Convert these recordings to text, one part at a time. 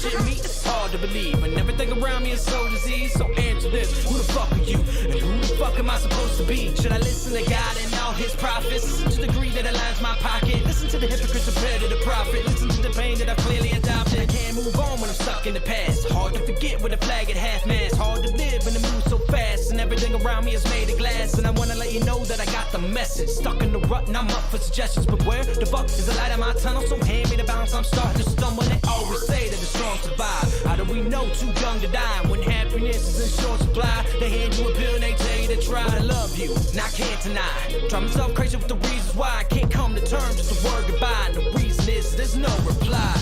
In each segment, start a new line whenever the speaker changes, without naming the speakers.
bullshit me, it's hard to believe. And everything around me is so diseased. So answer this, who the fuck are you? And who the fuck am I supposed to be? Should I listen to God and all his prophets? Listen to the greed that aligns my pocket. Listen to the hypocrites compared to the prophet. Listen to the pain that I've clearly adopted. I can't move on when I'm stuck in the past. Hard to forget with a flag at half-mast. Hard to live in the mood so fast. And everything around me is made of glass. And I wanna let you know that I got the message. Stuck in the rut and I'm up for suggestions. But where the fuck is the light in my tunnel? So hand me the balance, I'm starting to stumble. They always say that the strong survive. How do we know too young to die? When happiness is in short supply, they hand you a pill and they tell you to try. But I love you, and I can't deny. Drive myself crazy with the reasons why I can't come to terms with the word goodbye. And the reason is there's no reply.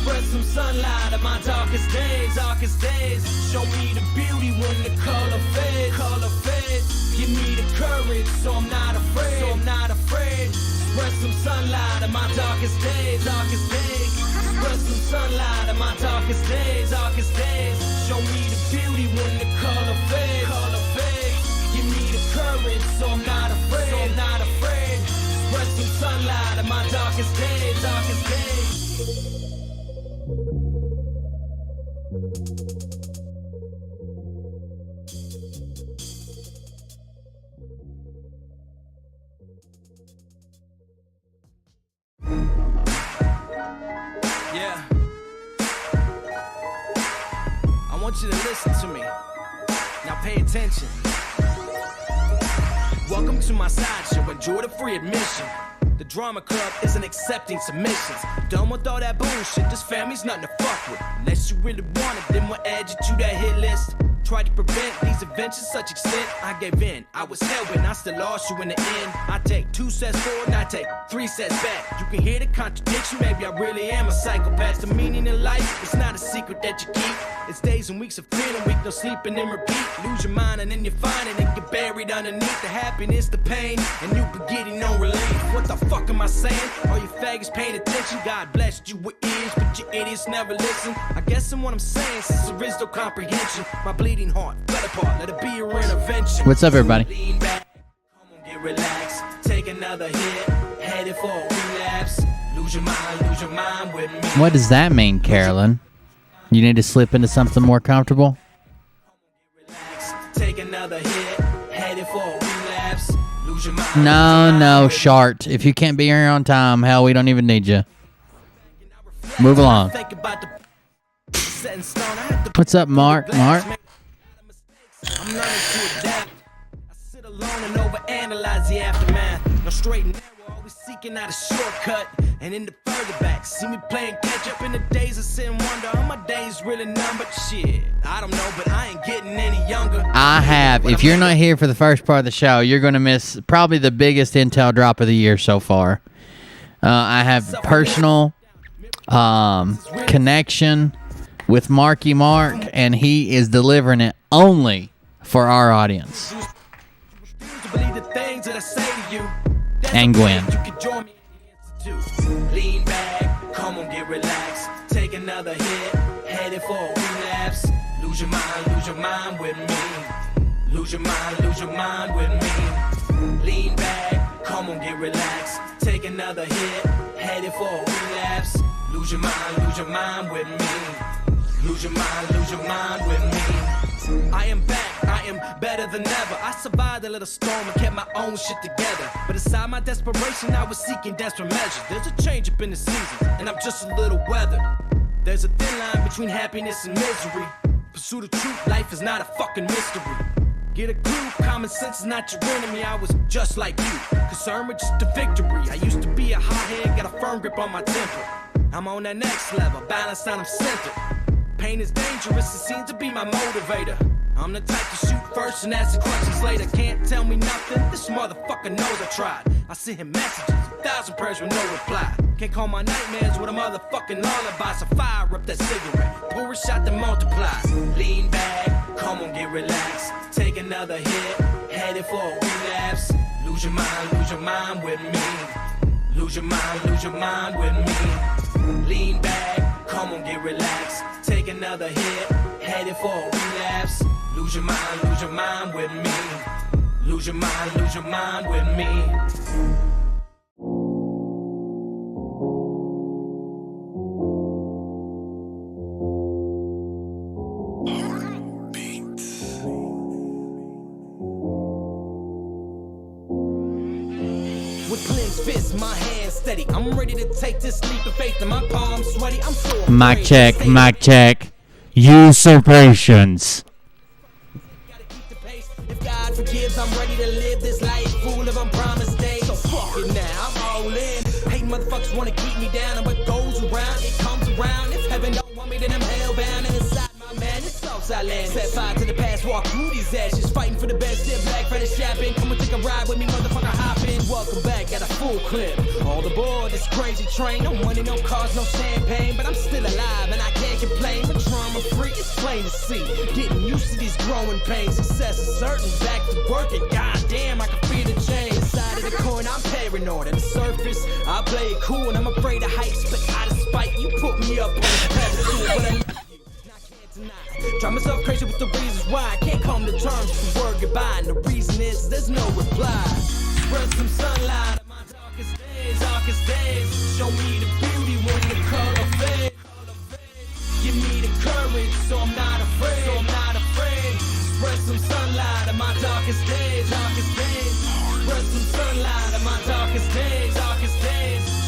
Spread some sunlight on my darkest days, darkest days. Show me the beauty when the color fades, color fades. Give me the courage so I'm not afraid, so I'm not afraid. Spread some sunlight on my darkest days, darkest days. Spread some sunlight on my darkest days, darkest days. Show me the beauty when the color fades, color fades. Give me the courage so I'm not afraid, so I'm not afraid. Spread some sunlight on my darkest days, darkest days. Yeah. I want you to listen to me. Now pay attention. Welcome to my sideshow. Enjoy the free admission. The drama club isn't accepting submissions. Done with all that bullshit, this family's nothing to fuck with. Unless you really want it, then we'll add you to that hit list. Tried to prevent these events to such extent, I gave in. I was hell-bent, I still lost you in the end. I take 2 steps forward and I take 3 steps back. You can hear the contradiction, maybe I really am a psychopath. The meaning in life, it's not a secret that you keep. It's days and weeks of feeling weak, no sleeping and repeat. Lose your mind and then you find it and get buried underneath the happiness, the pain, and you be getting no relief. What the fuck am I saying? All you faggots paying attention. God blessed you with ears, but you idiots never listen. I guess in what I'm saying, since there is no comprehension, my bleeding heart fell apart, let it be your intervention.
What's up, everybody?
Lean back, come on, get relaxed, take another hit, headed for a relapse. Lose your mind with me.
What does that mean, Carolyn? You need to slip into something more comfortable?
Take another hit, headed for a relapse. Lose your mind.
No, Shart. If you can't be here on time, hell, we don't even need you. Move along. What's up, Mark? Mark?
I'm learning to adapt. I sit alone and overanalyze the aftermath. No straight and narrow, always seeking out a shortcut. And in the further back, see me playing catch up in the days of sin and wonder. Are my days really numbered? Shit, I don't know, but I ain't getting any younger.
I have. If you're not here for the first part of the show, you're going to miss probably the biggest intel drop of the year so far. I have personal connection with Marky Mark, and he is delivering it only for our audience. And Gwen.
Lean back, come on, get relaxed. Take another hit, headed for a relapse. Lose your mind with me. Lose your mind with me. Lean back, come on, get relaxed. Take another hit, headed for a relapse. Lose your mind with me. Lose your mind with me. I am back, I am better than ever. I survived a little storm and kept my own shit together. But aside my desperation, I was seeking desperate measures. There's a change up in the season, and I'm just a little weathered. There's a thin line between happiness and misery. Pursue the truth, life is not a fucking mystery. Get a clue, common sense is not your enemy. I was just like you, concerned with just the victory. I used to be a hothead, got a firm grip on my temper. I'm on that next level, balanced and I'm centered. Pain is dangerous, it seems to be my motivator. I'm the type to shoot first and ask the questions later. Can't tell me nothing, this motherfucker knows I tried. I sent him messages, 1,000 prayers with no reply. Can't call my nightmares with a motherfucking lullaby. So fire up that cigarette, pour a shot that multiplies. Lean back, come on, get relaxed. Take another hit, headed for a relapse. Lose your mind with me. Lose your mind with me. Lean back, come on, get relaxed. Take another hit, headed for a relapse. Lose your mind with me. Lose your mind with me. fist, my hands steady. I'm ready to take this leap of faith, and my palms sweaty. I'm so
Mic
afraid.
check, mic check. Usurpations.
Gotta keep the pace. If God forgives, I'm ready to live this life full of unpromised days. So fuck it now, I'm all in. Hate motherfuckers wanna keep me down, and what goes around, it comes around. If heaven don't want me, then I'm hellbound. And inside my man, it's Southside land. Set fire to the past, walk through these ashes, fighting for the best. Still black, Freddy Chapin. Come and take a ride with me, motherfucker, hop in. Welcome back, got a full clip. All aboard this crazy train. No money, no cars, no champagne, but I'm still alive and I can't complain. I'm drama free, it's plain to see. Getting used to these growing pains. Success is certain, back to working. Goddamn, I can feel the change. Inside of the coin, I'm paranoid. At the surface, I play it cool and I'm afraid of heights. But out of spite, you put me up on the pedestal. But I love you, and I can't deny. Drive myself crazy with the reasons why I can't come to terms with the word goodbye. And the reason is there's no reply. Spread some sunlight on my darkest days. Show me the beauty when the color fades. Give me the courage, so I'm not afraid. Spread some sunlight on my darkest days. Spread some sunlight on my darkest days.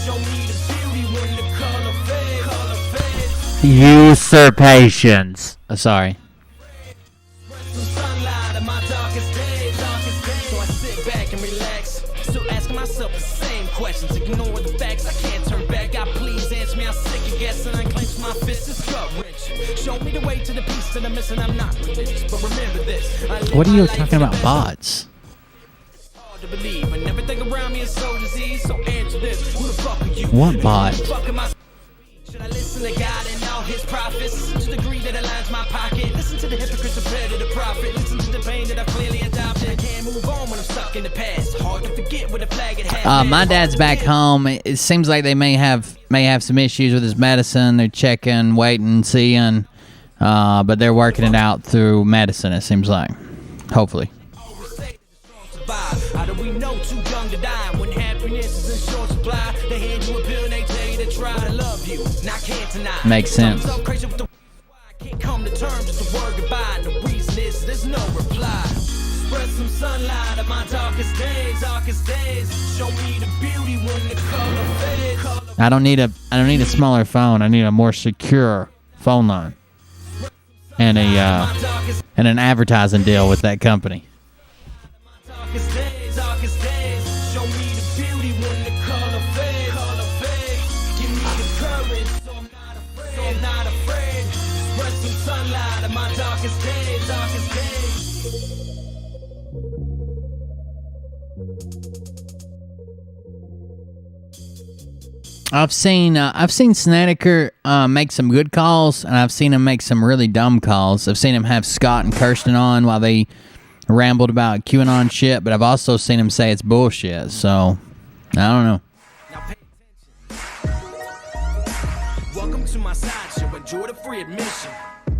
Show me the beauty when the color fades.
Usurpations. Sorry.
Spread some sunlight on my darkest days. So I sit back and relax, still asking myself the same questions. Ignore the facts, I can't turn back. God, please answer me. I'm sick of guessing. I clench my fist, it's gut wrenching. Show me the way to the peace that I'm missing. I'm not religious, but remember this. I live
What are
my
you
life
talking
to the
about,
best.
bots?
Hard to believe, and everything around me is so diseased. So answer this: who the fuck are you?
What bot?
Who the fuck am I? Should I listen to God and all his prophets? To the degree that aligns my pocket. Listen to the hypocrites compared to the prophet. Listen to the pain that I clearly adopted. I can't move on when I'm stuck in the past. Hard to forget where the flag had happened.
My dad's back home. It seems like they may have some issues with his medicine. They're checking, waiting, seeing, but they're working it out through medicine. It seems like, hopefully.
How do we know too young to die? When happiness is in short supply, they hand you a pill and they tell you to try to love you. And I can't deny.
Makes sense.
I'm so crazy with the I can't come to terms with the word goodbye. And the reason is there's no reply. Spread some sunlight on my darkest days. Show me the beauty when the color fades.
I don't need a smaller phone. I need a more secure phone line and an advertising deal with that company.
Darkest days, show me the beauty when the color fades. Give me the courage, so I'm not afraid. Spread some sunlight on my darkest days.
I've seen Snedeker make some good calls, and I've seen him make some really dumb calls. I've seen him have Scott and Kirsten on while they rambled about QAnon shit, but I've also seen him say it's bullshit. So I don't know.
Now pay attention. Welcome to my sideshow. Enjoy the free admission.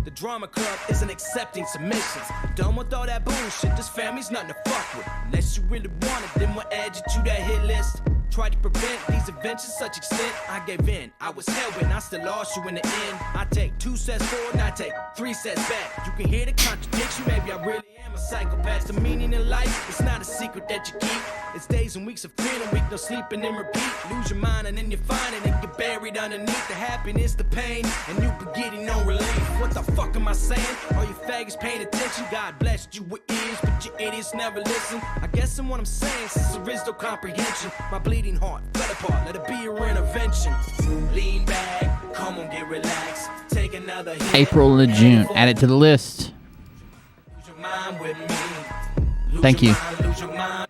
The drama club isn't accepting submissions. Done with all that bullshit. This family's nothing to fuck with. Unless you really want it, then we'll add you to that hit list. Tried to prevent these events to such extent. I gave in. I was hell-bent. I still lost you in the end. I take 2 sets forward and I take 3 sets back. You can hear the contradiction. Maybe I really am a psychopath. The meaning in life, it's not a secret that you keep. It's days and weeks of feeling weak, no sleeping and repeat. Lose your mind and then you find it and get buried underneath the happiness, the pain, and you be getting no relief. What the fuck am I saying? All you faggots paying attention. God blessed you with ears, but you idiots never listen. I guess in what I'm saying, since there is no comprehension, my bleeding heart fell apart. Let it be your intervention. Lean back, come on, get relaxed. Take another hit.
April to June. Add it to the list.
Lose your mind with me. Lose
Thank
your
you.
mind, lose your mind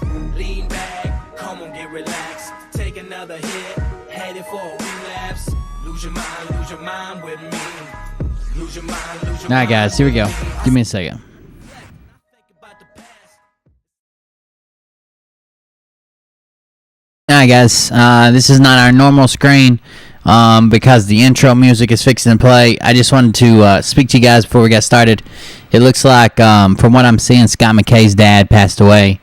with me. Lean back, come on, get relaxed. Take another hit, headed for a relapse. Lose your mind with me. Lose your mind, lose your
All right, guys, here we go. Give me a second. Alright guys, this is not our normal screen because the intro music is fixing to play. I just wanted to speak to you guys before we got started. It looks like, from what I'm seeing, Scott McKay's dad passed away.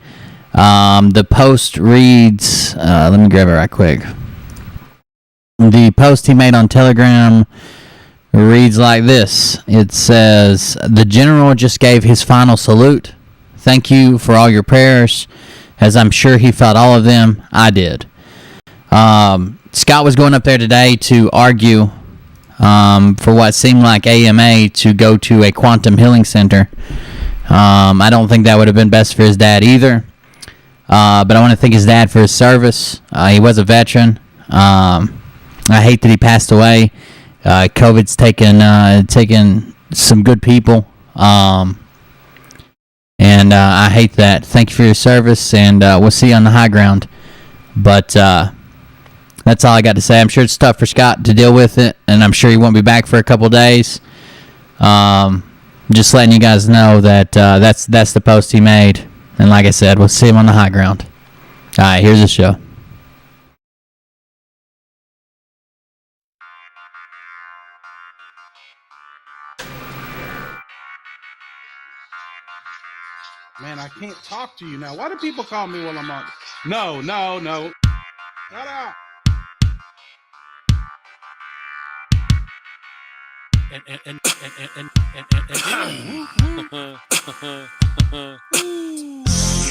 The post reads, let me grab it right quick. The post he made on Telegram reads like this. It says, "The general just gave his final salute. Thank you for all your prayers. as I'm sure he felt all of them. I did. Scott was going up there today to argue for what seemed like AMA to go to a quantum healing center. I don't think that would have been best for his dad either. But I want to thank his dad for his service. He was a veteran. I hate that he passed away. COVID's taken some good people. And I hate that. Thank you for your service, and we'll see you on the high ground. But that's all I got to say. I'm sure it's tough for Scott to deal with it, and I'm sure he won't be back for a couple days. Just letting you guys know that that's the post he made. And like I said, we'll see him on the high ground. All right, here's the show.
Man, I can't talk to you now. Why do people call me while I'm on? No. Shut up.
And here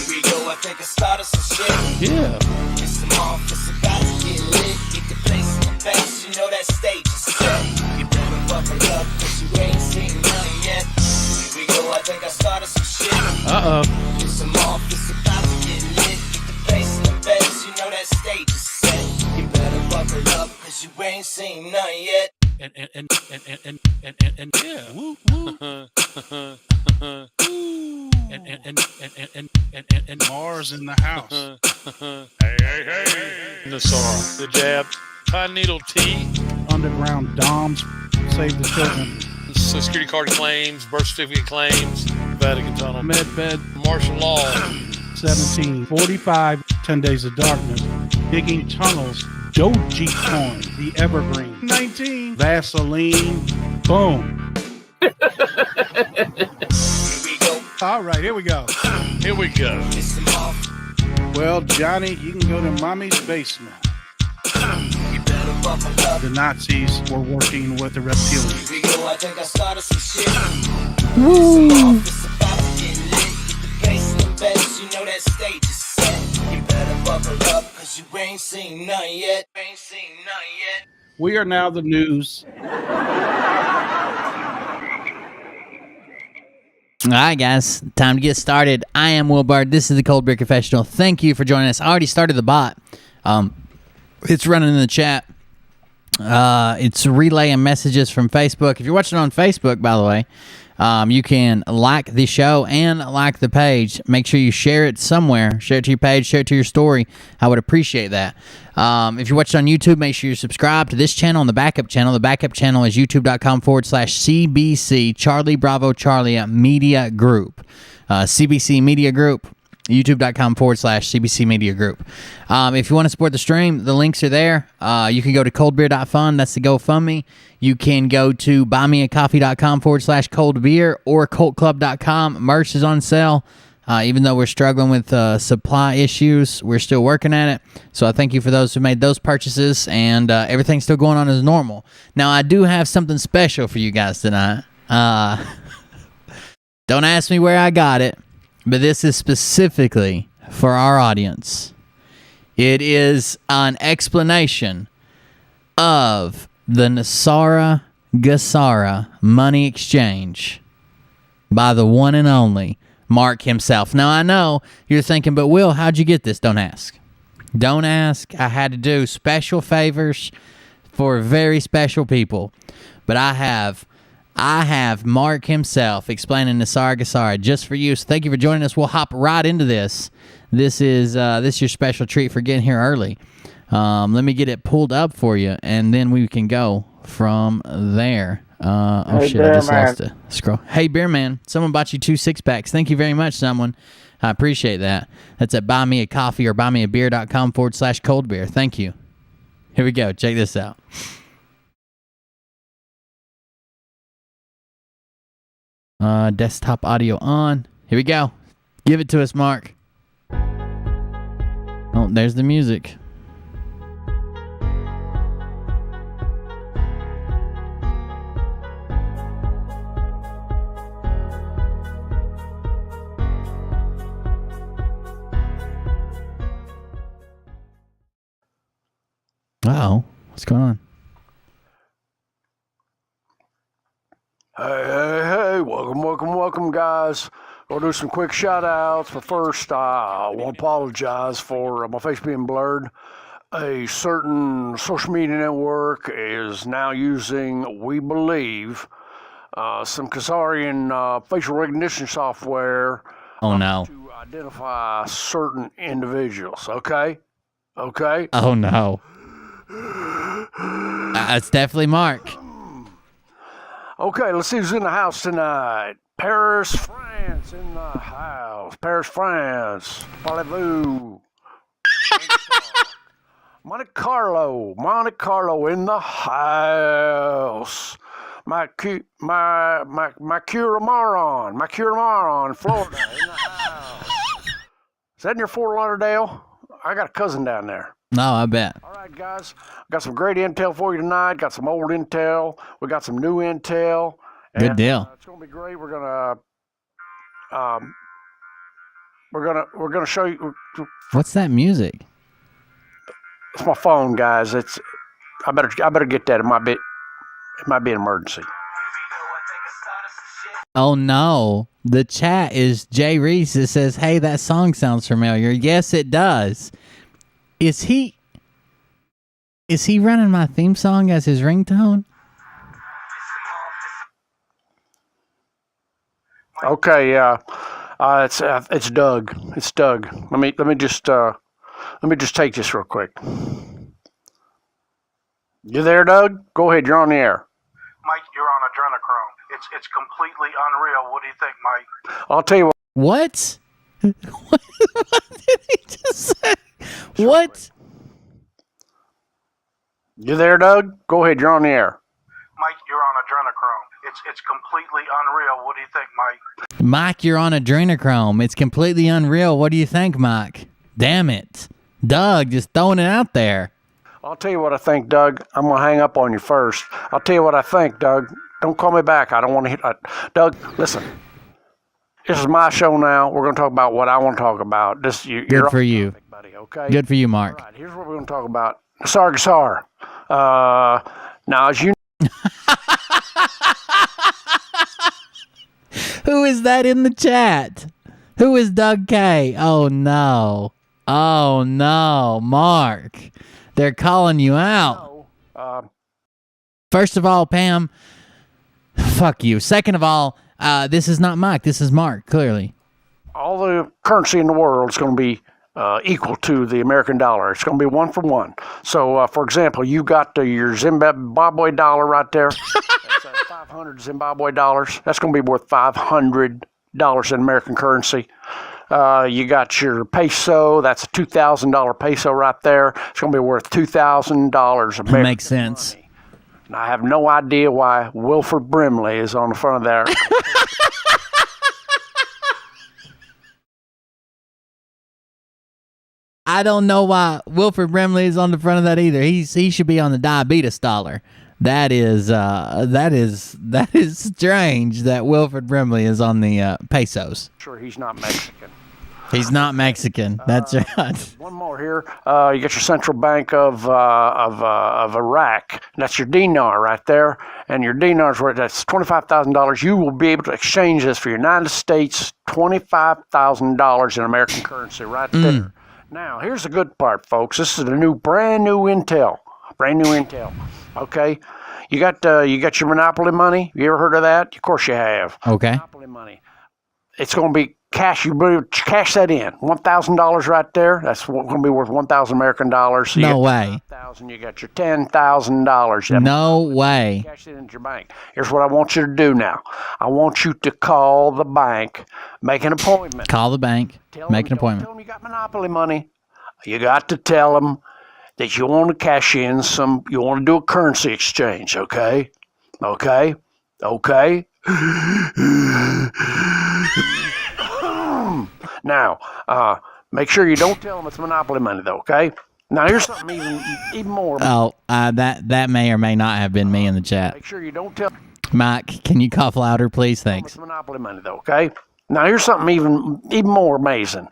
we go, I think I started some shit.
Yeah.
It's the office about to get lit. Get the place in the face, you know that stage is set. You better buckle up, cause you ain't seen nothing yet. Here we go, I think I started some shit. It's the office about to get lit. Get the place in the face, you know that stage is set. You better buckle up, cause you ain't seen nothing yet. And yeah. Woo, woo. And
Mars in the house.
Hey. Nasara. The jab. Pine needle tea.
Underground Doms save the children.
Social security card claims. Birth certificate claims. Vatican Tunnel.
Medbed.
Martial law.
1745. 10 Days of Darkness. Digging tunnels. Dogecoin. The Evergreen. 19. Vaseline. Boom. All right, here we go.
Here we go.
Well, Johnny, you can go to Mommy's basement. The Nazis were working with the reptilians.
I think I started some shit. Woo! You know that stage is set. You better buckle up, cause you ain't seen nothing yet.
We are now the news.
All right, guys, time to get started. I am Will Bard. This is the Cold Beer Confessional. Thank you for joining us. I already started the bot. It's running in the chat. It's relaying messages from Facebook. If you're watching on Facebook, by the way, you can like the show and like the page. Make sure you share it somewhere. Share it to your page, share it to your story. I would appreciate that. If you're watching on YouTube, make sure you subscribe to this channel and the backup channel. The backup channel is youtube.com/CBC Charlie Bravo Charlie Media Group. CBC Media Group. youtube.com/CBC Media Group. If you want to support the stream, the links are there. You can go to coldbeer.fund. That's the GoFundMe. You can go to buymeacoffee.com/coldbeer or coltclub.com. Merch is on sale. Even though we're struggling with supply issues, we're still working at it. So I thank you for those who made those purchases, and everything's still going on as normal. Now, I do have something special for you guys tonight. Don't ask me where I got it, but this is specifically for our audience. It is an explanation of the Nasara Gassara money exchange by the one and only Mark himself. Now, I know you're thinking, but Will, how'd you get this? Don't ask. Don't ask. I had to do special favors for very special people. But I have Mark himself explaining Nasara Gassara just for you. So thank you for joining us. We'll hop right into this. This is your special treat for getting here early. Let me get it pulled up for you, and then we can go from there. Hey, shit, I just lost it. Scroll. Hey, Beer Man, someone bought you 2 6-packs. Thank you very much, someone. I appreciate that. That's at buymeacoffee or buymeabeer.com/coldbeer. Thank you. Here we go. Check this out. Desktop audio on. Here we go. Give it to us, Mark. Oh, there's the music. Uh-oh. What's going on?
Hey, welcome, guys. We'll do some quick shout outs, but first, I want to apologize for my face being blurred. A certain social media network is now using, we believe, some Khazarian facial recognition software
Oh, no.
to identify certain individuals, okay? Okay?
Oh, no. It's definitely Mark.
Okay, let's see who's in the house tonight. Paris, France in the house. Paris, France. Parlez-vous. Monte Carlo in the house. My Curamaron, Florida in the house. Is that near Fort Lauderdale? I got a cousin down there.
No, I bet.
All right, guys. Got some great intel for you tonight. Got some old intel. We got some new intel.
Good deal.
It's gonna be great. We're gonna show you.
What's that music?
It's my phone, guys. I better get that. It might be an emergency.
Oh, no. The chat is Jay Reese that says, hey, that song sounds familiar. Yes, it does. Is he running my theme song as his ringtone?
Okay, yeah. It's Doug. It's Doug. Let me just take this real quick. You there, Doug? Go ahead. You're on the air.
Mike, you're on adrenochrome. It's completely unreal. What do you think, Mike?
I'll tell you what.
What? What did he just say? What?
You there, Doug? Go ahead. You're on the air.
Mike, you're on adrenochrome. It's completely unreal. What do you think, Mike?
Mike, you're on adrenochrome. It's completely unreal. What do you think, Mike? Damn it. Doug, just throwing it out there.
I'll tell you what I think, Doug. I'm going to hang up on you first. I'll tell you what I think, Doug. Don't call me back. I don't want to hit... Doug, listen. This is my show now. We're going to talk about what I want to talk about.
Good for you.
Topic, buddy, okay?
Good for you, Mark.
All right, here's what we're going to talk about. Sargasar. Now, as you
Who is that in the chat? Who is Doug K? Oh, no. Oh, no. Mark. They're calling you out.
know,
First of all, Pam, fuck you. Second of all, this is not Mike. This is Mark, clearly.
all the currency in the world is going to be equal to the American dollar. It's going to be 1 for 1. So, for example, you got your Zimbabwe dollar right there. That's 500 Zimbabwe dollars. That's going to be worth $500 in American currency. You got your peso. That's a $2,000 peso right there. It's going to be worth $2,000 American
Makes sense.
money. And I have no idea why Wilford Brimley is on the front of there.
I don't know why Wilford Brimley is on the front of that either. He should be on the diabetes dollar. That is strange that Wilford Brimley is on the pesos.
Sure, he's not Mexican.
He's not Mexican. That's right.
One more here. You got your Central Bank of Iraq. That's your dinar right there. And your dinar's worth, that's $25,000. You will be able to exchange this for United States, $25,000 in American currency right there. Now, here's the good part, folks. This is the brand new intel. Brand new intel. Okay? You got your Monopoly money? You ever heard of that? Of course you have.
Okay.
Monopoly money. It's going to be cash. You better cash that in. $1,000 right there. That's going to be worth 1,000 American dollars. So
No way.
5,000. You got your $10,000.
No way.
Cash it into your bank. Here's what I want you to do now. I want you to call the bank, make an appointment.
Call the bank. Make an
Don't
appointment.
tell them you got Monopoly money. You got to tell them that you want to cash in some. You want to do a currency exchange. Okay. Okay. Okay. Now, make sure you don't tell them it's Monopoly money, though, okay? Now, here's something even more.
Oh, that may or may not have been me in the chat.
Make sure you don't tell them
Mike, can you cough louder, please? Thanks.
it's Monopoly money, though, okay? Now, here's something even more amazing.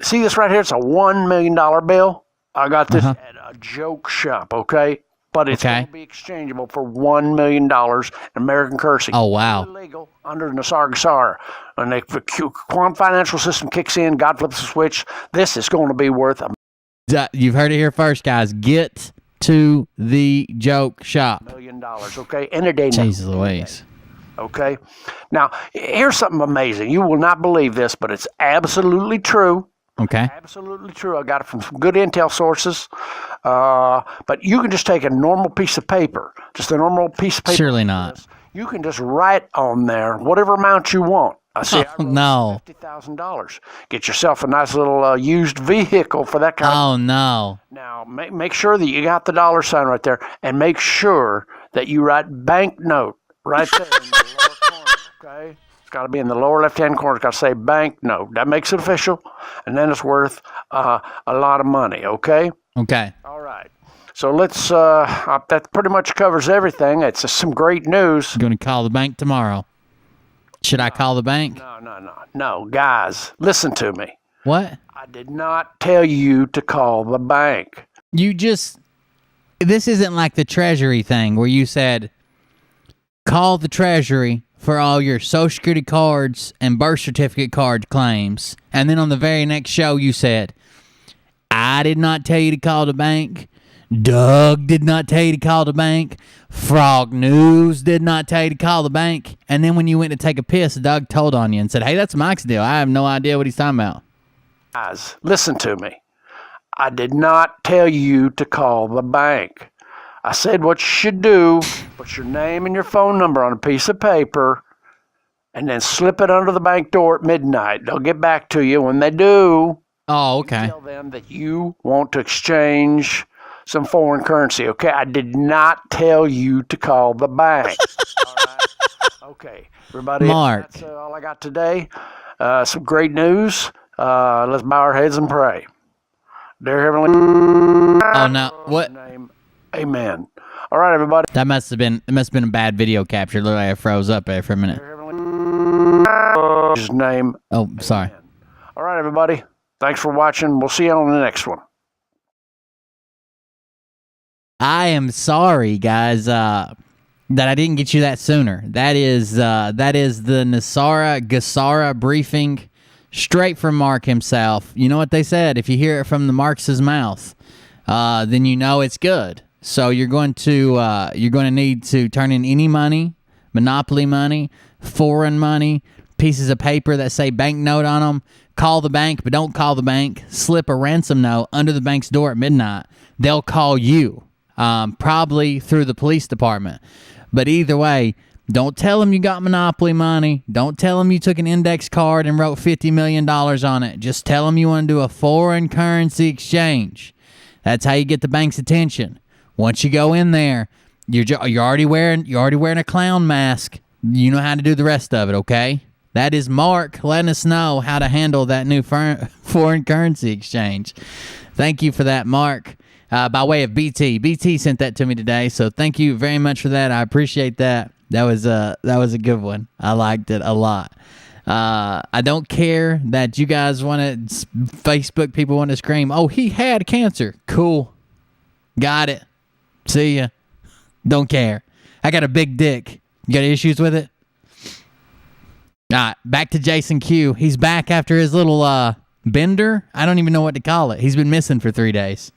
See this right here? It's a $1 million bill. I got this at a joke shop, okay? But it's
Okay.
going to be exchangeable for $1 million in American currency.
Oh, wow.
Illegal under Nassar Gassar. And the quantum financial system kicks in, God flips the switch. This is going to be worth
You've heard it here first, guys. Get to the joke shop.
$1 million, okay? Any day now.
Jesus Louise.
Okay? Now, here's something amazing. You will not believe this, but it's absolutely true.
Okay.
Absolutely true. I got it from some good intel sources. But you can just take a normal piece of paper, just a normal piece of paper.
Surely not.
You can just write on there whatever amount you want. I see.
Oh, no.
$50,000. Get yourself a nice little used vehicle for that kind of.
Oh, no.
Now, make sure that you got the dollar sign right there, and make sure that you write banknote right there in the lower corner. Okay. It's got to be in the lower left-hand corner. It's got to say banknote. That makes it official, and then it's worth a lot of money, okay?
Okay.
All right. So let's, that pretty much covers everything. It's some great news.
Going to call the bank tomorrow. Should I call the bank?
No, guys, listen to me.
What?
I did not tell you to call the bank.
This isn't like the Treasury thing where you said, call the Treasury for all your Social Security cards and birth certificate card claims. And then on the very next show, you said, I did not tell you to call the bank. Doug did not tell you to call the bank. Frog News did not tell you to call the bank. And then when you went to take a piss, Doug told on you and said, hey, that's Mike's deal. I have no idea what he's talking about.
Guys, listen to me. I did not tell you to call the bank. I said what you should do, put your name and your phone number on a piece of paper, and then slip it under the bank door at midnight. They'll get back to you. When they do,
Oh, okay.
tell them that you want to exchange some foreign currency, okay? I did not tell you to call the bank. All right? Okay, everybody.
Mark.
That's all I got today. Some great news. Let's bow our heads and pray. Dear Heavenly
Oh, no. What?
name, amen. All right, everybody.
It must have been a bad video capture. Literally, I froze up there for a minute.
Dear Heavenly His name.
Oh, sorry.
All right, everybody. Thanks for watching. We'll see you on the next one.
I am sorry, guys, that I didn't get you that sooner. That is the Nassar Gassara briefing straight from Mark himself. You know what they said? If you hear it from the Marx's mouth, then you know it's good. So you're going to need to turn in any money, monopoly money, foreign money, pieces of paper that say banknote on them. Call the bank, but don't call the bank. Slip a ransom note under the bank's door at midnight. They'll call you, probably through the police department. But either way, don't tell them you got monopoly money. Don't tell them you took an index card and wrote $50 million on it. Just tell them you want to do a foreign currency exchange. That's how you get the bank's attention. Once you go in there, you're already wearing a clown mask. You know how to do the rest of it, okay? That is Mark letting us know how to handle that new foreign currency exchange. Thank you for that, Mark. By way of BT. BT sent that to me today, so thank you very much for that. I appreciate that. That was a good one. I liked it a lot. I don't care that you guys want to, Facebook people want to scream, oh, he had cancer. Cool. Got it. See ya. Don't care. I got a big dick. You got issues with it? All right, back to Jason Q. He's back after his little bender. I don't even know what to call it. He's been missing for 3 days.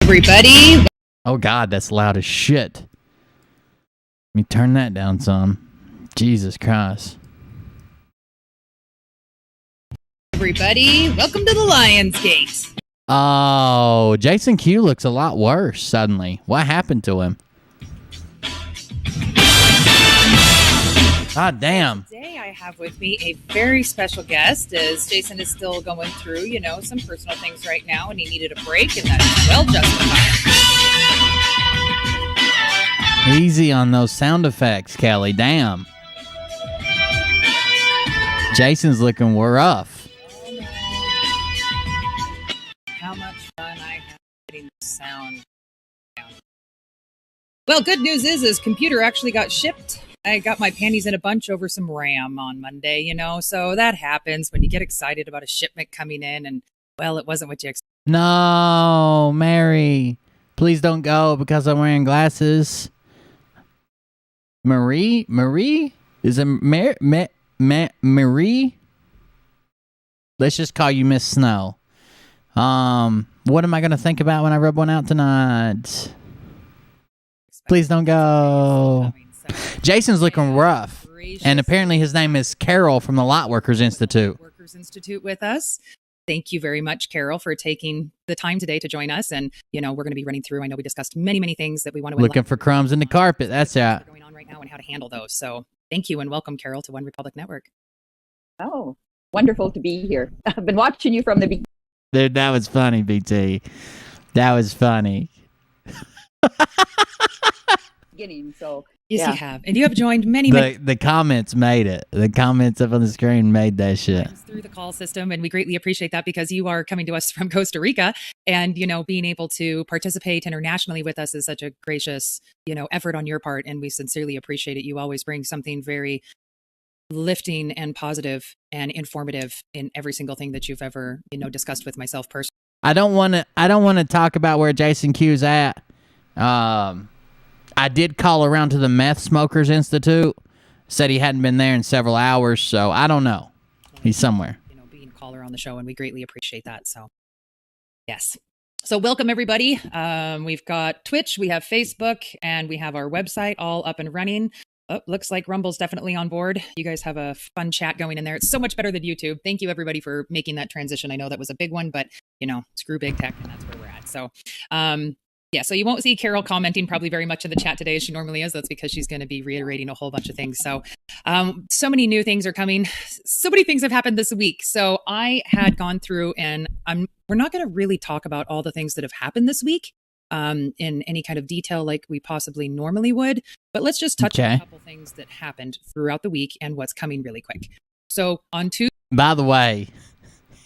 Everybody.
Oh, God, that's loud as shit. Let me turn that down some. Jesus Christ.
Everybody, welcome to the Lion's Gate.
Oh, Jason Q looks a lot worse suddenly. What happened to him? God damn.
Today I have with me a very special guest as Jason is still going through, some personal things right now and he needed a break and that's well justified.
Easy on those sound effects, Kelly. Damn. Jason's looking rough.
How much fun I have getting the sound down. Well, good news is his computer actually got shipped. I got my panties in a bunch over some RAM on Monday, so that happens when you get excited about a shipment coming in and, well, it wasn't what you expected.
No, Mary. Please don't go because I'm wearing glasses. Marie? Is it Marie? Let's just call you Miss Snow. What am I going to think about when I rub one out tonight? Please don't go. Jason's looking rough. And apparently his name is Carol from the Light Workers Institute.
With us. Thank you very much, Carol, for taking the time today to join us. And, we're going to be running through. I know we discussed many things that we want to
looking for crumbs in the carpet. That's right.
Going on right now and how to handle those. So thank you and welcome, Carol, to One Republic Network.
Oh, wonderful to be here. I've been watching you from the beginning.
Dude, that was funny, BT. That was funny.
So
yes, you have, and you have joined many.
The comments made it. The comments up on the screen made that shit
through the call system, and we greatly appreciate that because you are coming to us from Costa Rica, and being able to participate internationally with us is such a gracious effort on your part, and we sincerely appreciate it. You always bring something very lifting and positive and informative in every single thing that you've ever discussed with myself personally.
I don't want to talk about where Jason Q's at. I did call around to the Meth Smokers Institute. Said he hadn't been there in several hours, so I don't know. He's somewhere.
Being a caller on the show, and we greatly appreciate that. So, yes. So welcome, everybody. We've got Twitch, we have Facebook, and we have our website all up and running. Oh, looks like Rumble's definitely on board. You guys have a fun chat going in there. It's so much better than YouTube. Thank you, everybody, for making that transition. I know that was a big one, but, screw big tech, and that's where we're at. So, yeah, so you won't see Carol commenting probably very much in the chat today as she normally is. That's because she's going to be reiterating a whole bunch of things. So so many new things are coming. So many things have happened this week. So I had gone through, and we're not going to really talk about all the things that have happened this week in any kind of detail like we possibly normally would. But let's just touch on a couple things that happened throughout the week and what's coming really quick. So on Tuesday.
By the way,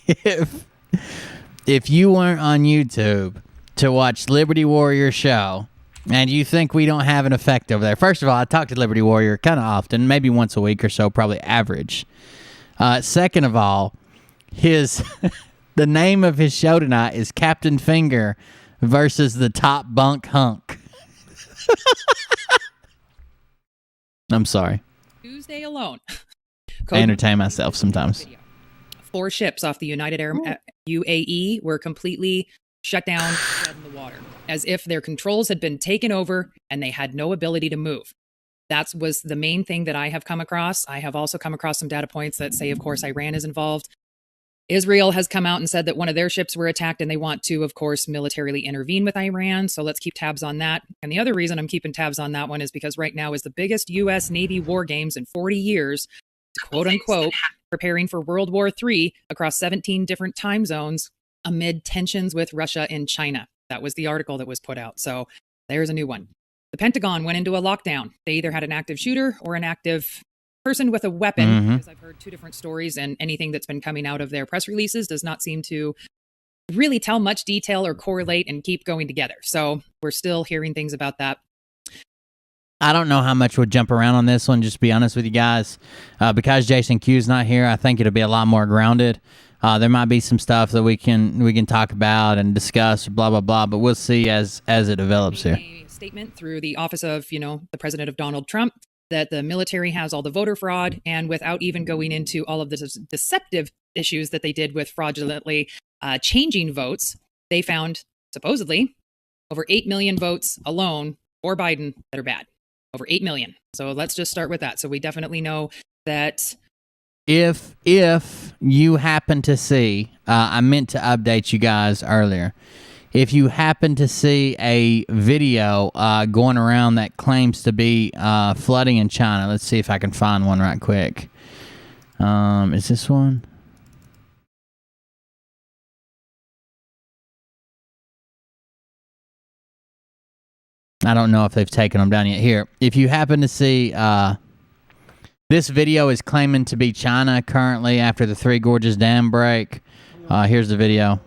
if you weren't on YouTube to watch Liberty Warrior show, and you think we don't have an effect over there. First of all, I talk to Liberty Warrior kind of often, maybe once a week or so, probably average. Second of all, the name of his show tonight is Captain Finger versus the Top Bunk Hunk. I'm sorry.
Tuesday alone.
I entertain myself sometimes.
4 ships off the United Arab UAE were completely shut down, dead in the water, as if their controls had been taken over and they had no ability to move. That was the main thing that I have come across. I have also come across some data points that say, of course, Iran is involved. Israel has come out and said that one of their ships were attacked and they want to, of course, militarily intervene with Iran. So let's keep tabs on that. And the other reason I'm keeping tabs on that one is because right now is the biggest U.S. Navy war games in 40 years, quote unquote, preparing for World War III across 17 different time zones amid tensions with Russia and China. That was the article that was put out. So there's a new one. The Pentagon went into a lockdown. They either had an active shooter or an active person with a weapon, because I've heard 2 different stories, and anything that's been coming out of their press releases does not seem to really tell much detail or correlate and keep going together. So we're still hearing things about that.
I don't know how much we'll jump around on this one, just to be honest with you guys. Because Jason Q's not here, I think it'll be a lot more grounded. There might be some stuff that we can talk about and discuss, blah, blah, blah, but we'll see as it develops here.
A statement through the office of, the president of Donald Trump, that the military has all the voter fraud, and without even going into all of the deceptive issues that they did with fraudulently changing votes, they found, supposedly, over 8 million votes alone for Biden that are bad. Over 8 million. So let's just start with that. So we definitely know that
if you happen to see, I meant to update you guys earlier. If you happen to see a video going around that claims to be flooding in China, let's see if I can find one right quick. Is this one? I don't know if they've taken them down yet. Here, if you happen to see, this video is claiming to be China currently after the Three Gorges Dam break. Here's the video.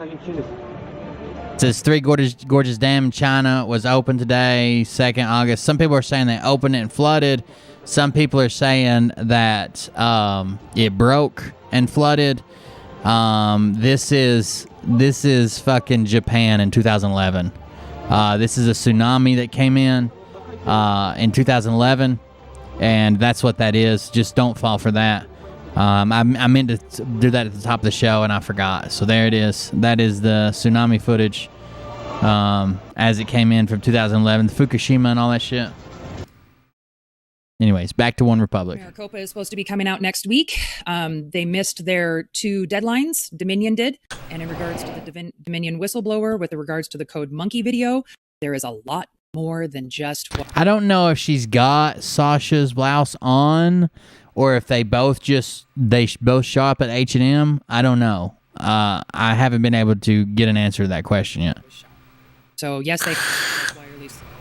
It says Three Gorges Dam in China was open today, 2nd August. Some people are saying they opened it and flooded. Some people are saying that it broke and flooded. This is fucking Japan in 2011. This is a tsunami that came in 2011, and that's what that is. Just don't fall for that. I meant to do that at the top of the show, and I forgot. So there it is. That is the tsunami footage as it came in from 2011, Fukushima and all that shit. Anyways, back to One Republic.
Maricopa is supposed to be coming out next week. They missed their 2 deadlines, Dominion did. And in regards to the Dominion whistleblower, with regards to the Code Monkey video, there is a lot more than just what.
I don't know if she's got Sasha's blouse on, or if they both both show up at H&M. I don't know. I haven't been able to get an answer to that question yet.
So yes, they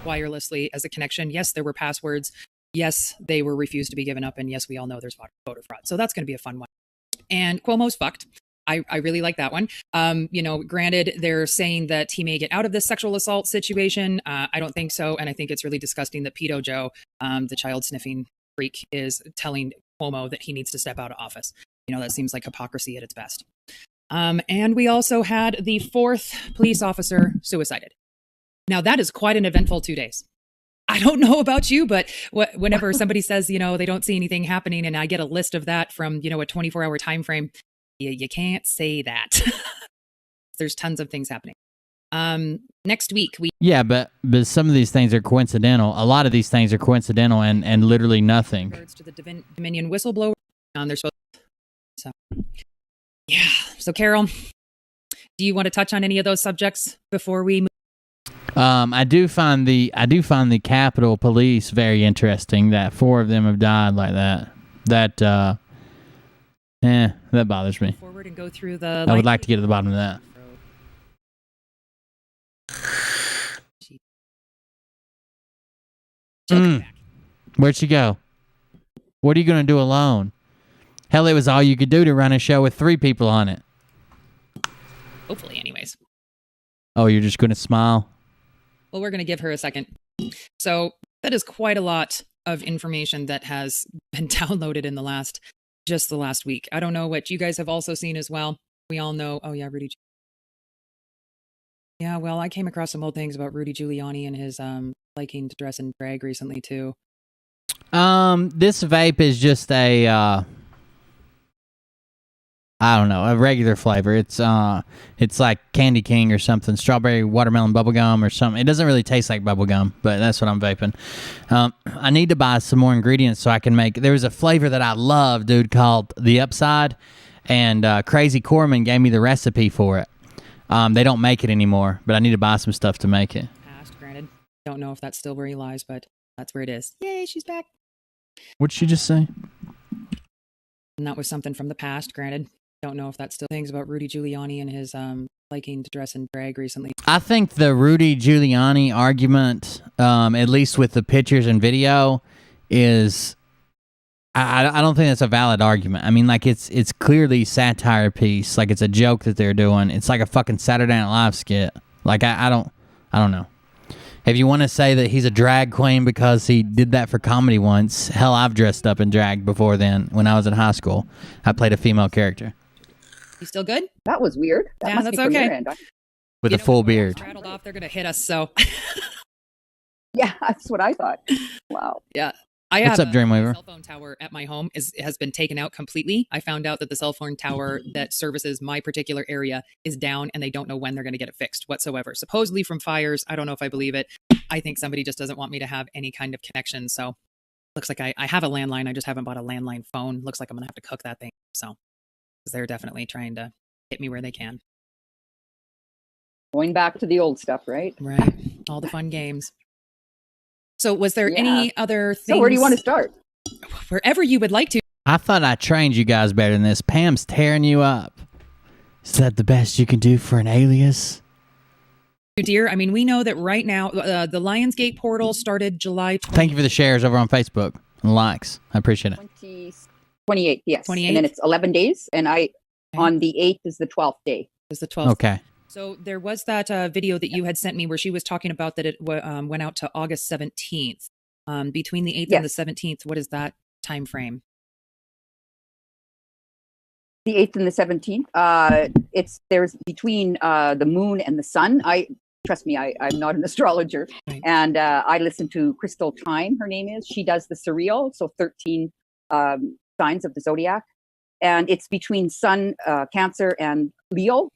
wirelessly as a connection. Yes, there were passwords. Yes, they were refused to be given up. And yes, we all know there's voter fraud. So that's going to be a fun one. And Cuomo's fucked. I really like that one. Granted, they're saying that he may get out of this sexual assault situation. I don't think so. And I think it's really disgusting that Pedo Joe, the child sniffing freak, is telling Cuomo that he needs to step out of office. That seems like hypocrisy at its best. And we also had the 4th police officer suicided. Now, that is quite an eventful 2 days. I don't know about you, but whenever somebody says, they don't see anything happening, and I get a list of that from, a 24-hour time frame, you can't say that. There's tons of things happening. Next week,
but some of these things are coincidental. A lot of these things are coincidental and literally nothing.
Regards to the Dominion whistleblower, they're supposed. So, yeah. So, Carol, do you want to touch on any of those subjects before we move?
I do find the Capitol Police very interesting. That 4 of them have died like that. That bothers me.
Forward and go through the.
I would like to get to the bottom of that. Where'd she go? What are you going to do alone? Hell, it was all you could do to run a show with 3 people on it.
Hopefully, anyways.
Oh, you're just going to smile?
Well, we're going to give her a second. So that is quite a lot of information that has been downloaded in the last week. I don't know what you guys have also seen as well. We all know. Oh, yeah, Rudy. Yeah, well, I came across some old things about Rudy Giuliani and his liking to dress in drag recently, too.
This vape is just a I don't know, a regular flavor. It's like Candy King or something, strawberry watermelon bubblegum or something. It doesn't really taste like bubblegum, but that's what I'm vaping. I need to buy some more ingredients so I can make. There was a flavor that I love, dude, called The Upside, and Crazy Corman gave me the recipe for it. They don't make it anymore, but I need to buy some stuff to make it.
Past, granted. Don't know if that's still where he lies, but that's where it is. Yay, she's back.
What did she just say?
And that was something from the past, granted. Don't know if that's still things about Rudy Giuliani and his liking to dress in drag recently.
I think the Rudy Giuliani argument, at least with the pictures and video, is I don't think that's a valid argument. I mean, like it's clearly satire piece, like it's a joke that they're doing. It's like a fucking Saturday Night Live skit. Like I don't know. If you want to say that he's a drag queen because he did that for comedy once, hell, I've dressed up in drag before then. When I was in high school, I played a female character.
You still good?
That was weird.
Yeah,
must
that's
be from
okay.
your end.
With a full beard.
Rattled off, they're gonna hit us. So.
Yeah, that's what I thought. Wow.
Yeah.
What's up, Dreamweaver?
The cell phone tower at my home has been taken out completely. I found out that the cell phone tower that services my particular area is down, and they don't know when they're going to get it fixed whatsoever. Supposedly from fires. I don't know if I believe it. I think somebody just doesn't want me to have any kind of connection. So looks like I have a landline. I just haven't bought a landline phone. Looks like I'm going to have to cook that thing. So because they're definitely trying to hit me where they can.
Going back to the old stuff, right?
Right. All the fun games. So was there any other things?
So where do you want to start?
Wherever you would like to.
I thought I trained you guys better than this. Pam's tearing you up. Is that the best you can do for an alias?
dear.
I mean, we know that right now the Lionsgate portal started July 20th.
Thank you for the shares over on Facebook and likes. I appreciate it.
28, yes.
28?
And then it's 11 days. And on the 8th is the 12th day.
Is the 12th.
Okay.
So there was that video that you had sent me where she was talking about that it went out to August 17th. Between the 8th and the 17th, what is that time frame?
The 8th and the 17th. There's between the moon and the sun. Trust me, I'm not an astrologer,
Right.
and I listen to Crystal Time. Her name is. She does the surreal, so 13 signs of the zodiac, and it's between Sun, Cancer, and Leo,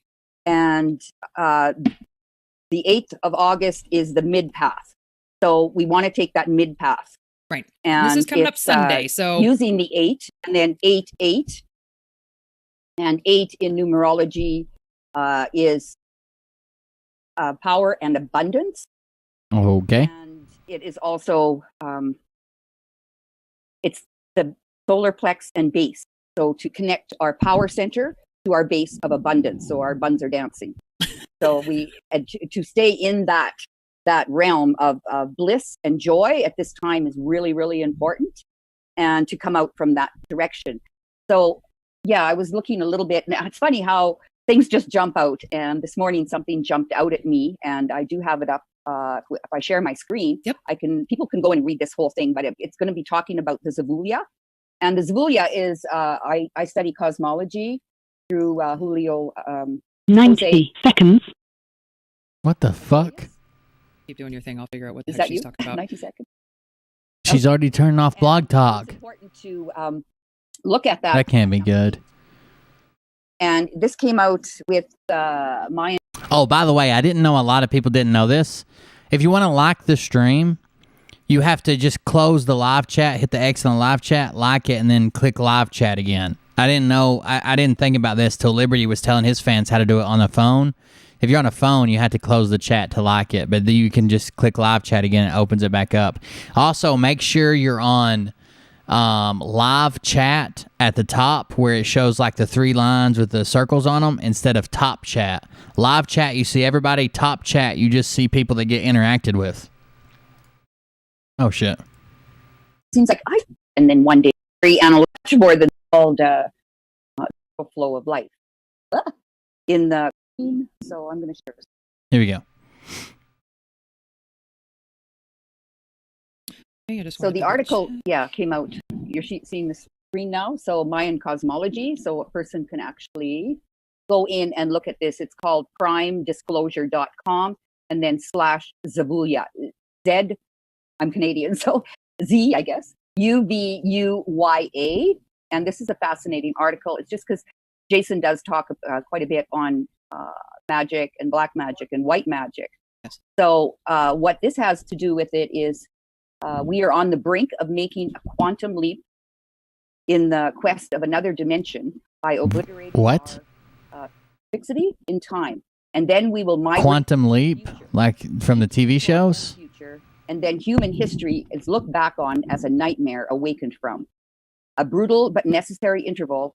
and the 8th of August is the mid path. So we want to take that mid path.
Right.
And
this is coming up
it's,
Sunday, so
using the 8 and then 8, 8. And 8 in numerology is power and abundance.
Okay.
And it is also, it's the solar plex and base. So to connect our power center to our base of abundance. So our buns are dancing. So to stay in that realm of bliss and joy at this time is really, really important, and to come out from that direction. So yeah, I was looking a little bit. Now, it's funny how things just jump out, and this morning something jumped out at me, and I do have it up. If I share my screen,
Yep.
People can go and read this whole thing, but it's going to be talking about the Zavulia. And the Zavulia is, I study cosmology through Julio.
90 seconds.
What the fuck?
keep doing your thing. I'll figure out what the
Is
heck
that
she's
you?
talking about.
90 seconds.
She's already turned off Blog
And
Talk.
It's important to look at that.
That can't be good.
And this came out with Mayan.
Oh, by the way, I didn't know a lot of people didn't know this. If you want to like the stream, you have to just close the live chat, hit the X on the live chat, like it, and then click live chat again. I didn't know. I didn't think about this till Liberty was telling his fans how to do it on the phone. If you're on a phone, you have to close the chat to like it, but then you can just click live chat again. It opens it back up. Also, make sure you're on live chat at the top where it shows like the 3 lines with the circles on them instead of top chat. Live chat, you see everybody. Top chat, you just see people that get interacted with. Oh, shit.
Seems like and then one day, free analytical dashboard that's called Flow of Life. In the so I'm going to share this.
Here we go.
Hey, I just
So
wanted
the
to
article,
double
came out. You're seeing the screen now. So Mayan cosmology. So a person can actually go in and look at this. It's called primedisclosure.com and then /Zavuya. Z, I'm Canadian, so Z, I guess. UVUYA. And this is a fascinating article. It's just because Jason does talk quite a bit on magic and black magic and white magic.
Yes.
So what this has to do with it is we are on the brink of making a quantum leap in the quest of another dimension by obliterating
What?
our fixity in time. And then we will migrate
Quantum
to the
Leap,
future.
like from the TV shows?
Future. And then human history is looked back on as a nightmare awakened from. A brutal but necessary interval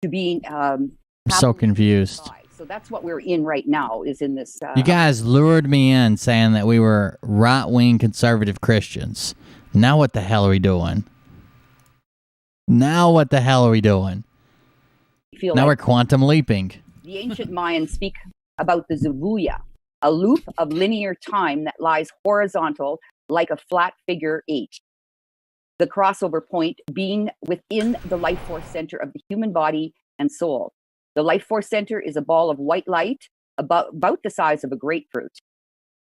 to being
I'm so
happily
confused.
survived. So that's what we're in right now, is in this.
You guys lured me in saying that we were right-wing conservative Christians. Now what the hell are we doing? Now what the hell are we doing?
feel
Now
like
we're quantum leaping.
the ancient Mayans speak about the Zavuya, a loop of linear time that lies horizontal like a flat figure 8. The crossover point being within the life force center of the human body and soul. The life force center is a ball of white light about the size of a grapefruit.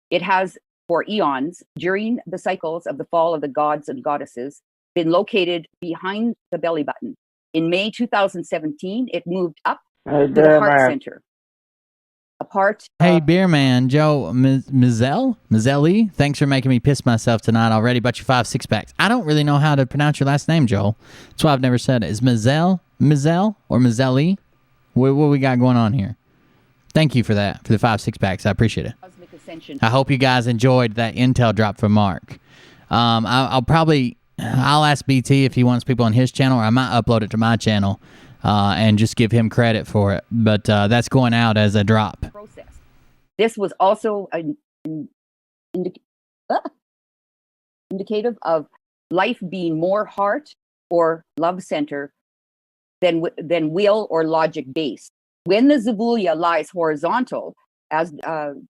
It has, for eons, during the cycles of the fall of the gods and goddesses, been located behind the belly button. In May 2017, it moved up to the heart center.
Hey, Beer Man, Joe Mizzelli, thanks for making me piss myself tonight already. But you 5 6-packs. I don't really know how to pronounce your last name, Joel. That's why I've never said it. Is Mizel or Mizzelli? What we got going on here? Thank you for that, for the 5 6-packs. I appreciate it.
Cosmic ascension.
I hope you guys enjoyed that intel drop from Mark. I'll ask BT if he wants people on his channel, or I might upload it to my channel and just give him credit for it. But that's going out as a drop.
Process. This was also an indicative of life being more heart or love center than will or logic based. When the Zavuya lies horizontal, as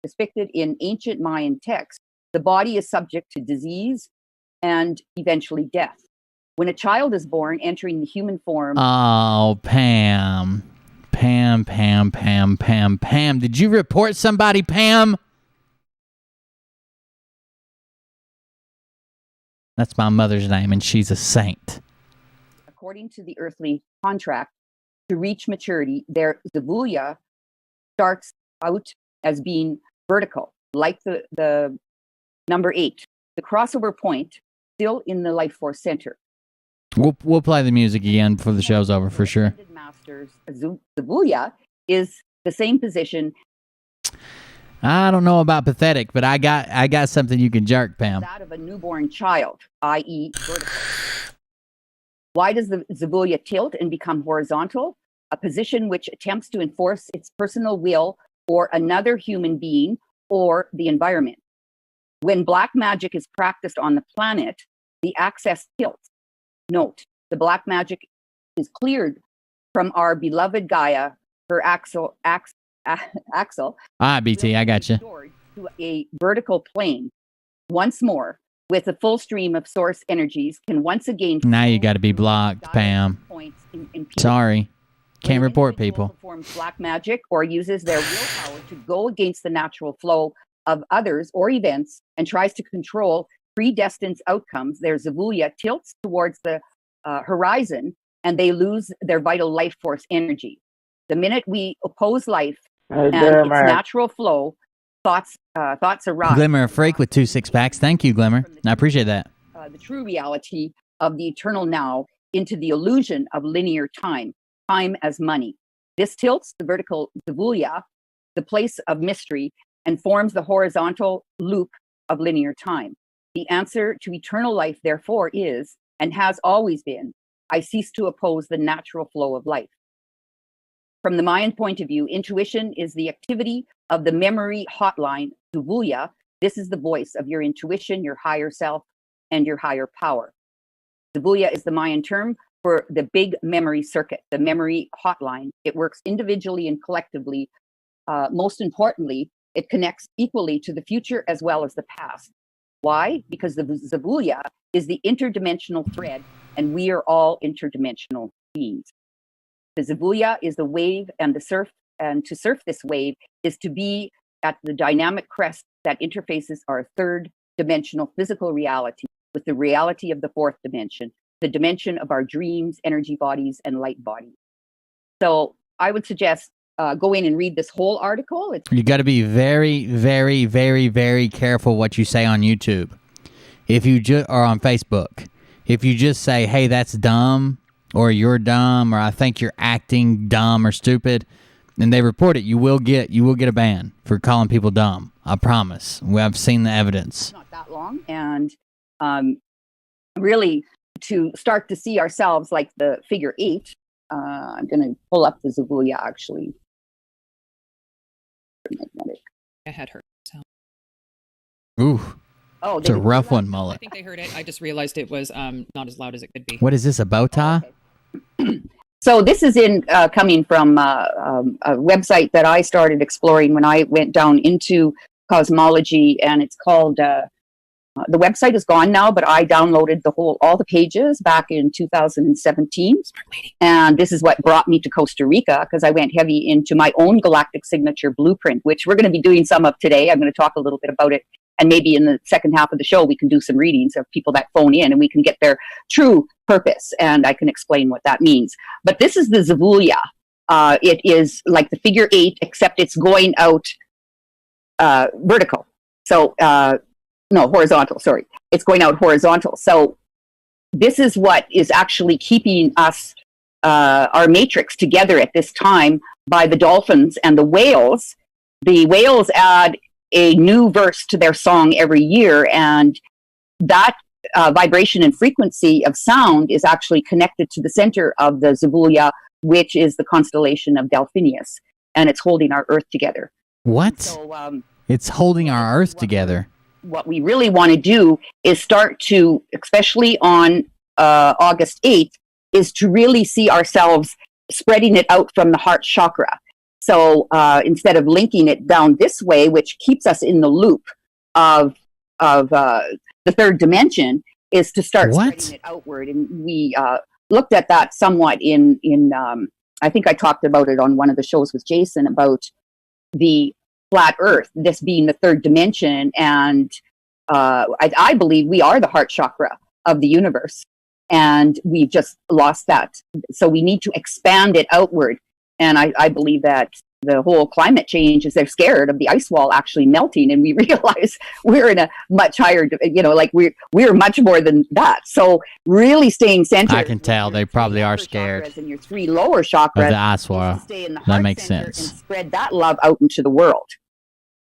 depicted in ancient Mayan texts, the body is subject to disease and eventually death. When a child is born, entering the human form.
Oh, Pam. Pam. Did you report somebody, Pam? That's my mother's name, and she's a saint.
According to the earthly contract, to reach maturity, their Zavuya starts out as being vertical, like the number 8, the crossover point, still in the life force center.
We'll play the music again before the show's over for sure.
Master's Zavuya is the same position.
I don't know about pathetic, but I got something you can jerk, Pam.
That of a newborn child, i.e. vertical. Why does the Zavuya tilt and become horizontal? A position which attempts to enforce its personal will or another human being or the environment. When black magic is practiced on the planet, the axis tilts. Note, the black magic is cleared from our beloved Gaia, her axle.
BT, I got you.
To a vertical plane. Once more, with a full stream of source energies, can once again.
Now you got to be blocked, Pam. Sorry, can't report people.
Performs black magic or uses their willpower to go against the natural flow of others or events and tries to control predestined outcomes. Their Zavuya tilts towards the horizon and they lose their vital life force energy. The minute we oppose life and its natural flow, thoughts arise.
Glimmer a freak with 2 6-packs. Thank you, Glimmer. I appreciate that.
The true reality of the eternal now into the illusion of linear time as money. This tilts the vertical Zavuya, the place of mystery, and forms the horizontal loop of linear time. The answer to eternal life, therefore, is, and has always been, I cease to oppose the natural flow of life. From the Mayan point of view, intuition is the activity of the memory hotline, Zavuya. This is the voice of your intuition, your higher self, and your higher power. Zavuya is the Mayan term for the big memory circuit, the memory hotline. It works individually and collectively. Most importantly, it connects equally to the future as well as the past. Why? Because the Zavuya is the interdimensional thread, and we are all interdimensional beings. The Zavuya is the wave and the surf, and to surf this wave is to be at the dynamic crest that interfaces our third dimensional physical reality with the reality of the fourth dimension, the dimension of our dreams, energy bodies, and light bodies. So I would suggest go in and read this whole article.
You got to be very, very, very, very careful what you say on YouTube. If you or on Facebook, if you just say, "Hey, that's dumb," or "You're dumb," or "I think you're acting dumb or stupid," and they report it, you will get a ban for calling people dumb. I promise. I've seen the evidence.
Not that long, and really to start to see ourselves like the figure 8. I'm going to pull up the Zavuya actually. Magnetic.
I had heard. So.
Ooh.
Oh,
it's a rough one,
I
Mullet.
think they heard it. I just realized it was not as loud as it could be.
What is this, a bow tie?
Okay. So this is coming from a website that I started exploring when I went down into cosmology, and it's called, the website is gone now, but I downloaded all the pages back in 2017. And this is what brought me to Costa Rica, because I went heavy into my own galactic signature blueprint, which we're going to be doing some of today. I'm going to talk a little bit about it. And maybe in the second half of the show, we can do some readings of people that phone in and we can get their true purpose. And I can explain what that means. But this is the Zavuya. It is like the figure 8, except it's going out vertical. So, no, horizontal, sorry. It's going out horizontal. So this is what is actually keeping us, our matrix together at this time by the dolphins and the whales. The whales add a new verse to their song every year, and that vibration and frequency of sound is actually connected to the center of the Zavuya, which is the constellation of Delphinius, and it's holding our Earth together.
What?
So,
it's holding our Earth together.
What we really want to do is start to, especially on August 8th, is to really see ourselves spreading it out from the heart chakra. So instead of linking it down this way, which keeps us in the loop of the third dimension, is to start
What?
spreading it outward. And we looked at that somewhat in I think I talked about it on one of the shows with Jason about the flat earth, this being the third dimension. And I believe we are the heart chakra of the universe. And we've just lost that. So we need to expand it outward. And I believe that the whole climate change is they're scared of the ice wall actually melting. And we realize we're in a much higher, like we're much more than that. So really staying centered.
I can tell they probably are scared
And your 3 lower chakras.
of the ice wall.
Stay in the
That
heart
makes
center
sense.
And spread that love out into the world.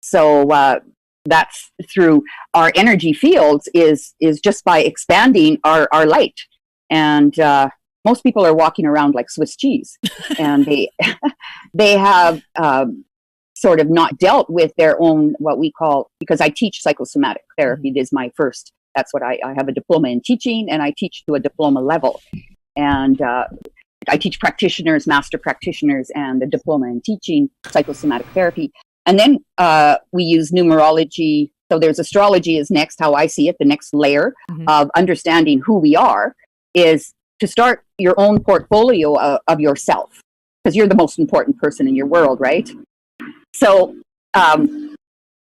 So that's through our energy fields is just by expanding our light. And most people are walking around like Swiss cheese, and they have sort of not dealt with their own, what we call, because I teach psychosomatic therapy. It is my first, that's what I have a diploma in teaching, and I teach to a diploma level. And I teach practitioners, master practitioners, and a diploma in teaching psychosomatic therapy. And then we use numerology. So there's astrology is next, how I see it, the next layer of understanding who we are is to start your own portfolio of yourself, because you're the most important person in your world, right? So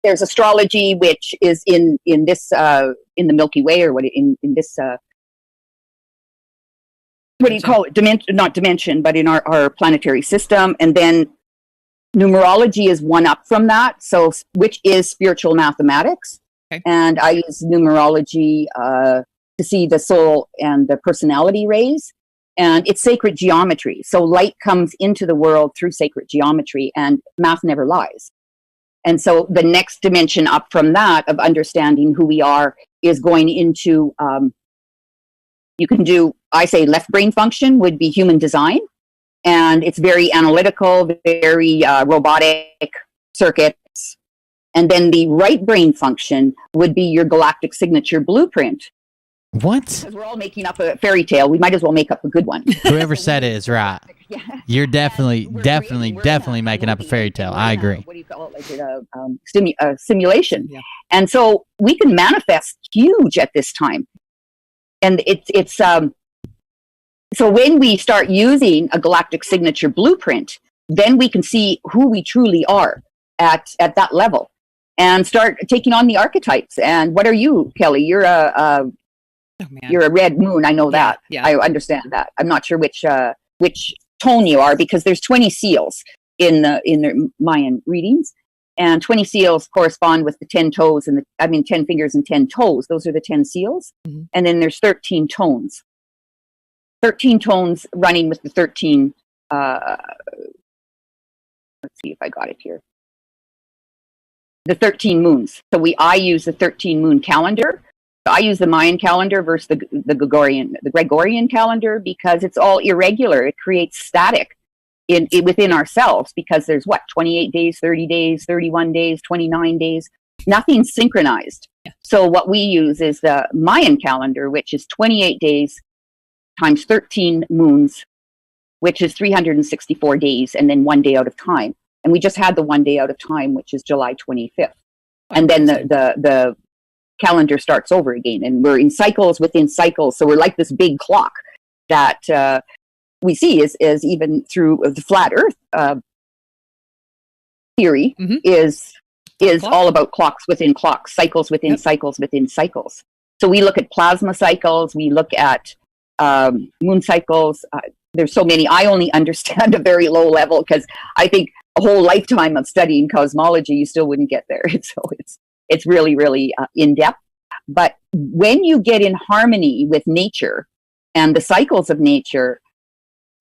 there's astrology, which is in this in the Milky Way, or what in this what do you call it? Not dimension, but in our planetary system. And then numerology is one up from that, so which is spiritual mathematics.
Okay.
And I use numerology to see the soul and the personality rays. And it's sacred geometry. So light comes into the world through sacred geometry, and math never lies. And so the next dimension up from that of understanding who we are is going into, you can do, I say left brain function would be human design. And it's very analytical, very robotic circuits. And then the right brain function would be your galactic signature blueprint.
What?
Because we're all making up a fairy tale. We might as well make up a good one.
Whoever said it is right.
Yeah.
You're definitely
We're
making up a fairy tale. I agree.
What do you call it? Like a simulation.
Yeah.
And so we can manifest huge at this time. And it's so when we start using a galactic signature blueprint, then we can see who we truly are at that level, and start taking on the archetypes. And what are you, Kelly? You're you're a red moon. I know that.
Yeah.
I understand that. I'm not sure which tone you are, because there's 20 seals in the Mayan readings, and 20 seals correspond with the 10 toes and 10 fingers and 10 toes. Those are the 10 seals.
Mhm.
And then there's 13 tones. 13 tones running with the 13, let's see if I got it here. The 13 moons. So I use the 13 moon calendar. So I use the Mayan calendar versus the Gregorian calendar, because it's all irregular. It creates static within ourselves, because there's 28 days, 30 days, 31 days, 29 days. Nothing's synchronized.
Yeah.
So what we use is the Mayan calendar, which is 28 days times 13 moons, which is 364 days, and then 1 day out of time. And we just had the 1 day out of time, which is July 25th. And then the calendar starts over again, and we're in cycles within cycles. So we're like this big clock that we see is even through the flat earth theory is all about clocks within clocks, cycles within cycles within cycles. So we look at plasma cycles, we look at moon cycles. There's so many. I only understand a very low level, because I think a whole lifetime of studying cosmology, you still wouldn't get there. So it's really, really in depth. But when you get in harmony with nature and the cycles of nature,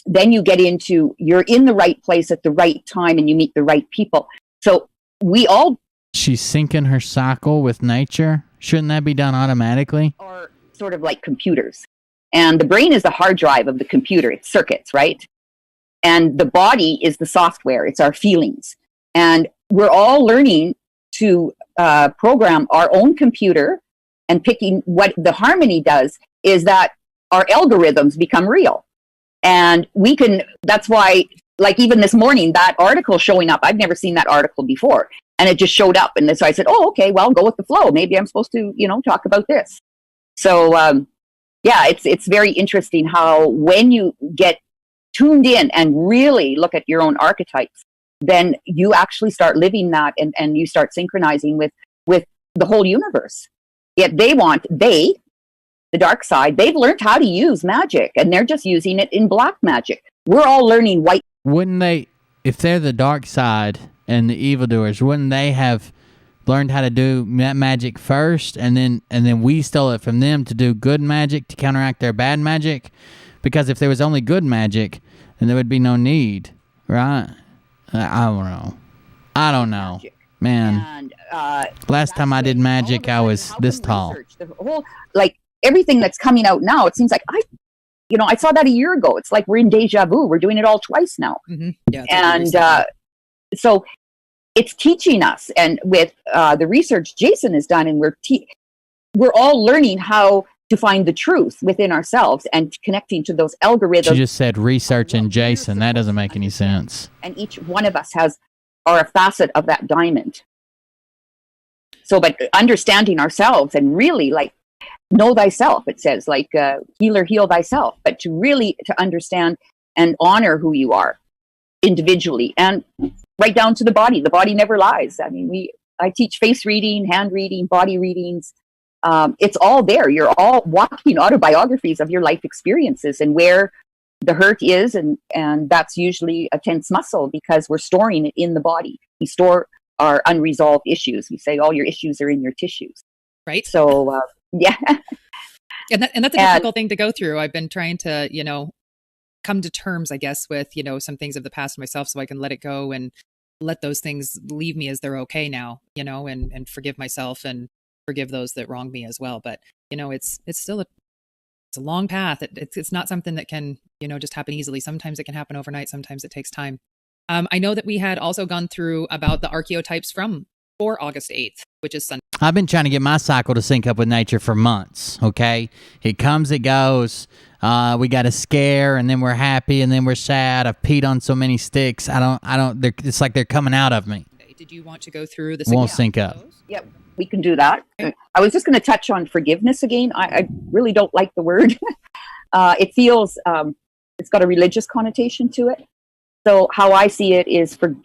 then you get into, you're in the right place at the right time, and you meet the right people. So we all
She's syncing her cycle with nature. Shouldn't that be done automatically?
are sort of like computers. And the brain is the hard drive of the computer. It's circuits, right? And the body is the software. It's our feelings. And we're all learning to program our own computer, and picking what the harmony does is that our algorithms become real. And we can, that's why, like even this morning, that article showing up, I've never seen that article before. And it just showed up. And so I said, oh, okay, well, go with the flow. Maybe I'm supposed to, talk about this. So yeah, it's very interesting how when you get tuned in and really look at your own archetypes, then you actually start living that, and you start synchronizing with the whole universe. Yet the dark side, they've learned how to use magic, and they're just using it in black magic. We're all learning white.
Wouldn't they, if they're the dark side and the evildoers, wouldn't they have learned how to do magic first, and then we stole it from them to do good magic to counteract their bad magic? Because if there was only good magic, then there would be no need, right? I don't know. Man,
And
last time I did magic, I was this tall.
The whole, like, everything that's coming out now, it seems like I saw that a year ago. It's like we're in deja vu. We're doing it all twice now.
Mm-hmm. Yeah,
And so it's teaching us, and with the research Jason has done, and we're all learning how to find the truth within ourselves and connecting to those algorithms.
She just said research and Jason. That doesn't make any sense.
And each one of us are a facet of that diamond. So, but understanding ourselves and really, like, know thyself, it says, like, healer, heal thyself, but to understand and honor who you are individually, and right down to the body. The body never lies. I mean, I teach face reading, hand reading, body readings. It's all there. You're all walking autobiographies of your life experiences and where the hurt is, and that's usually a tense muscle, because we're storing it in the body. We store our unresolved issues. We say all your issues are in your tissues.
Right.
So, yeah.
And that's a difficult thing to go through. I've been trying to, come to terms, I guess, with, some things of the past myself, so I can let it go and let those things leave me as they're okay now, and forgive myself and forgive those that wronged me as well. But, it's still it's a long path. It's not something that can, just happen easily. Sometimes it can happen overnight. Sometimes it takes time. I know that we had also gone through about the archetypes for August 8th, which is Sunday.
I've been trying to get my cycle to sync up with nature for months, okay? It comes, it goes. We got a scare, and then we're happy, and then we're sad. I've peed on so many sticks. It's like they're coming out of me.
Did you want to go through the
Won't sync up.
Yeah, we can do that. Okay. I was just going to touch on forgiveness again. I really don't like the word. It feels, it's got a religious connotation to it. So how I see it is for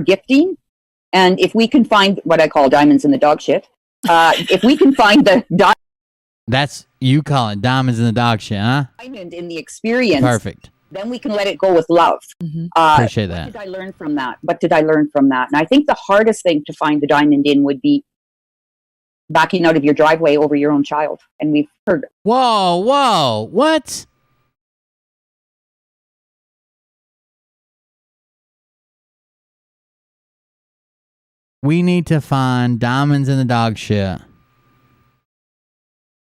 gifting. And if we can find what I call diamonds in the dog shit, if we can find the
That's, you call it diamonds in the dog shit, huh?
diamond in the experience.
Perfect.
Then we can let it go with love.
Mm-hmm.
Appreciate that.
What did I learn from that? What did I learn from that? And I think the hardest thing to find the diamond in would be backing out of your driveway over your own child. And we've heard.
Whoa, what? We need to find diamonds in the dog shit.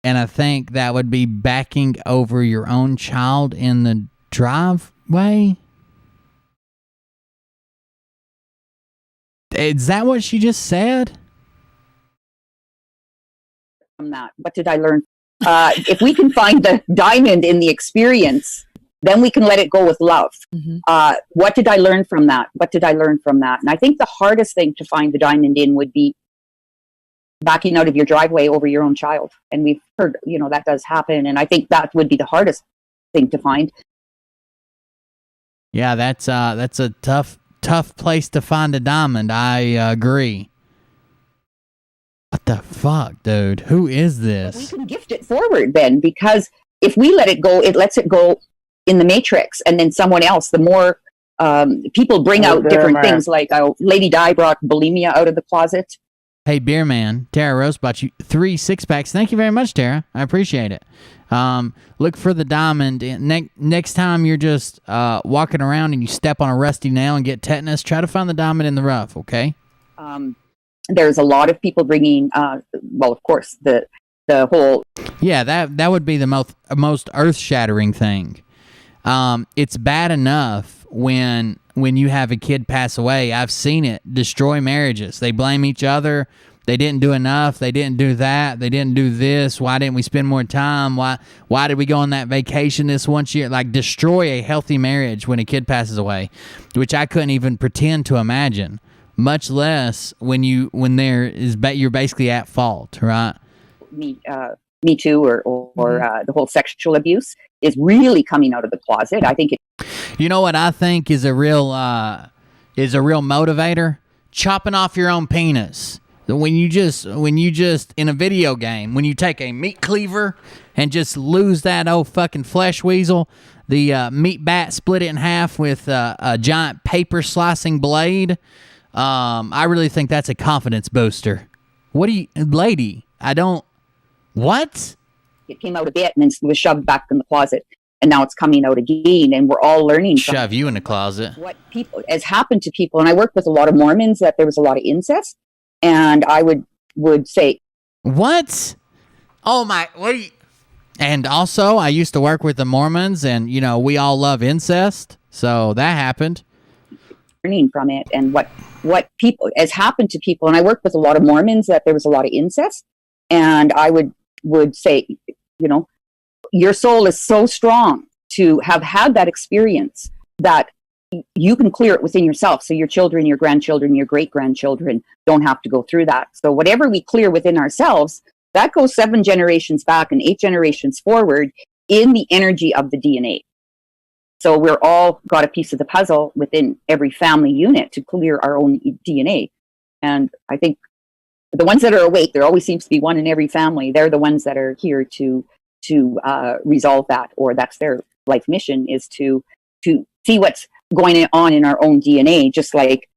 And I think that would be backing over your own child in the driveway. Is that what she just said?
From that. What did I learn? If we can find the diamond in the experience, then we can let it go with love.
Mm-hmm.
What did I learn from that? What did I learn from that? And I think the hardest thing to find the diamond in would be backing out of your driveway over your own child. And we've heard, that does happen. And I think that would be the hardest thing to find.
Yeah, that's a tough place to find a diamond. I agree. What the fuck, dude? Who is this?
We can gift it forward then, because if we let it go, it lets it go in the matrix, and then someone else, the more people bring out different things, like Lady Di brought bulimia out of the closet.
Hey, Beer Man, Tara Rose bought you 3 6-packs. Thank you very much, Tara. I appreciate it. Look for the diamond. Next time you're just walking around and you step on a rusty nail and get tetanus, try to find the diamond in the rough, okay?
There's a lot of people bringing, well, of course, the whole...
Yeah, that would be the most earth-shattering thing. It's bad enough when you have a kid pass away. I've seen it destroy marriages. They blame each other. They didn't do enough. They didn't do that. They didn't do this. Why didn't we spend more time? Why did we go on that vacation this once year? Like, destroy a healthy marriage when a kid passes away, which I couldn't even pretend to imagine. Much less when you're basically at fault, right?
Me Too or the whole sexual abuse is really coming out of the closet. I think
You know what I think is a real motivator? Chopping off your own penis. When you just in a video game, when you take a meat cleaver and just lose that old fucking flesh weasel, the meat bat, split it in half with a giant paper slicing blade. I really think that's a confidence booster. What do you, lady? I don't. What?
it came out a bit and then was shoved back in the closet. And now it's coming out again, and we're all learning.
Shove you in the closet.
What people has happened to people, and I work with a lot of Mormons that there was a lot of incest, and I would say,
what? Oh my! Wait. And also, I used to work with the Mormons, and you know we all love incest, so that happened.
Learning from it, and what people has happened to people, and I work with a lot of Mormons that there was a lot of incest, and I would say, you know, your soul is so strong to have had that experience that you can clear it within yourself. So your children, your grandchildren, your great-grandchildren don't have to go through that. So whatever we clear within ourselves, that goes 7 generations back and 8 generations forward in the energy of the DNA. So we're all got a piece of the puzzle within every family unit to clear our own DNA. And I think the ones that are awake, there always seems to be one in every family. They're the ones that are here to resolve that, or that's their life mission, is to see what's going on in our own DNA. Just like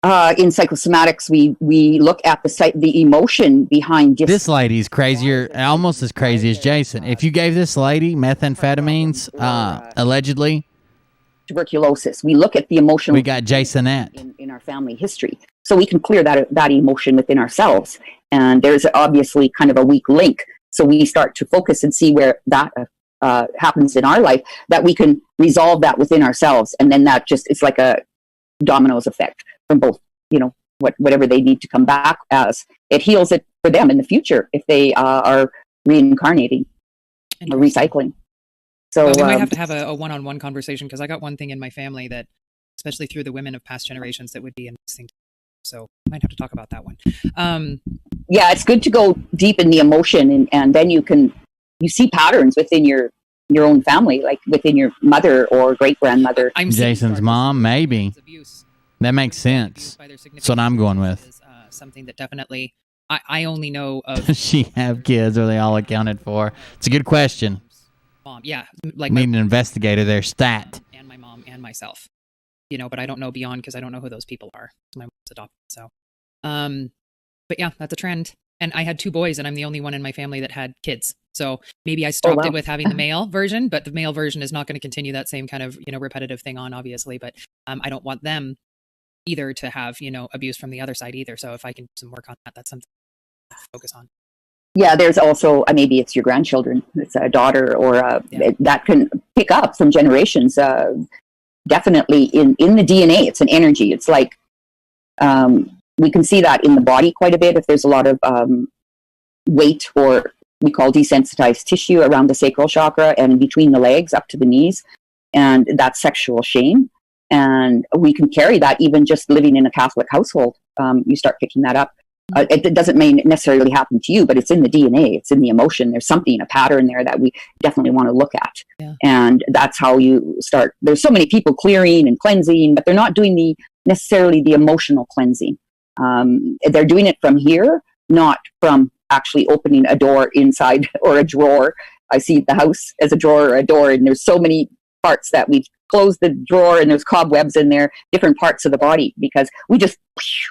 in psychosomatics, we look at the emotion behind
this lady's crazier, almost as crazy as Jason. If you gave this lady methamphetamines, allegedly
tuberculosis, we look at the emotion.
We got Jasonette
in our family history, so we can clear that emotion within ourselves. And there's obviously kind of a weak link. So we start to focus and see where that happens in our life, that we can resolve that within ourselves. And then that just, it's like a dominoes effect from both, you know, whatever they need to come back as. It heals it for them in the future if they are reincarnating or recycling. So
we might have to have a one-on-one conversation, because I got one thing in my family that, especially through the women of past generations, that would be interesting. So I might have to talk about that one.
Yeah, it's good to go deep in the emotion, and then you see patterns within your own family, like within your mother or great grandmother.
I'm Jason's mom, maybe. That makes sense. That's what I'm going with.
Is, something that definitely I only know of.
She have kids? Are they all accounted for? It's a good question.
Mom, yeah, like
need an investigator there. Stat.
And my mom and myself, you know, but I don't know beyond, because I don't know who those people are. My mom's adopted, so. But yeah, that's a trend. And I had 2 boys, and I'm the only one in my family that had kids. So maybe I stopped it with having the male version, but the male version is not going to continue that same kind of, you know, repetitive thing on, obviously. But I don't want them either to have, you know, abuse from the other side either. So if I can do some work on that, that's something to focus on. Yeah,
there's also, maybe it's your grandchildren. It's a daughter or that can pick up from generations. Definitely in the DNA, it's an energy. It's like, we can see that in the body quite a bit if there's a lot of weight, or we call desensitized tissue, around the sacral chakra and between the legs up to the knees. And that's sexual shame. And we can carry that even just living in a Catholic household. You start picking that up. It doesn't necessarily happen to you, but it's in the DNA. It's in the emotion. There's something, a pattern there that we definitely want to look at. Yeah. And that's how you start. There's so many people clearing and cleansing, but they're not doing necessarily the emotional cleansing. They're doing it from here, not from actually opening a door inside or a drawer. I see the house as a drawer or a door, and there's so many parts that we've closed the drawer and there's cobwebs in there, different parts of the body, because we just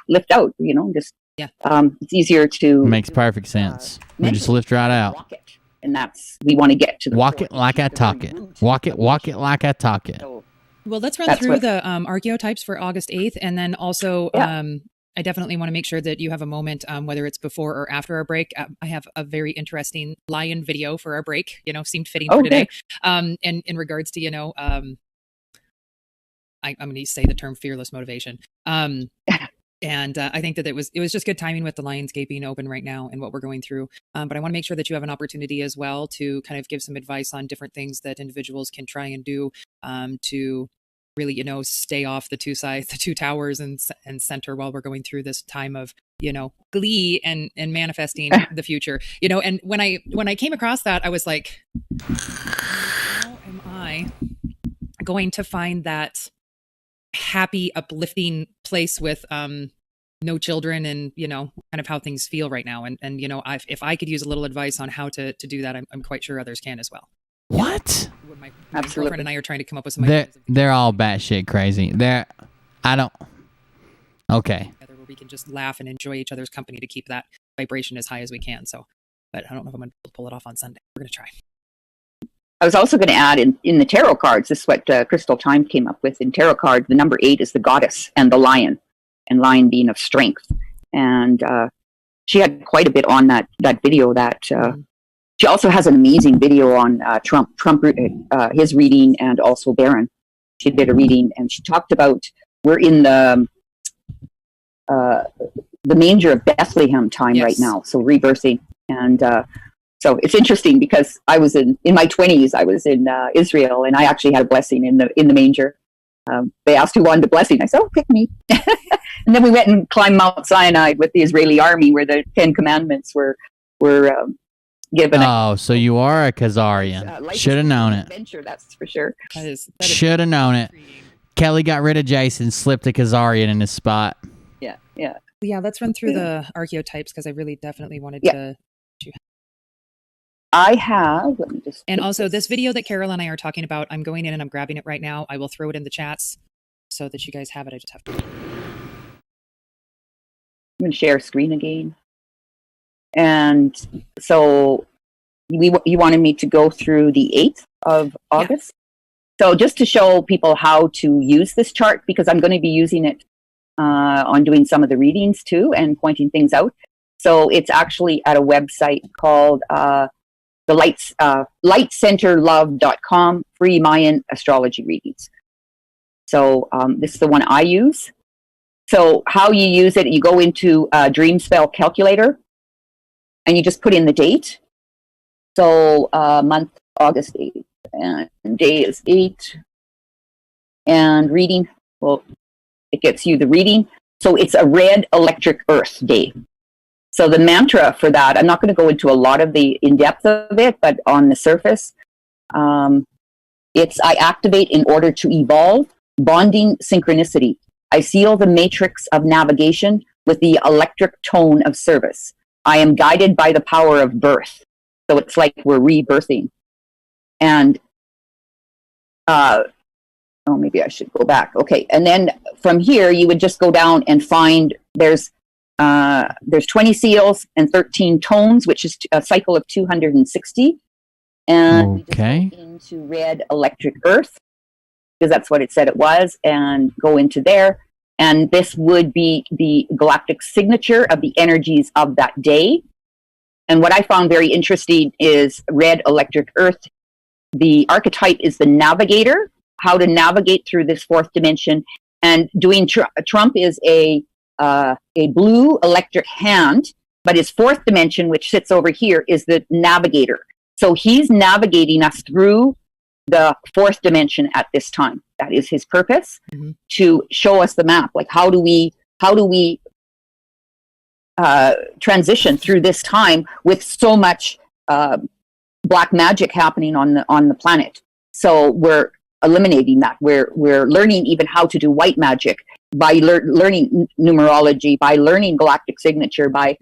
lift out, you know, just, it's easier to.
Makes perfect sense. We just lift right out.
Walk it. And we want to get to the
walk it like I talk it. Walk it like I talk it.
Well, let's run through the archetypes for August 8th. And then also, I definitely want to make sure that you have a moment, whether it's before or after our break. I have a very interesting lion video for our break, you know, seemed fitting for today. And in regards to, you know, I'm going to say the term fearless motivation. And I think that it was just good timing with the Lionsgate being open right now and what we're going through. But I want to make sure that you have an opportunity as well to kind of give some advice on different things that individuals can try and do to really, you know, stay off the 2 sides, the 2 towers and center while we're going through this time of, glee and manifesting the future, and when I came across that, I was like, how am I going to find that happy, uplifting place with no children and kind of how things feel right now, and if I could use a little advice on how to do that, I'm quite sure others can as well.
What?
My
Absolutely.
girlfriend and I are trying to come up with some
They're
ideas
they're all batshit crazy. Okay.
together where we can just laugh and enjoy each other's company to keep that vibration as high as we can. So, but I don't know if I'm going to pull it off on Sunday. We're going to try.
I was also going to add in the tarot cards, this is what Crystal Time came up with. In tarot card, the number 8 is the goddess and the lion, and lion being of strength. And she had quite a bit on that video. That she also has an amazing video on Trump, his reading, and also Barron. She did a reading, and she talked about we're in the manger of Bethlehem time right now, so rebirthing. And so it's interesting because I was in my 20s. I was in Israel, and I actually had a blessing in the manger. They asked who wanted a blessing. I said, "Oh, pick me." And then we went and climbed Mount Sinai with the Israeli army, where the 10 Commandments were given.
Oh, so you are a Khazarian. Should have known it.
Adventure, that's for sure.
That is
Should have known it. Kelly got rid of Jason, slipped a Khazarian in his spot.
Yeah.
Yeah, let's run through the archetypes because I really definitely wanted to.
I have. Let me just.
And also, this video that Carol and I are talking about, I'm going in and I'm grabbing it right now. I will throw it in the chats so that you guys have it. I just have to.
I'm going to share screen again. And so you wanted me to go through the 8th of August. So just to show people how to use this chart, because I'm going to be using it on doing some of the readings too and pointing things out. So it's actually at a website called the lightcenterlove.com, free Mayan astrology readings. So this is the one I use. So how you use it, you go into Dream Spell Calculator and you just put in the date. So month, August 8th, and day is 8. And reading, well, it gets you the reading. So it's a red electric earth day. So the mantra for that, I'm not going to go into a lot of the in-depth of it, but on the surface, it's I activate in order to evolve, bonding synchronicity. I seal the matrix of navigation with the electric tone of service. I am guided by the power of birth. So it's like we're rebirthing. And, maybe I should go back. Okay. And then from here, you would just go down and find there's 20 seals and 13 tones, which is a cycle of 260. And we just go into red electric earth, because that's what it said it was, and go into there. And this would be the galactic signature of the energies of that day. And what I found very interesting is red electric earth. The archetype is the navigator, how to navigate through this 4th dimension. And doing Trump is a blue electric hand, but his 4th dimension, which sits over here, is the navigator. So he's navigating us through the 4th dimension at this time. That is his purpose, to show us the map. Like, how do we transition through this time with so much black magic happening on the planet? So we're eliminating that. We're learning even how to do white magic by learning numerology, by learning galactic signature, by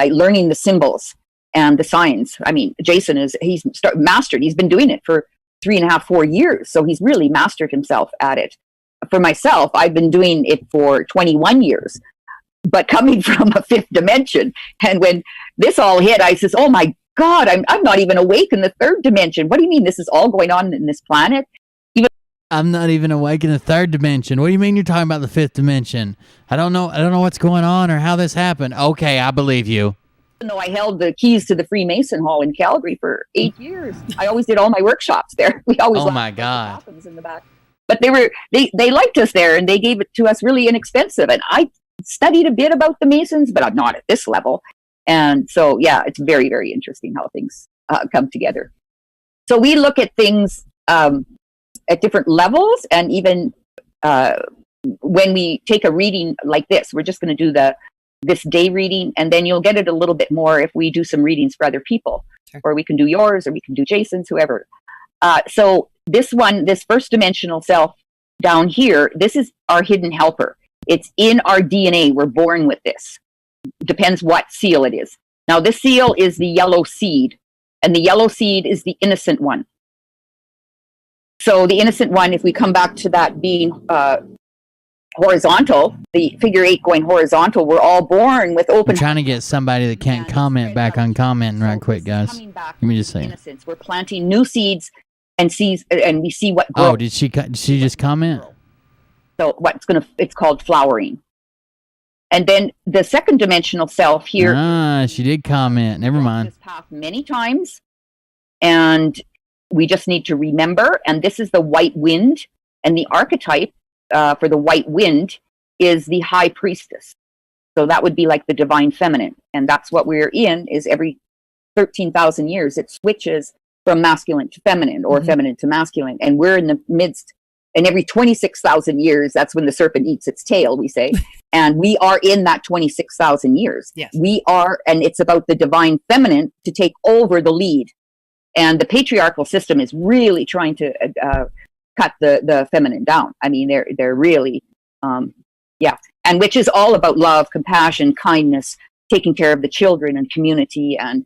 learning the symbols and the signs. I mean, Jason he's mastered. He's been doing it for 3.5, 4 years. So he's really mastered himself at it. For myself, I've been doing it for 21 years, but coming from a 5th dimension. And when this all hit, I says, oh my God, I'm not even awake in the 3rd dimension. What do you mean this is all going on in this planet?
I'm not even awake in the 3rd dimension. What do you mean you're talking about the 5th dimension? I don't know what's going on or how this happened. Okay, I believe you.
No, I held the keys to the Freemason Hall in Calgary for 8 years. I always did all my workshops there. We always
my God.
In the back. But they liked us there, and they gave it to us really inexpensive. And I studied a bit about the Masons, but I'm not at this level. And so, yeah, it's very, very interesting how things come together. So we look at things at different levels, and even when we take a reading like this, we're just going to do the this day reading, and then you'll get it a little bit more if we do some readings for other people.
Sure.
Or we can do yours, or we can do Jason's, whoever. So this one, this first dimensional self down here, this is our hidden helper. It's in our DNA. We're born with this. Depends what seal it is. Now, this seal is the yellow seed, and the yellow seed is the innocent one. So the innocent one, if we come back to that being horizontal, the figure 8 going horizontal, we're all born with open.
I'm trying to get somebody that can't comment back on commenting right quick, guys. Let me just say.
Innocence. We're planting new seeds and we see what grows.
Oh, did she just comment?
So it's called flowering. And then the second dimensional self here.
Ah, she did comment. Never mind.
This path many times, and we just need to remember. And this is the white wind, and the archetype for the white wind is the high priestess. So that would be like the divine feminine, and that's what we're in. Is every 13,000 years it switches from masculine to feminine, or feminine to masculine, and we're in the midst. And every 26,000 years, that's when the serpent eats its tail, we say. And we are in that 26,000 years.
Yes.
We are, and it's about the divine feminine to take over the lead. And the patriarchal system is really trying to cut the feminine down. I mean, they're really, and which is all about love, compassion, kindness, taking care of the children and community, and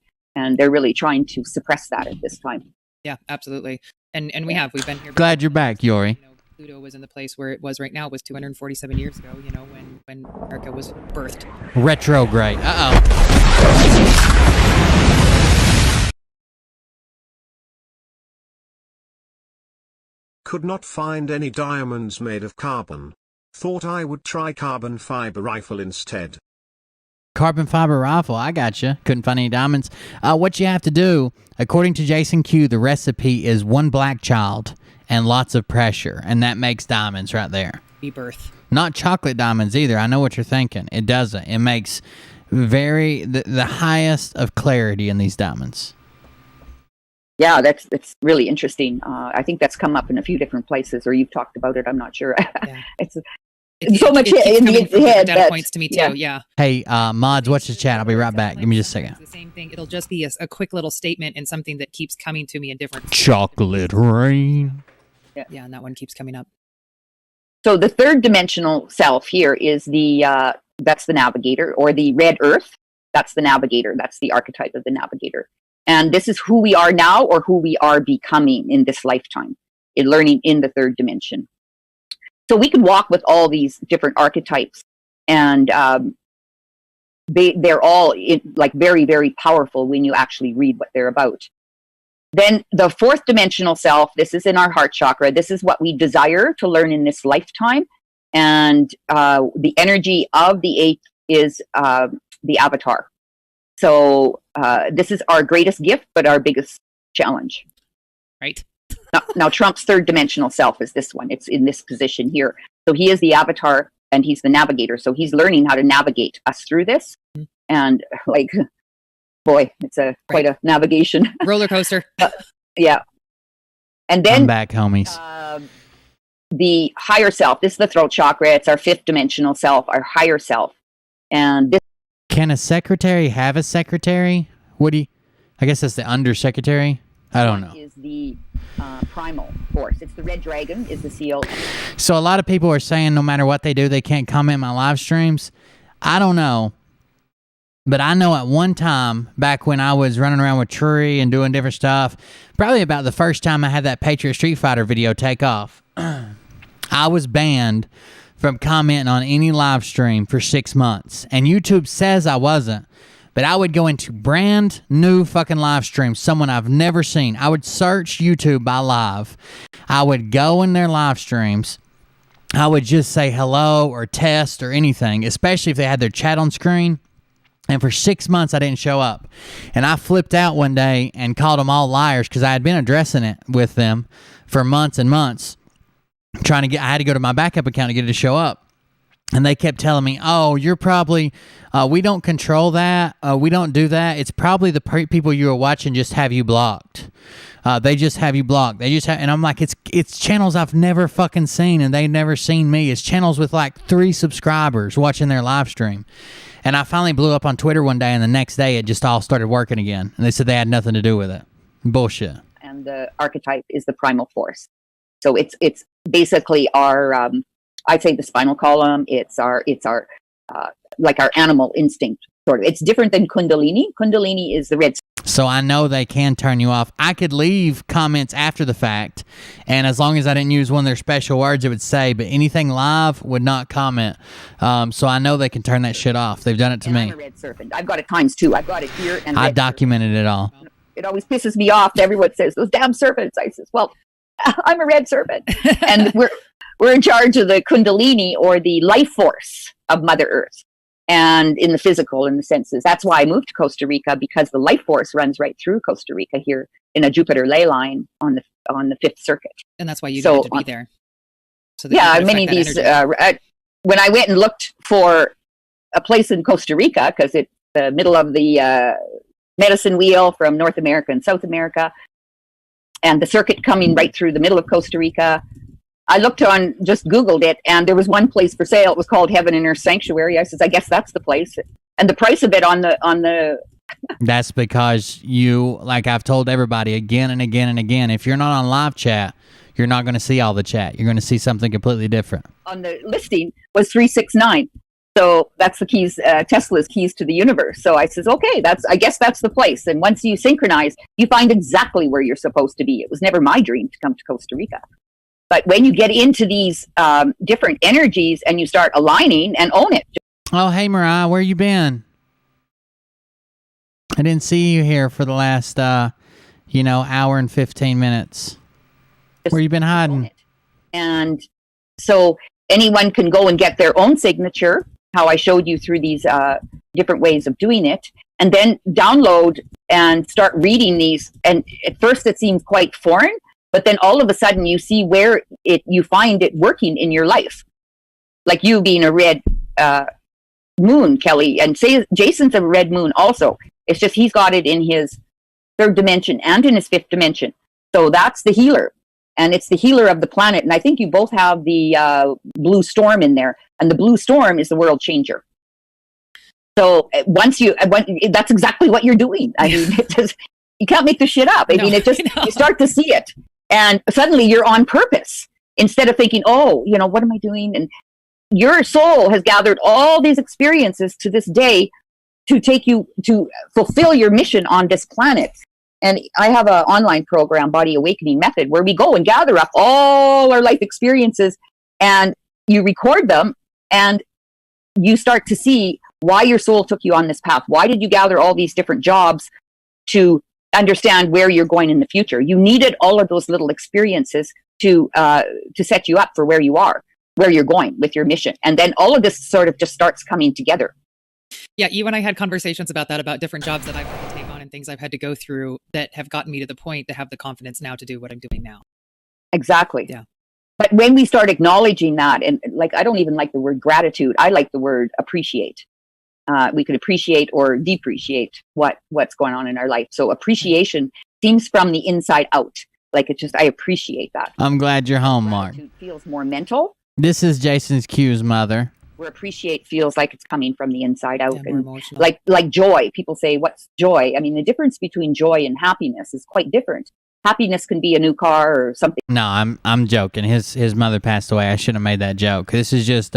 they're really trying to suppress that at this time.
Yeah, absolutely. And we've been here.
Glad you're back, Yori.
Pluto was in the place where it was right now. It was 247 years ago, when America was birthed.
Retrograde. Uh-oh.
Could not find any diamonds made of carbon. Thought I would try carbon fiber rifle instead.
Carbon fiber rifle, I gotcha. Couldn't find any diamonds. What you have to do, according to Jason Q, the recipe is one black child and lots of pressure, and that makes diamonds right there.
Rebirth.
Not chocolate diamonds either. I know what you're thinking. It doesn't. It makes the highest of clarity in these diamonds.
Yeah, that's really interesting. I think that's come up in a few different places, or you've talked about it. I'm not sure.
Yeah.
It's so much in the head.
Data points to me too. Yeah.
Hey, mods, watch the chat. I'll be right back. Give me just a second.
It's the same thing. It'll just be a quick little statement and something that keeps coming to me in different.
Chocolate rain.
Yeah, and that one keeps coming up.
So the third dimensional self here is that's the navigator, or the red earth. That's the navigator. That's the archetype of the navigator. And this is who we are now, or who we are becoming in this lifetime, in learning in the third dimension. So we can walk with all these different archetypes, and they're all like very, very powerful when you actually read what they're about. Then the fourth dimensional self, this is in our heart chakra. This is what we desire to learn in this lifetime. And the energy of the eighth is the avatar. So this is our greatest gift, but our biggest challenge.
Right.
Now, Trump's third dimensional self is this one. It's in this position here. So he is the avatar, and he's the navigator. So he's learning how to navigate us through this. And like, boy, it's quite a navigation.
Roller coaster.
Yeah. And then
I'm back, homies.
The higher self, this is the throat chakra. It's our fifth dimensional self, our higher self. And this.
Can a secretary have a secretary? I guess that's the undersecretary. I don't know.
Is the primal force. It's the red dragon is the seal.
So a lot of people are saying no matter what they do, they can't comment my live streams. I don't know. But I know at one time, back when I was running around with Tree and doing different stuff, probably about the first time I had that Patriot Street Fighter video take off, I was banned from commenting on any live stream for 6 months. And YouTube says I wasn't. But I would go into brand new fucking live streams, someone I've never seen. I would search YouTube by live. I would go in their live streams. I would just say hello or test or anything, especially if they had their chat on screen. And for 6 months, I didn't show up. And I flipped out one day and called them all liars because I had been addressing it with them for months and months. I had to go to my backup account to get it to show up. And they kept telling me, "Oh, you're probably we don't control that. We don't do that. It's probably the people you are watching just have you blocked. They just have you blocked. They just have." And I'm like, it's channels I've never fucking seen, and they've never seen me. It's channels with like 3 subscribers watching their live stream. And I finally blew up on Twitter one day, and the next day it just all started working again. And they said they had nothing to do with it. Bullshit.
And the archetype is the primal force. So it's basically our I'd say the spinal column. It's our like our animal instinct sort of. It's different than Kundalini. Kundalini is the red.
So I know they can turn you off. I could leave comments after the fact, and as long as I didn't use one of their special words, it would say, but anything live would not comment. So I know they can turn that shit off. They've done it to me.
I'm a red serpent. I've got it times 2. I've got it here. And
I documented it all.
It always pisses me off. Everyone says, those damn serpents. I says, well, I'm a red serpent. And we're in charge of the Kundalini, or the life force of Mother Earth, and in the physical, in the senses. That's why I moved to Costa Rica, because the life force runs right through Costa Rica here in a Jupiter ley line on the 5th Circuit.
And that's why you needed to be there. So
many of these. When I went and looked for a place in Costa Rica, because it's the middle of the medicine wheel from North America and South America, and the circuit coming right through the middle of Costa Rica, I looked on, just Googled it, and there was one place for sale. It was called Heaven and Earth Sanctuary. I says, I guess that's the place. And the price of it on the
That's because you, like I've told everybody again and again and again, if you're not on live chat, you're not going to see all the chat. You're going to see something completely different.
On the listing was 369. So that's the keys, Tesla's keys to the universe. So I says, okay, I guess that's the place. And once you synchronize, you find exactly where you're supposed to be. It was never my dream to come to Costa Rica. But when you get into these different energies and you start aligning and own it.
Oh, hey, Mariah, where you been? I didn't see you here for the last, hour and 15 minutes. Where you been hiding?
And so anyone can go and get their own signature, how I showed you through these different ways of doing it, and then download and start reading these. And at first it seems quite foreign, but then all of a sudden you see where you find it working in your life. Like you being a red moon, Kelly, and say Jason's a red moon also. It's just he's got it in his 3rd dimension and in his 5th dimension. So that's the healer. And it's the healer of the planet. And I think you both have the blue storm in there. And the blue storm is the world changer. So that's exactly what you're doing. I mean, you can't make this shit up. I mean, you start to see it. And suddenly you're on purpose instead of thinking, oh, what am I doing? And your soul has gathered all these experiences to this day to take you to fulfill your mission on this planet. And I have an online program, Body Awakening Method, where we go and gather up all our life experiences and you record them and you start to see why your soul took you on this path. Why did you gather all these different jobs to understand where you're going in the future? You needed all of those little experiences to set you up for where you are, where you're going with your mission. And then all of this sort of just starts coming together.
Yeah, you and I had conversations about that, about different jobs that I've had to take on and things I've had to go through that have gotten me to the point to have the confidence now to do what I'm doing now.
Exactly.
Yeah.
But when we start acknowledging that, and like, I don't even like the word gratitude. I like the word appreciate. We could appreciate or depreciate what's going on in our life. So appreciation seems from the inside out. Like it's just, I appreciate that.
I'm glad you're home, Mark.
Gratitude feels more mental.
This is Jason's Q's mother.
Where appreciate feels like it's coming from the inside out.
Yeah,
and
emotional.
like joy. People say, what's joy? I mean, the difference between joy and happiness is quite different. Happiness can be a new car or something.
No, I'm joking. His mother passed away. I shouldn't have made that joke. This is just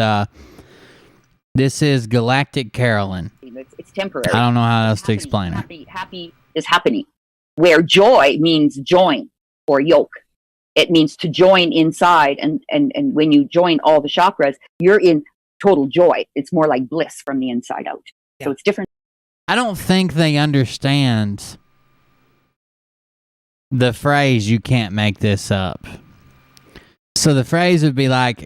this is Galactic Carolyn.
It's temporary.
I don't know how else to explain it.
Happy is happening. Where joy means join or yoke. It means to join inside, and when you join all the chakras, you're in total joy. It's more like bliss from the inside out. Yeah. So it's different.
I don't think they understand the phrase, you can't make this up. So the phrase would be like,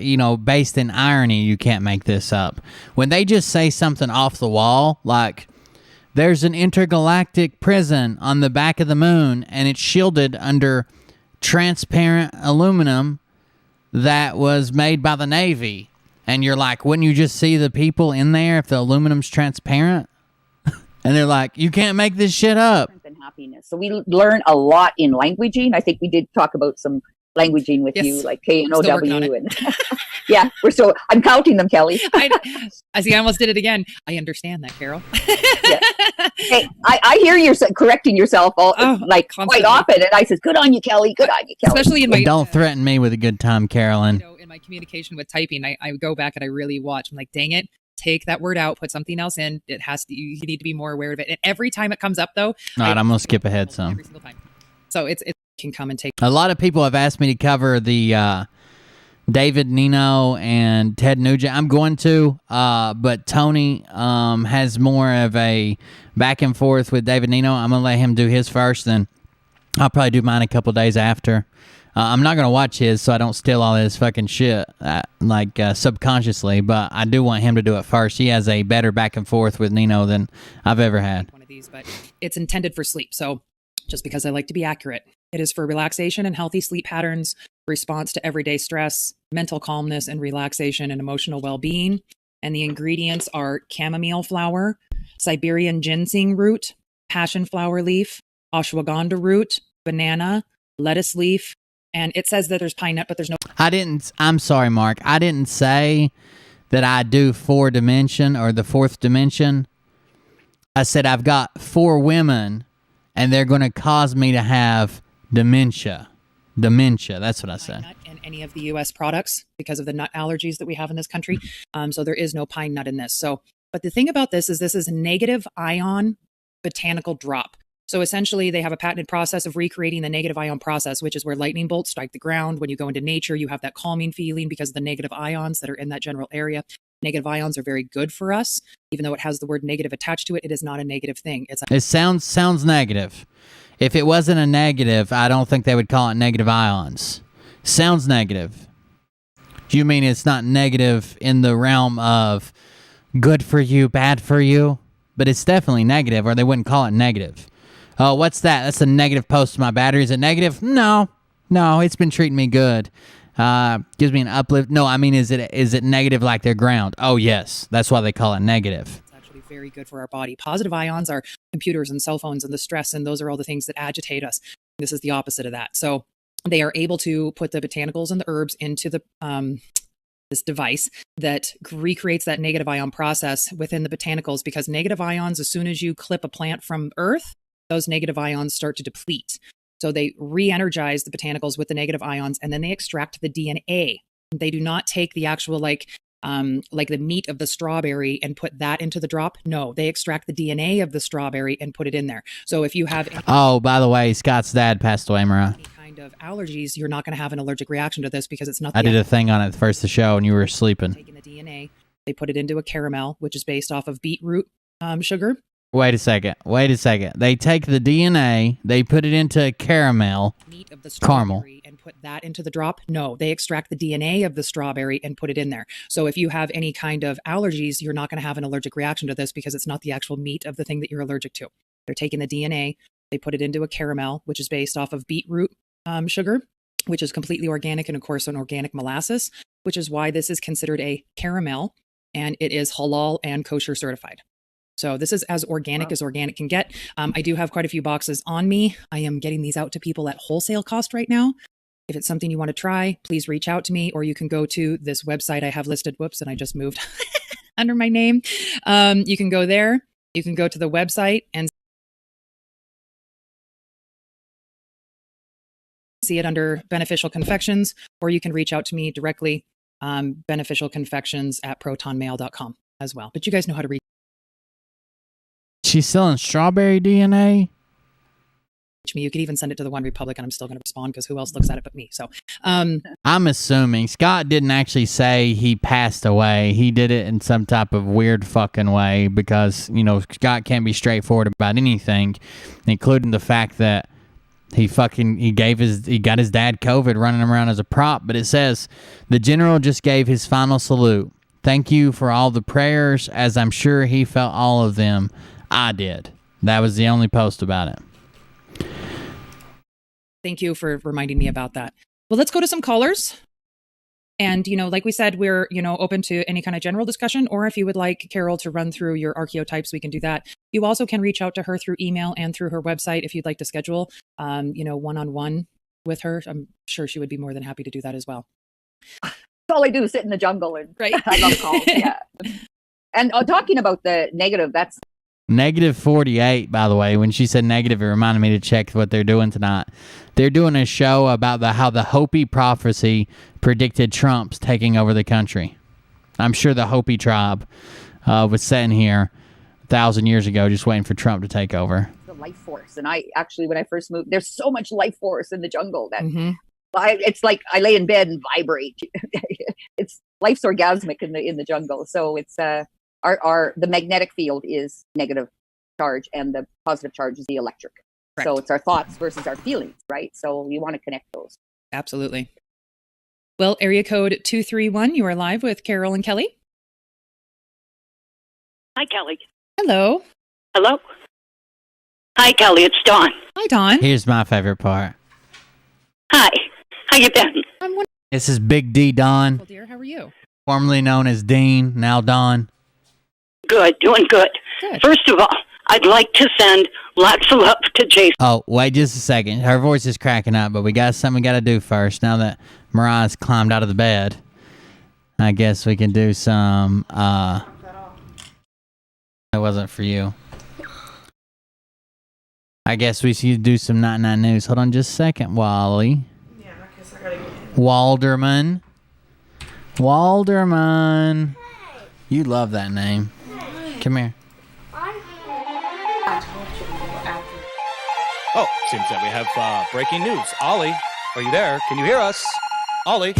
based in irony, you can't make this up. When they just say something off the wall, like, there's an intergalactic prison on the back of the moon, and it's shielded under transparent aluminum that was made by the Navy. And you're like, wouldn't you just see the people in there if the aluminum's transparent? And they're like, you can't make this shit up.
And happiness. So we learn a lot in languaging. I think we did talk about some languaging with you, like K and O W, and yeah, I'm counting them, Kelly.
I see. I almost did it again. I understand that, Carol.
Yeah. Hey, I hear you correcting yourself constantly. Quite often, and I says, "Good on you, Kelly. Good on you, Kelly."
Especially in my
don't threaten me with a good time, Carolyn.
In my communication with typing, I go back and I really watch. I'm like, dang it. Take that word out, put something else in. It has to. You need to be more aware of it. And every time it comes up, though,
all right, I'm gonna skip ahead some.
Every single time. So it can come and take.
A lot of people have asked me to cover the David Nino and Ted Nugent. I'm going to, but Tony has more of a back and forth with David Nino. I'm gonna let him do his first, then I'll probably do mine a couple days after. I'm not going to watch his so I don't steal all his fucking shit, subconsciously, but I do want him to do it first. He has a better back and forth with Nino than I've ever had.
One of these, but it's intended for sleep. So just because I like to be accurate, it is for relaxation and healthy sleep patterns, response to everyday stress, mental calmness and relaxation and emotional well-being. And the ingredients are chamomile flower, Siberian ginseng root, passion flower leaf, ashwagandha root, banana, lettuce leaf, and it says that there's pine nut, but there's no...
I'm sorry, Mark. I didn't say that I do 4 dimension or the 4th dimension. I said I've got 4 women, and they're going to cause me to have dementia. Dementia, that's what I said.
Nut in any of the U.S. products because of the nut allergies that we have in this country. So there is no pine nut in this. But the thing about this is a negative ion botanical drop. So essentially, they have a patented process of recreating the negative ion process, which is where lightning bolts strike the ground. When you go into nature, you have that calming feeling because of the negative ions that are in that general area. Negative ions are very good for us. Even though it has the word negative attached to it, it is not a negative thing.
It sounds negative. If it wasn't a negative, I don't think they would call it negative ions. Sounds negative. Do you mean it's not negative in the realm of good for you, bad for you? But it's definitely negative, or they wouldn't call it negative. Oh, what's that? That's a negative post to my battery. Is it negative? No, it's been treating me good. Gives me an uplift. No, I mean, is it negative like they're ground? Oh, yes. That's why they call it negative.
It's actually very good for our body. Positive ions are computers and cell phones and the stress, and those are all the things that agitate us. This is the opposite of that. So they are able to put the botanicals and the herbs into the this device that recreates that negative ion process within the botanicals, because negative ions, as soon as you clip a plant from Earth, those negative ions start to deplete. So they re-energize the botanicals with the negative ions, and then they extract the DNA. They do not take the actual like the meat of the strawberry and put that into the drop. No, they extract the DNA of the strawberry and put it in there. So if you have
oh, by the way, Scott's dad passed away, Mara.
Any kind of allergies, you're not going to have an allergic reaction to this because it's not.
I did a thing on it first the show, and you were sleeping.
Taking the DNA, they put it into a caramel, which is based off of beetroot sugar.
Wait a second. They take the DNA, they put it into a caramel,
meat of the
caramel,
strawberry, and put that into the drop. No, they extract the DNA of the strawberry and put it in there. So if you have any kind of allergies, you're not going to have an allergic reaction to this because it's not the actual meat of the thing that you're allergic to. They're taking the DNA, they put it into a caramel, which is based off of beetroot sugar, which is completely organic, and of course an organic molasses, which is why this is considered a caramel, and it is halal and kosher certified. So this is as organic as organic can get. I do have quite a few boxes on me. I am getting these out to people at wholesale cost right now. If it's something you want to try, please reach out to me, or you can go to this website I have listed. Whoops, and I just moved under my name. You can go there. You can go to the website and see it under Beneficial Confections, or you can reach out to me directly, beneficialconfections@protonmail.com as well. But you guys know how to reach.
She's selling strawberry DNA?
Me. You could even send it to the One Republic, and I'm still going to respond because who else looks at it but me? So
I'm assuming Scott didn't actually say he passed away. He did it in some type of weird fucking way because, Scott can't be straightforward about anything, including the fact that he got his dad COVID running him around as a prop. But it says the general just gave his final salute. Thank you for all the prayers, as I'm sure he felt all of them. I did. That was the only post about it.
Thank you for reminding me about that. Well, let's go to some callers. And, like we said, we're, open to any kind of general discussion, or if you would like Carol to run through your archeotypes, we can do that. You also can reach out to her through email and through her website if you'd like to schedule, one-on-one with her. I'm sure she would be more than happy to do that as well.
That's all I do is sit in the jungle and
Right.
I love calls. Yeah. And talking about the negative, that's
Negative 48, by the way. When she said negative, it reminded me to check what they're doing tonight. They're doing a show about how the Hopi prophecy predicted Trump's taking over the country. I'm sure the Hopi tribe was sitting here 1,000 years ago just waiting for Trump to take over.
the life force. And I actually, when I first moved, there's so much life force in the jungle that
Mm-hmm.
it's like I lay in bed and vibrate. It's life's orgasmic in the jungle. So it's the magnetic field is negative charge and the positive charge is the electric.
Correct.
So it's our thoughts versus our feelings, right? So you want to connect those.
Absolutely. Well, area code 231, you are live with Carol and Kelly.
Hi, Kelly.
Hello.
Hello. Hi, Kelly. It's Dawn.
Hi, Dawn.
Here's my favorite part.
Hi. How you been?
I'm wonderful,
This is Big D Don,
dear. How are you?
formerly known as Dean, now Don.
Good. Doing good.
Good.
First of all, I'd like to send lots of love to Jason.
Oh, wait just a second. Her voice is cracking up, but we got something we got to do first. Now that Mariah's climbed out of the bed, I guess we can do some, it wasn't for you. I guess we should do some 99 News. Hold on just a second, Wally.
Yeah, I guess I gotta get
Walderman. Walderman. You love that name. Come here.
Oh, seems that we have breaking news. Ollie, are you there? Can you hear us? Ollie?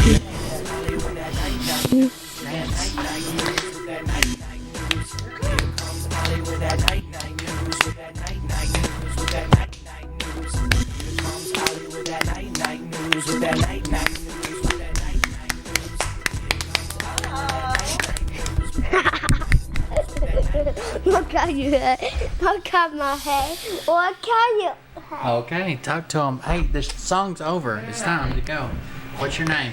Look at you. Look at my head. Look at you.
Okay, talk to him. Hey, the song's over. It's time to go. What's your name?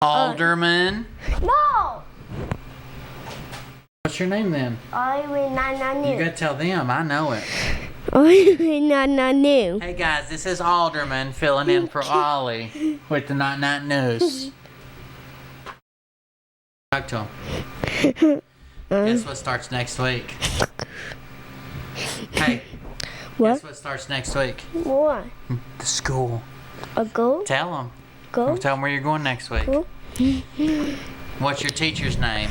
Alderman.
No.
What's your name then?
I will not
You gotta tell them. I know it.
I will not new.
Hey guys, this is Alderman filling in for Ollie with the Not Not News. Talk to him. Guess what starts next week? Hey.
What?
Guess what starts next week?
What?
The school.
A go?
Tell them.
Go?
Tell them where you're going next week.
Go?
What's your teacher's name?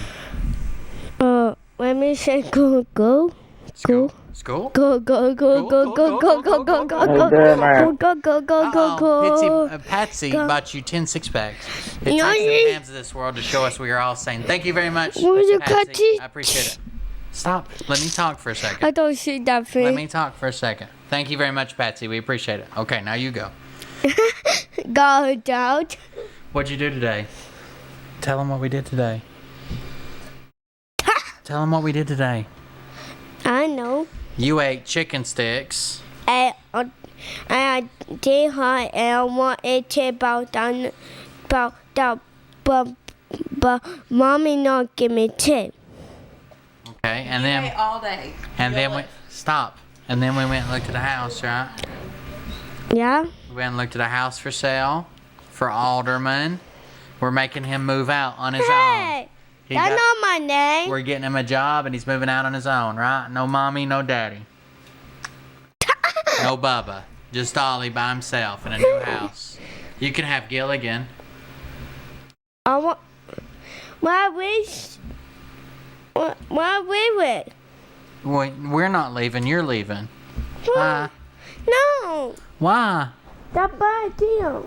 Let me say go. Go.
School?
Go.
Patsy bought you 10 six-packs. It
No,
takes
you-
the hams of this world to show us we are all sane. Thank you very much,
Where's your
Patsy.
cookie?
I appreciate it. Stop. Let me talk for a second.
I don't see that thing.
Let me talk for a second. Thank you very much, Patsy. We appreciate it. Okay, now you go.
Go down.
What'd you do today? Tell them what we did today. Tell them what we did today.
I know.
You ate chicken sticks.
I did hot and I want it about that, but mommy not give me tip.
Okay, and then
all day.
and then we stop. And then we went and looked at a house, right?
Yeah.
We went and looked at a house for sale for Alderman. We're making him move out on his own.
Hey,
He
that's
got-
not my name.
We're getting him a job and he's moving out on his own, right? No mommy, no daddy. No Bubba. Just Ollie by himself in a new house. You can have Gilligan.
I want. Why wish? Why we it?
We're not leaving, you're leaving. Why?
No,
Why?
that's bad idea.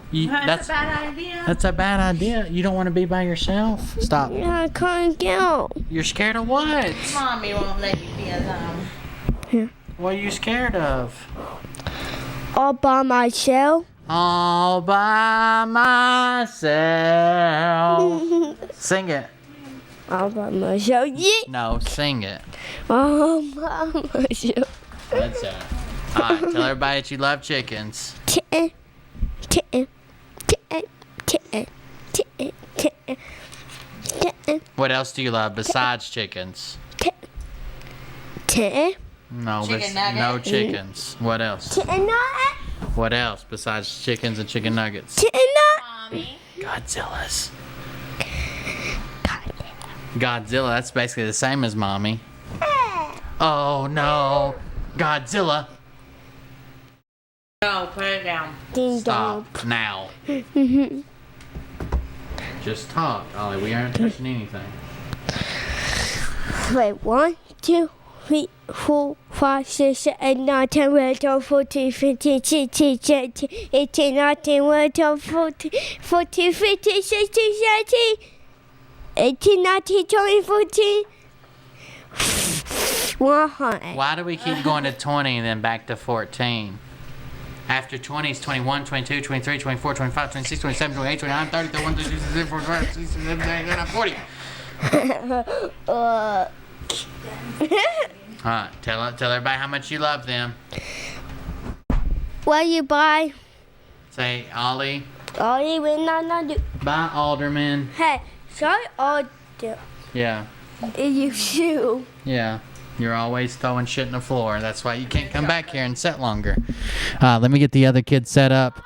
That's
a bad idea.
That's a bad idea. You don't want to be by yourself? Stop.
Yeah, I can't go.
You're scared of what?
Mommy won't let you be alone.
What are you scared of?
All by myself.
All by myself. Sing it.
All by myself. Yeah.
No, sing it.
All by myself.
That's it. Alright, tell everybody that you love chickens.
Chicken. Chicken. Chicken. Chicken.
What else do you love besides chickens? No, no chickens. What else? What else besides chickens and chicken nuggets?
Mommy.
Godzilla's. Godzilla, that's basically the same as mommy. Oh no, Godzilla.
No, put it down.
Stop now. Just talk, Ollie. We aren't touching anything.
Wait, 1, 2, 3, 4, 5, 6, 7, 8, 9, 10, 11, 12, 14, 15, 16, 17, 18, 19, 20, 12, 14, 14, 15, 16, 17, 18, 19, 20, 14, 100.
Why do we keep going to 20 and then back to 14? After 20 is 21, 22, 23, 24, 25, 26, 27, 28, 29, 30, 31, 32, 33, 34, 35, 36, 37, 38, 39, 40. Tell everybody how much you love them.
What you buy?
Say, Ollie.
Ollie, we not do.
Bye, Alderman.
Hey, sorry, Alder.
Yeah.
You too.
Yeah. You're always throwing shit in the floor. That's why you can't come back here and sit longer. Let me get the other kids set up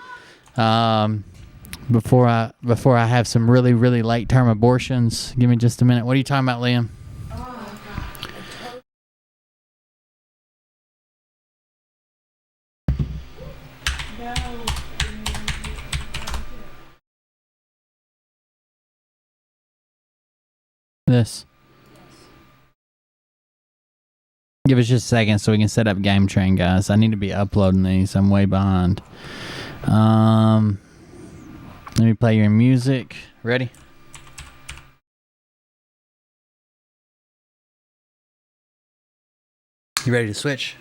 before I have some really, really late term abortions. Give me just a minute. What are you talking about, Liam? This. Give us just a second so we can set up Game Train, guys. I need to be uploading these. I'm way behind. Let me play your music. Ready? You ready to switch?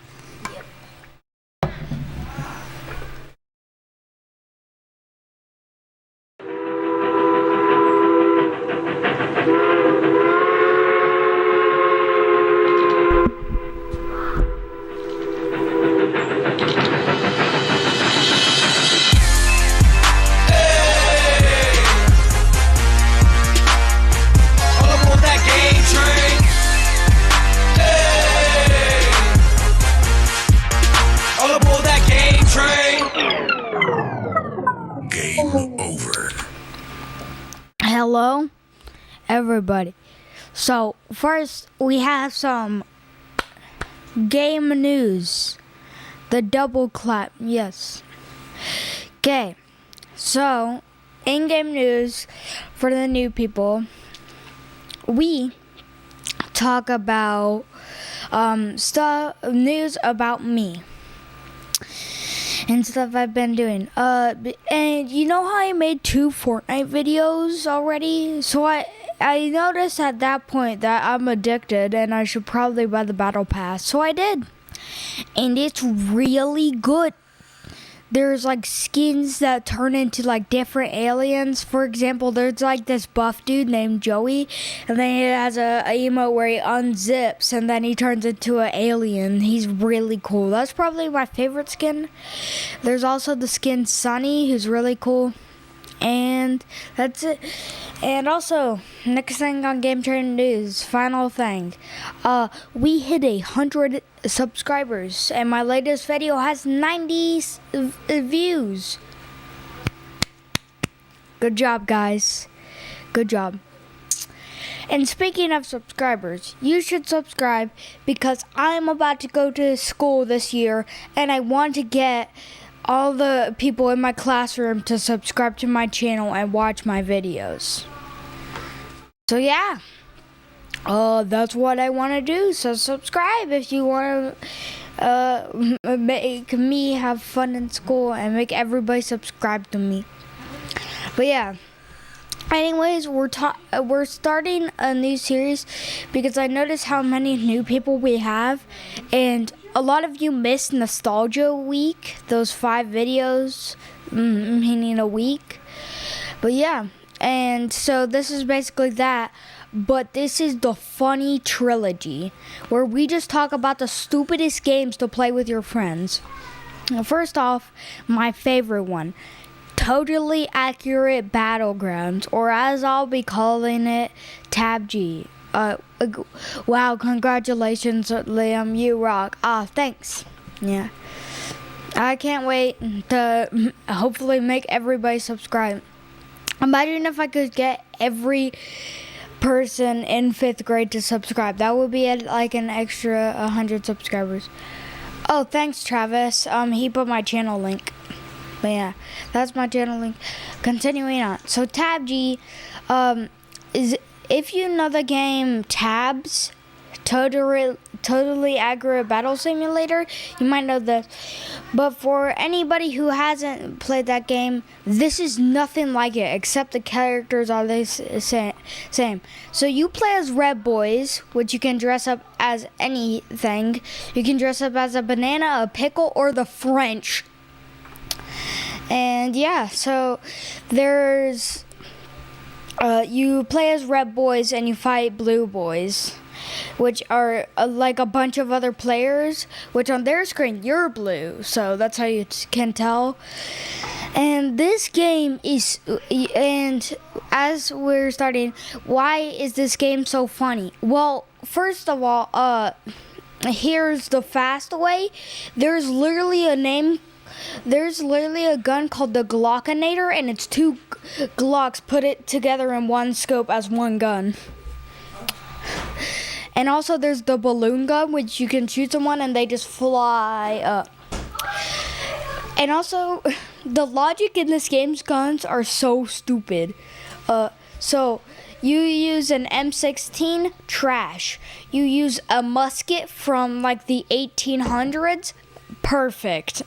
Hello, everybody. So, first, we have some game news. The double clap, yes. Okay, so, in-game news for the new people. We talk about news about me and stuff I've been doing. And you know how I made 2 Fortnite videos already? So I noticed at that point that I'm addicted and I should probably buy the battle pass. So I did. And it's really good. There's like skins that turn into like different aliens. For example, there's like this buff dude named Joey, and then he has a emote where he unzips and then he turns into an alien. He's really cool. That's probably my favorite skin. There's also the skin Sunny, who's really cool. And that's it. And also, next thing on Game Train News, final thing. We hit 100 subscribers, and my latest video has 90 views. Good job, guys. Good job. And speaking of subscribers, you should subscribe because I'm about to go to school this year, and I want to get all the people in my classroom to subscribe to my channel and watch my videos. So yeah, that's what I want to do. So subscribe if you want to make me have fun in school and make everybody subscribe to me. But yeah. Anyways, we're starting a new series because I noticed how many new people we have, and a lot of you missed Nostalgia Week, those 5 videos, meaning a week. But yeah, and so this is basically that, but this is the funny trilogy, where we just talk about the stupidest games to play with your friends. Now, first off, my favorite one, Totally Accurate Battlegrounds, or as I'll be calling it, Tab G. Wow, congratulations, Liam, you rock. Thanks. Yeah. I can't wait to hopefully make everybody subscribe. Imagine if I could get every person in 5th grade to subscribe. That would be like an extra 100 subscribers. Oh, thanks, Travis. He put my channel link. But yeah, that's my channel link. Continuing on. So Tab G, is, if you know the game Tabs, Totally Accurate Battle Simulator, you might know this. But for anybody who hasn't played that game, this is nothing like it, except the characters are the same. So you play as Red Boys, which you can dress up as anything. You can dress up as a banana, a pickle, or the French. And yeah, so there's... you play as Red Boys and you fight Blue Boys, which are like a bunch of other players, which on their screen you're blue, so that's how you can tell. And this game is, and as we're starting, why is this game so funny? Well, first of all, here's the fast way. There's literally a gun called the Glockinator, and it's 2 Glocks put it together in one scope as one gun. And also there's the balloon gun, which you can shoot someone and they just fly up. And also, the logic in this game's guns are so stupid. So you use an M16, trash. You use a musket from like the 1800s, perfect.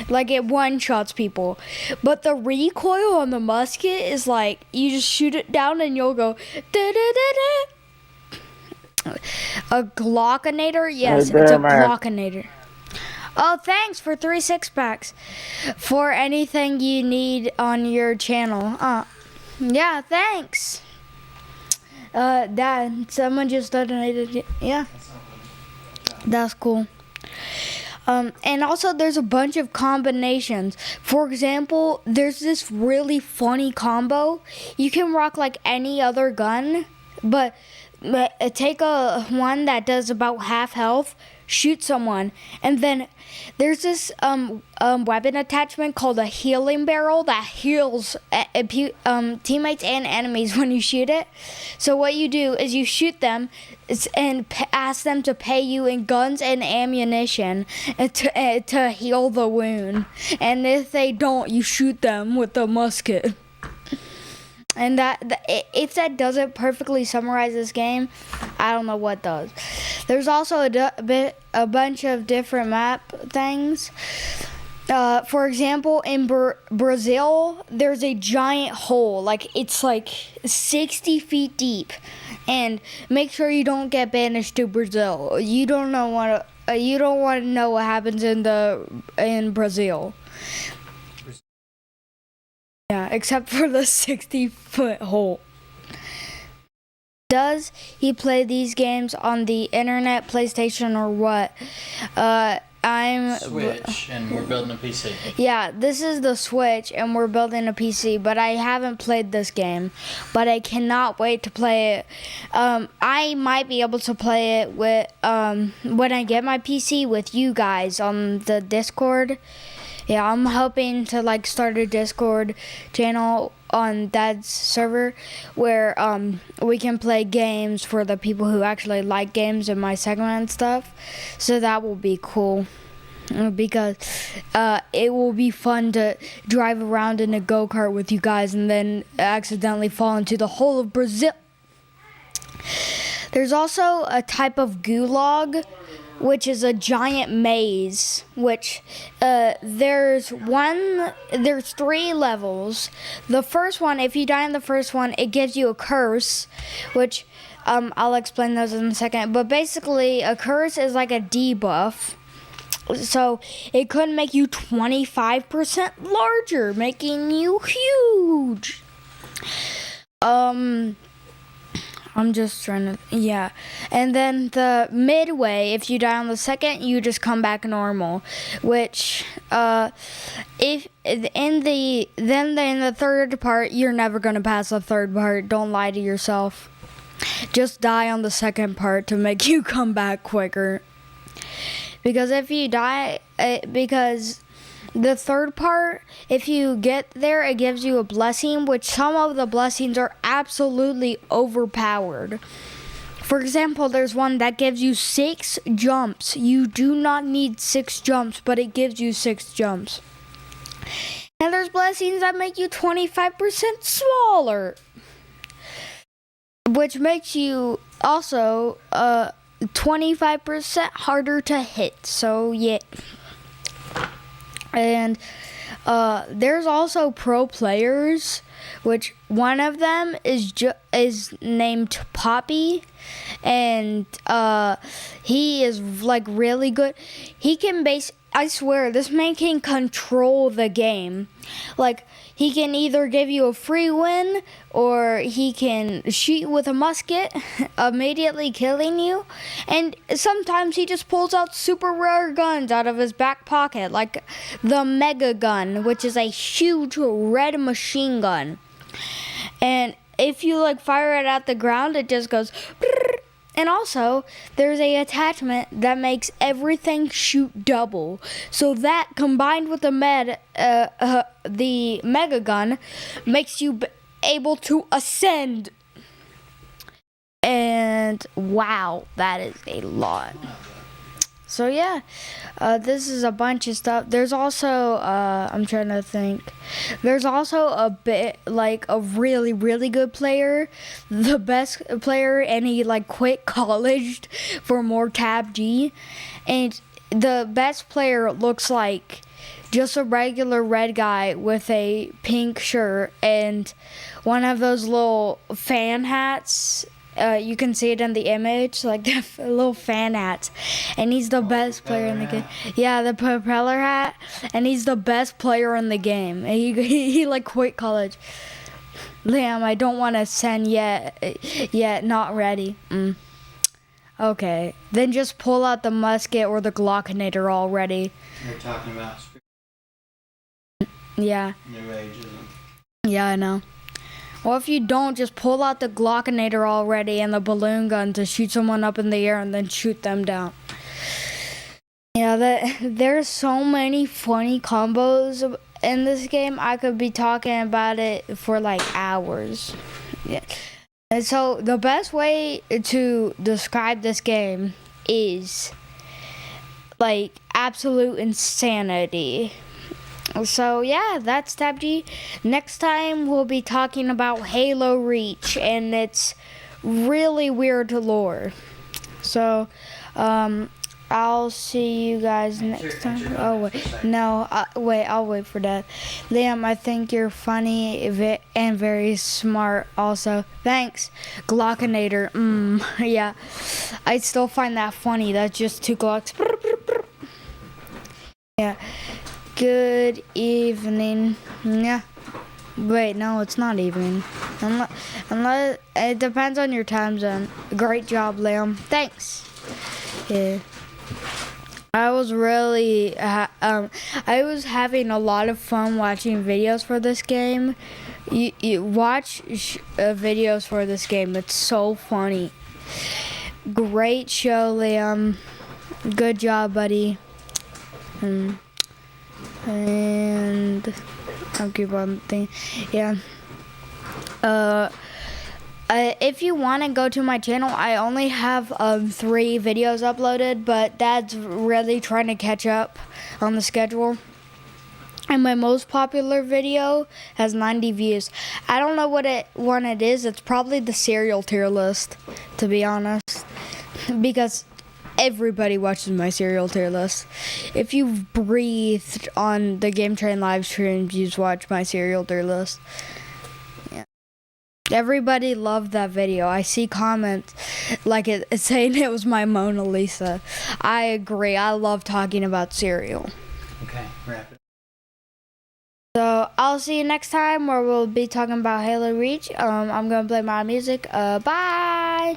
Like it one-shots people. But the recoil on the musket is like, you just shoot it down and you'll go da-da-da-da. A Glockinator? Yes, it's a Glockinator. Oh, thanks for 3 6-packs. For anything you need on your channel. Yeah, thanks. Dad, someone just donated it. Yeah. That's cool. And also there's a bunch of combinations. For example, there's this really funny combo. You can rock like any other gun, but take one that does about half health, shoot someone, and then there's this weapon attachment called a healing barrel that heals teammates and enemies when you shoot it. So what you do is you shoot them and ask them to pay you in guns and ammunition to heal the wound. And if they don't, you shoot them with the musket. And if that doesn't perfectly summarize this game, I don't know what does. There's also a bunch of different map things. For example, in Brazil, there's a giant hole. Like it's like 60 feet deep. And make sure you don't get banished to Brazil. You don't want to know what happens in Brazil. Yeah, except for the 60-foot hole. Does he play these games on the internet, PlayStation, or what? I'm
Switch, and we're building a PC.
Yeah, this is the Switch, and we're building a PC, but I haven't played this game. But I cannot wait to play it. I might be able to play it with when I get my PC with you guys on the Discord. Yeah, I'm hoping to like start a Discord channel on Dad's server where we can play games for the people who actually like games in my segment and stuff. So that will be cool because it will be fun to drive around in a go-kart with you guys and then accidentally fall into the whole of Brazil. There's also a type of gulag, which is a giant maze, which there's 3 levels. The first one, if you die in the first one, it gives you a curse, which I'll explain those in a second. But basically, a curse is like a debuff. So it could make you 25% larger, making you huge. I'm just trying to, yeah. And then the midway, if you die on the second, you just come back normal. Which, if in the third part, you're never gonna pass the third part. Don't lie to yourself. Just die on the second part to make you come back quicker. Because if you die, because the third part, if you get there, it gives you a blessing, which some of the blessings are absolutely overpowered. For example, there's one that gives you 6 jumps. You do not need 6 jumps, but it gives you 6 jumps. And there's blessings that make you 25% smaller, which makes you also 25% harder to hit. So yeah. And there's also pro players, which one of them is named Poppy, and he is like really good. He can I swear, this man can control the game. Like, he can either give you a free win, or he can shoot with a musket, immediately killing you. And sometimes he just pulls out super rare guns out of his back pocket, like the Mega Gun, which is a huge red machine gun. And if you like fire it at the ground, it just goes. And also, there's a attachment that makes everything shoot double. So that, combined with the Mega Gun, makes you able to ascend. And wow, that is a lot. So yeah, this is a bunch of stuff. There's also, I'm trying to think. There's also a bit, like, a really, really good player. The best player, and he, like, quit college for more Tab G. And the best player looks like just a regular red guy with a pink shirt and one of those little fan hats. You can see it in the image, like the little fan hats. And he's the best player in the game. Yeah, the propeller hat. And he's the best player in the game. And he like quit college. Liam, I don't want to send yet, not ready. Okay, then just pull out the musket or the Glockinator already.
You're talking about
yeah.
New Age, isn't it?
Yeah, I know. Or if you don't, just pull out the Glockinator already and the balloon gun to shoot someone up in the air and then shoot them down. Yeah, there's so many funny combos in this game. I could be talking about it for like hours. Yeah. And so the best way to describe this game is like absolute insanity. So yeah, that's Tab G. Next time we'll be talking about Halo Reach and its really weird lore. So I'll see you guys next time. Oh wait, no, wait, I'll wait for that. Liam, I think you're funny and very smart also. Thanks, Glockinator. Yeah, I still find that funny. That's just 2 Glocks. Yeah. Good evening. Yeah. Wait, no, it's not evening. Unless it depends on your time zone. Great job, Liam. Thanks. Yeah. I was really, I was having a lot of fun watching videos for this game. You watch videos for this game. It's so funny. Great show, Liam. Good job, buddy. And I'll keep on thinking. Yeah. If you want to go to my channel, I only have 3 videos uploaded, but Dad's really trying to catch up on the schedule. And my most popular video has 90 views. I don't know what one it is. It's probably the cereal tier list, to be honest, because everybody watches my cereal tier list. If you've breathed on the Game Train live streams, you watch my cereal tier list. Yeah. Everybody loved that video. I see comments like it's saying it was my Mona Lisa. I agree. I love talking about cereal.
Okay, wrap it.
So I'll see you next time where we'll be talking about Halo Reach. I'm going to play my music. Bye.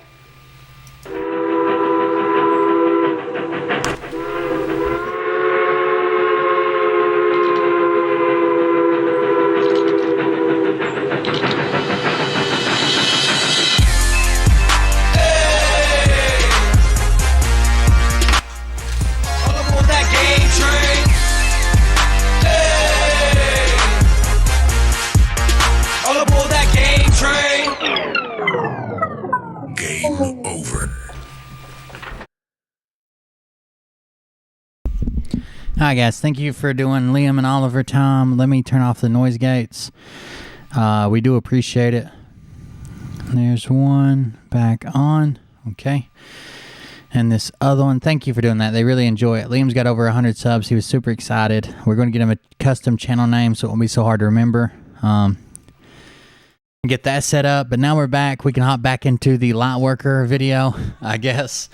Hi guys, thank you for doing Liam and Oliver time. Let me turn off the noise gates. We do appreciate it. There's one back on. Okay. And this other one, thank you for doing that. They really enjoy it. Liam's got over 100 subs. He was super excited. We're going to get him a custom channel name so it won't be so hard to remember. Get that set up. But now we're back. We can hop back into the Lightworker video, I guess.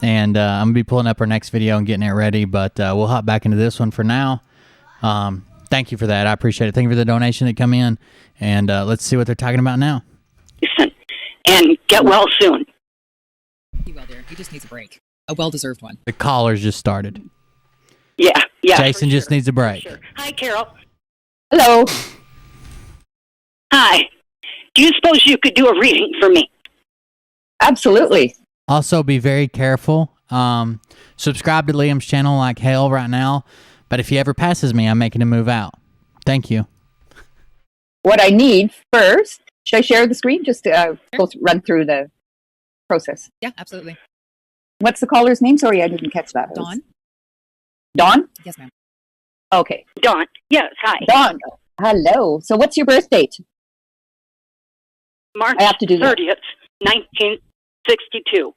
And I'm going to be pulling up our next video and getting it ready, but we'll hop back into this one for now. Thank you for that. I appreciate it. Thank you for the donation that come in. And let's see what they're talking about now.
And get well soon.
He well, dear. He just needs a break. A well-deserved one.
The callers just started.
Yeah.
Jason just needs a break.
Sure. Hi, Carol.
Hello.
Hi. Do you suppose you could do a reading for me?
Absolutely.
Also, be very careful. Subscribe to Liam's channel like hell right now. But if he ever passes me, I'm making him move out. Thank you.
What I need first, should I share the screen just to run through the process?
Yeah, absolutely.
What's the caller's name? Sorry, I didn't catch that.
Dawn.
Dawn?
Yes, ma'am.
Okay.
Dawn. Yes, hi.
Dawn. Hello. So what's your birth date?
March
I have to do that.
30th, 1962.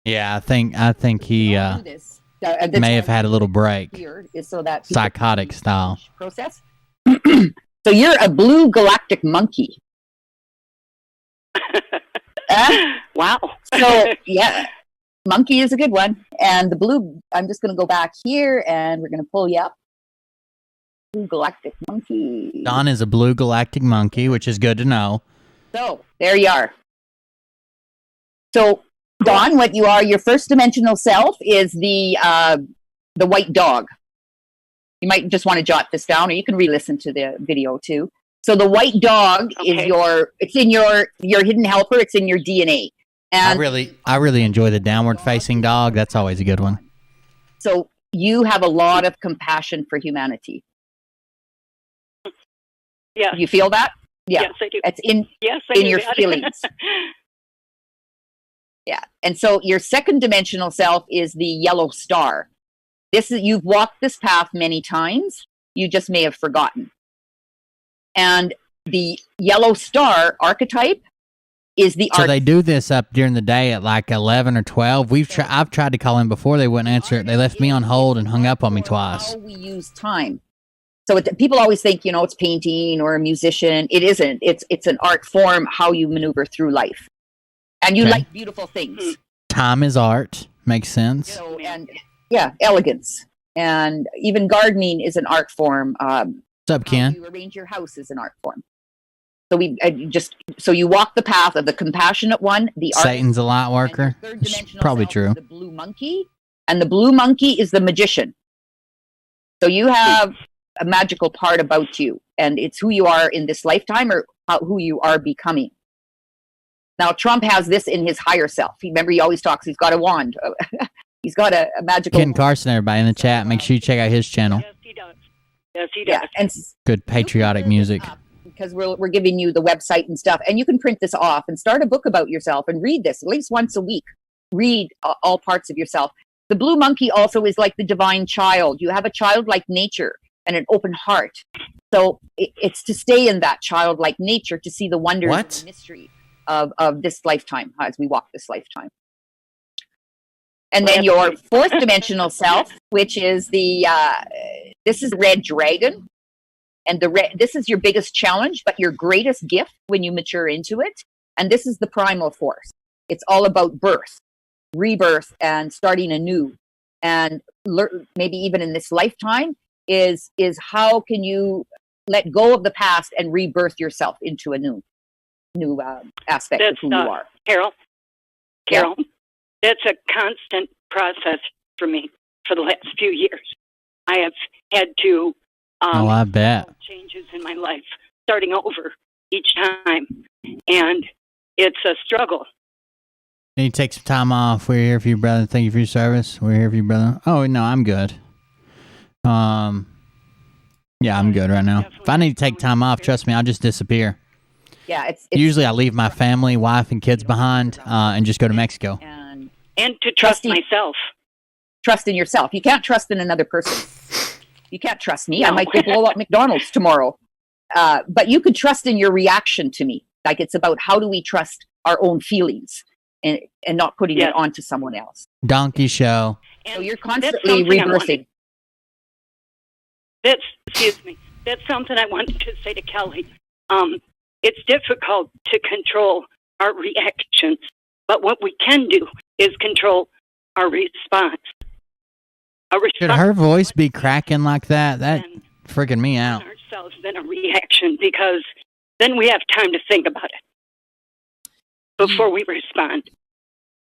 Yeah, I think he may have had a little break.
Here is so that
Psychotic style.
process. So you're a blue galactic monkey.
Wow.
So yeah, monkey is a good one. And the blue, I'm just going to go back here and we're going to pull you up. Blue galactic monkey.
Don is a blue galactic monkey, which is good to know.
So there you are. So Don, what you are, your first dimensional self is the white dog. You might just want to jot this down, or you can re-listen to the video too. So the white dog is it's in your hidden helper. It's in your DNA. And
I really enjoy the downward facing dog. That's always a good one.
So you have a lot of compassion for humanity.
Yeah.
You feel that? Yeah.
Yes, I do.
It's in your feelings. Yeah. And so your second dimensional self is the yellow star. You've walked this path many times. You just may have forgotten. And the yellow star archetype is the
So they do this up during the day at like 11 or 12. I've tried to call in before. They wouldn't answer it. They left me on hold and hung up on me twice.
How we use time. So people always think, it's painting or a musician. It isn't. It's an art form, how you maneuver through life. And you like beautiful things.
Time is art. Makes sense.
And elegance. And even gardening is an art form.
What's up, Ken?
You arrange your house is an art form. So so you walk the path of the compassionate one, the
Satan's a light worker. It's probably true.
The blue monkey, and the blue monkey is the magician. So you have a magical part about you, and it's who you are in this lifetime or who you are becoming. Now, Trump has this in his higher self. Remember, he always talks, he's got a wand. He's got a magical
Ken Carson, everybody in the chat. Make sure you check out his channel.
Yes, he does. Yes, he does.
Yeah, and
good patriotic music.
Because we're giving you the website and stuff, and you can print this off and start a book about yourself and read this at least once a week. Read all parts of yourself. The blue monkey also is like the divine child. You have a childlike nature and an open heart. So it's to stay in that childlike nature to see the wonders and the mystery of this lifetime as we walk this lifetime. And then your fourth dimensional self, which is this is red dragon. And this is your biggest challenge, but your greatest gift when you mature into it. And this is the primal force. It's all about birth, rebirth, and starting anew. and maybe even in this lifetime, is how can you let go of the past and rebirth yourself into a new aspect of who you are.
Carol, that's a constant process for me for the last few years. I have had to
I bet.
changes in my life, starting over each time, and it's a struggle.
Can you take some time off? We're here for you, brother. Thank you for your service. We're here for you, brother. Oh, no, I'm good. Yeah, I'm good right now. If I need to take time off, trust me, I'll just disappear.
Yeah, it's
usually I leave my family, wife, and kids behind, and just go to Mexico.
And to trust myself.
Trust in yourself. You can't trust in another person. You can't trust me. I might go blow up McDonald's tomorrow. But you could trust in your reaction to me. Like, it's about how do we trust our own feelings and not putting it onto someone else.
Donkey show.
So you're constantly rebirthing.
That's something I wanted to say to Kelly. It's difficult to control our reactions, but what we can do is control our response.
Should her voice be cracking like that? That freaking me out.
Ourselves than a reaction, because then we have time to think about it before we respond.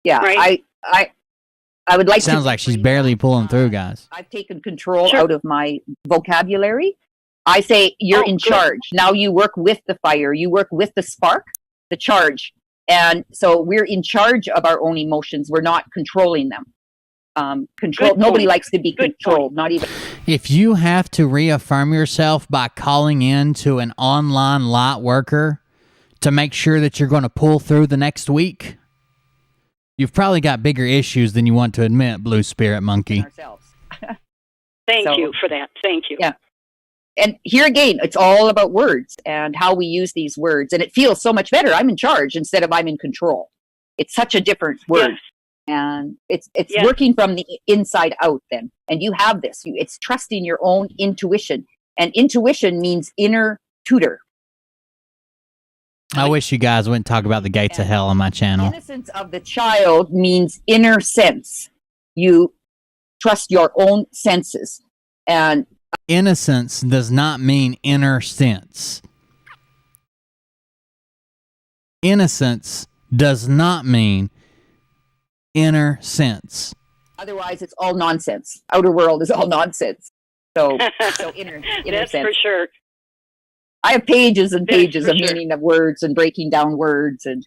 Yeah,
right?
I would like to.
Sounds like she's barely pulling through, guys.
I've taken control out of my vocabulary. I say, you're in charge. Now you work with the fire. You work with the spark, the charge. And so we're in charge of our own emotions. We're not controlling them. Nobody likes to be controlled, not even.
If you have to reaffirm yourself by calling in to an online light worker to make sure that you're going to pull through the next week, you've probably got bigger issues than you want to admit, Blue Spirit Monkey.
Thank you for that. Thank you.
Yeah. And here again, it's all about words and how we use these words. And it feels so much better. I'm in charge instead of I'm in control. It's such a different word. Yes. And it's working from the inside out then. And you have this. It's trusting your own intuition. And intuition means inner tutor.
I wish you guys wouldn't talk about the gates of hell on my channel.
Innocence of the child means inner sense. You trust your own senses. And
innocence does not mean inner sense. Innocence does not mean inner sense.
Otherwise, it's all nonsense. Outer world is all nonsense. So inner
That's
sense.
for sure.
I have pages and pages of meaning of words and breaking down words and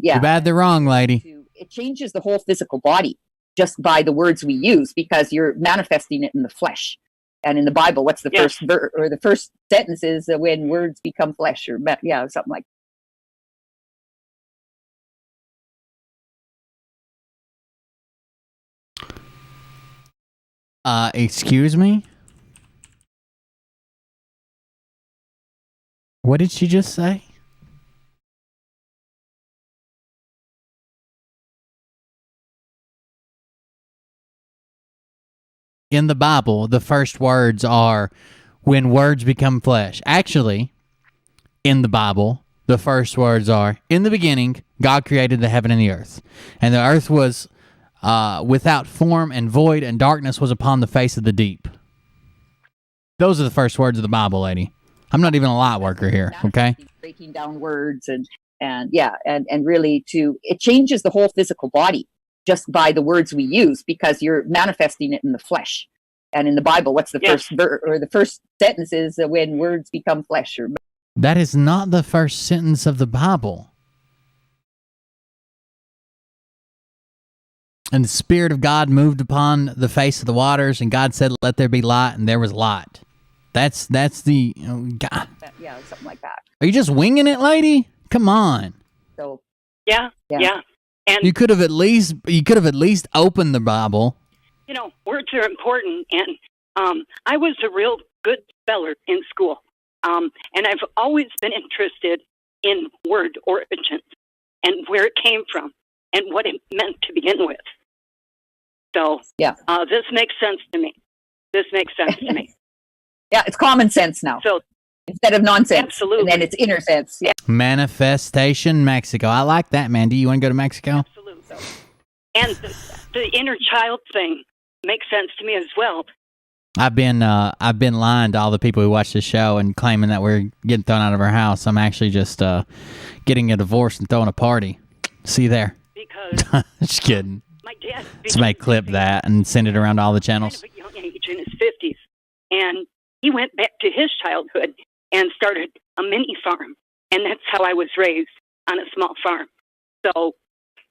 yeah.
Too bad they're wrong, lady.
It changes the whole physical body just by the words we use, because you're manifesting it in the flesh. And in the Bible, what's the first or the first sentence is when words become flesh, or something like
that. Excuse me? What did she just say? In the Bible, the first words are when words become flesh. Actually, in the Bible, the first words are, in the beginning, God created the heaven and the earth. And the earth was without form and void, and darkness was upon the face of the deep. Those are the first words of the Bible, lady. I'm not even a light worker here, okay?
Breaking down words and really it changes the whole physical body just by the words we use, because you're manifesting it in the flesh. And in the Bible, what's the first or the first sentence is when words become flesh.
That is not the first sentence of the Bible. And the Spirit of God moved upon the face of the waters, and God said, "Let there be light," and there was light. That's the God.
Yeah, something like that.
Are you just winging it, lady? Come on.
So
yeah. And
you could have at least opened the Bible.
You know, words are important, and I was a real good speller in school, and I've always been interested in word origins and where it came from and what it meant to begin with. So this makes sense to me.
Yeah, it's common sense now.
So
instead of nonsense,
absolutely.
And then it's inner sense. Yeah.
Manifestation Mexico. I like that, man. Do you want to go to Mexico?
Absolutely. And the inner child thing makes sense to me as well.
I've been lying to all the people who watch the show and claiming that we're getting thrown out of our house. I'm actually just getting a divorce and throwing a party. See you there.
Because
just kidding.
my dad
Somebody clip that and send it around to all the channels.
kind of a young age in his 50s, and he went back to his childhood and started a mini farm, and that's how I was raised, on a small farm. So,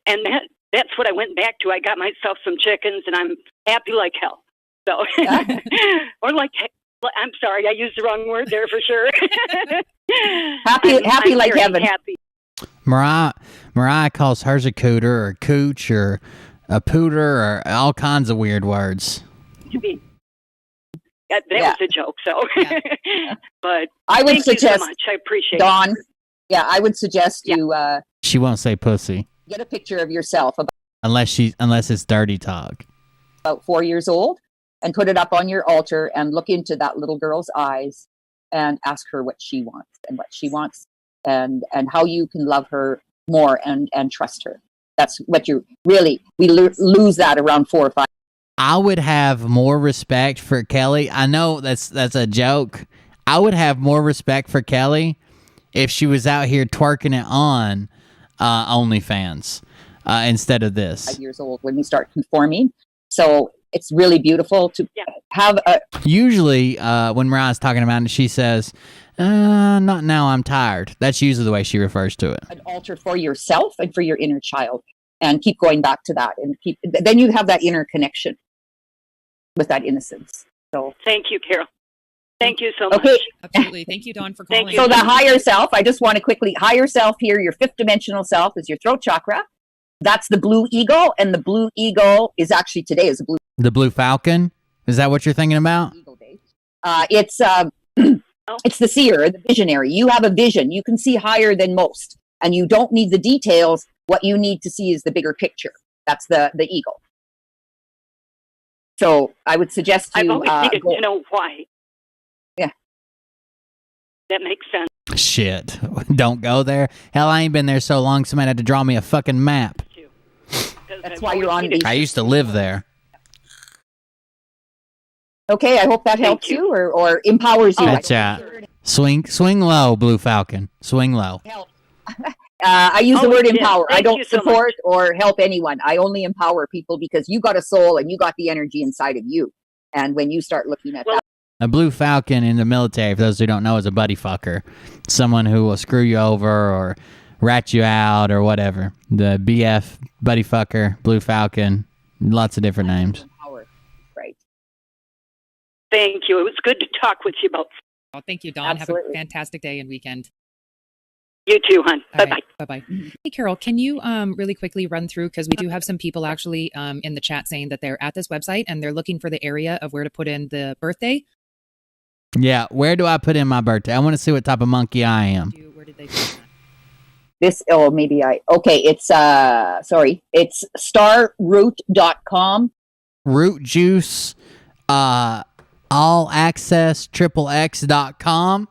and that's what I went back to. I got myself some chickens, and I'm happy like hell. So, or like, I'm sorry, I used the wrong word there for sure.
Happy
I'm
like
very
heaven.
Happy.
Mariah calls hers a cooter or a cooch or a pooter or all kinds of weird words.
To be, that was a joke. So, but
I would
thank
suggest,
you so much. I appreciate
Dawn.
it.
Yeah, I would suggest you
She won't say pussy
get a picture of yourself
unless it's dirty talk.
about 4 years old and put it up on your altar and look into that little girl's eyes and ask her what she wants and how you can love her more and trust her. That's what we lose that around 4 or 5.
I would have more respect for Kelly. I know that's a joke. I would have more respect for Kelly if she was out here twerking it on OnlyFans instead of this.
5 years old when we start conforming. So it's really beautiful to have a...
Usually when Mariah's talking about it, she says, not now, I'm tired. That's usually the way she refers to it.
An altar for yourself and for your inner child, and keep going back to that, and then you have that inner connection with that innocence. So
thank you, Carol. Thank you so much.
Okay.
Absolutely. Thank you, Dawn, for calling.
So the higher self, I just want to quickly, higher self here, your fifth dimensional self is your throat chakra. That's the blue eagle, and the blue eagle is actually today is a blue.
The Blue Falcon? Is that what you're thinking about?
It's it's the seer, the visionary. You have a vision. You can see higher than most, and you don't need the details. What you need to see is the bigger picture. That's the eagle. So I would suggest you.
I've always needed to know why.
Yeah,
that makes sense.
Shit. Don't go there. Hell, I ain't been there so long, somebody had to draw me a fucking map.
That's why you're on.
I used to live there.
Okay, I hope that helps you or empowers you.
That's swing low, Blue Falcon. Swing low.
I use the word empower. I
Thank
don't
you so
support or help anyone. I only empower people because you got a soul and you got the energy inside of you. And when you start looking at that.
A Blue Falcon in the military, for those who don't know, is a buddy fucker. Someone who will screw you over or rat you out or whatever. The BF, buddy fucker, Blue Falcon, lots of different names.
Right.
Thank you. It was good to talk with you both.
Oh, thank you, Dawn.
Absolutely.
Have a fantastic day and weekend.
You too, hon.
All
Bye-bye.
right, bye-bye. Hey, Carol, can you really quickly run through, because we do have some people actually in the chat saying that they're at this website and they're looking for the area of where to put in the birthday.
Yeah, where do I put in my birthday? I want to see what type of monkey I am.
Where did they put that?
It's it's starroot.com.
Root juice, all access, XXX.com.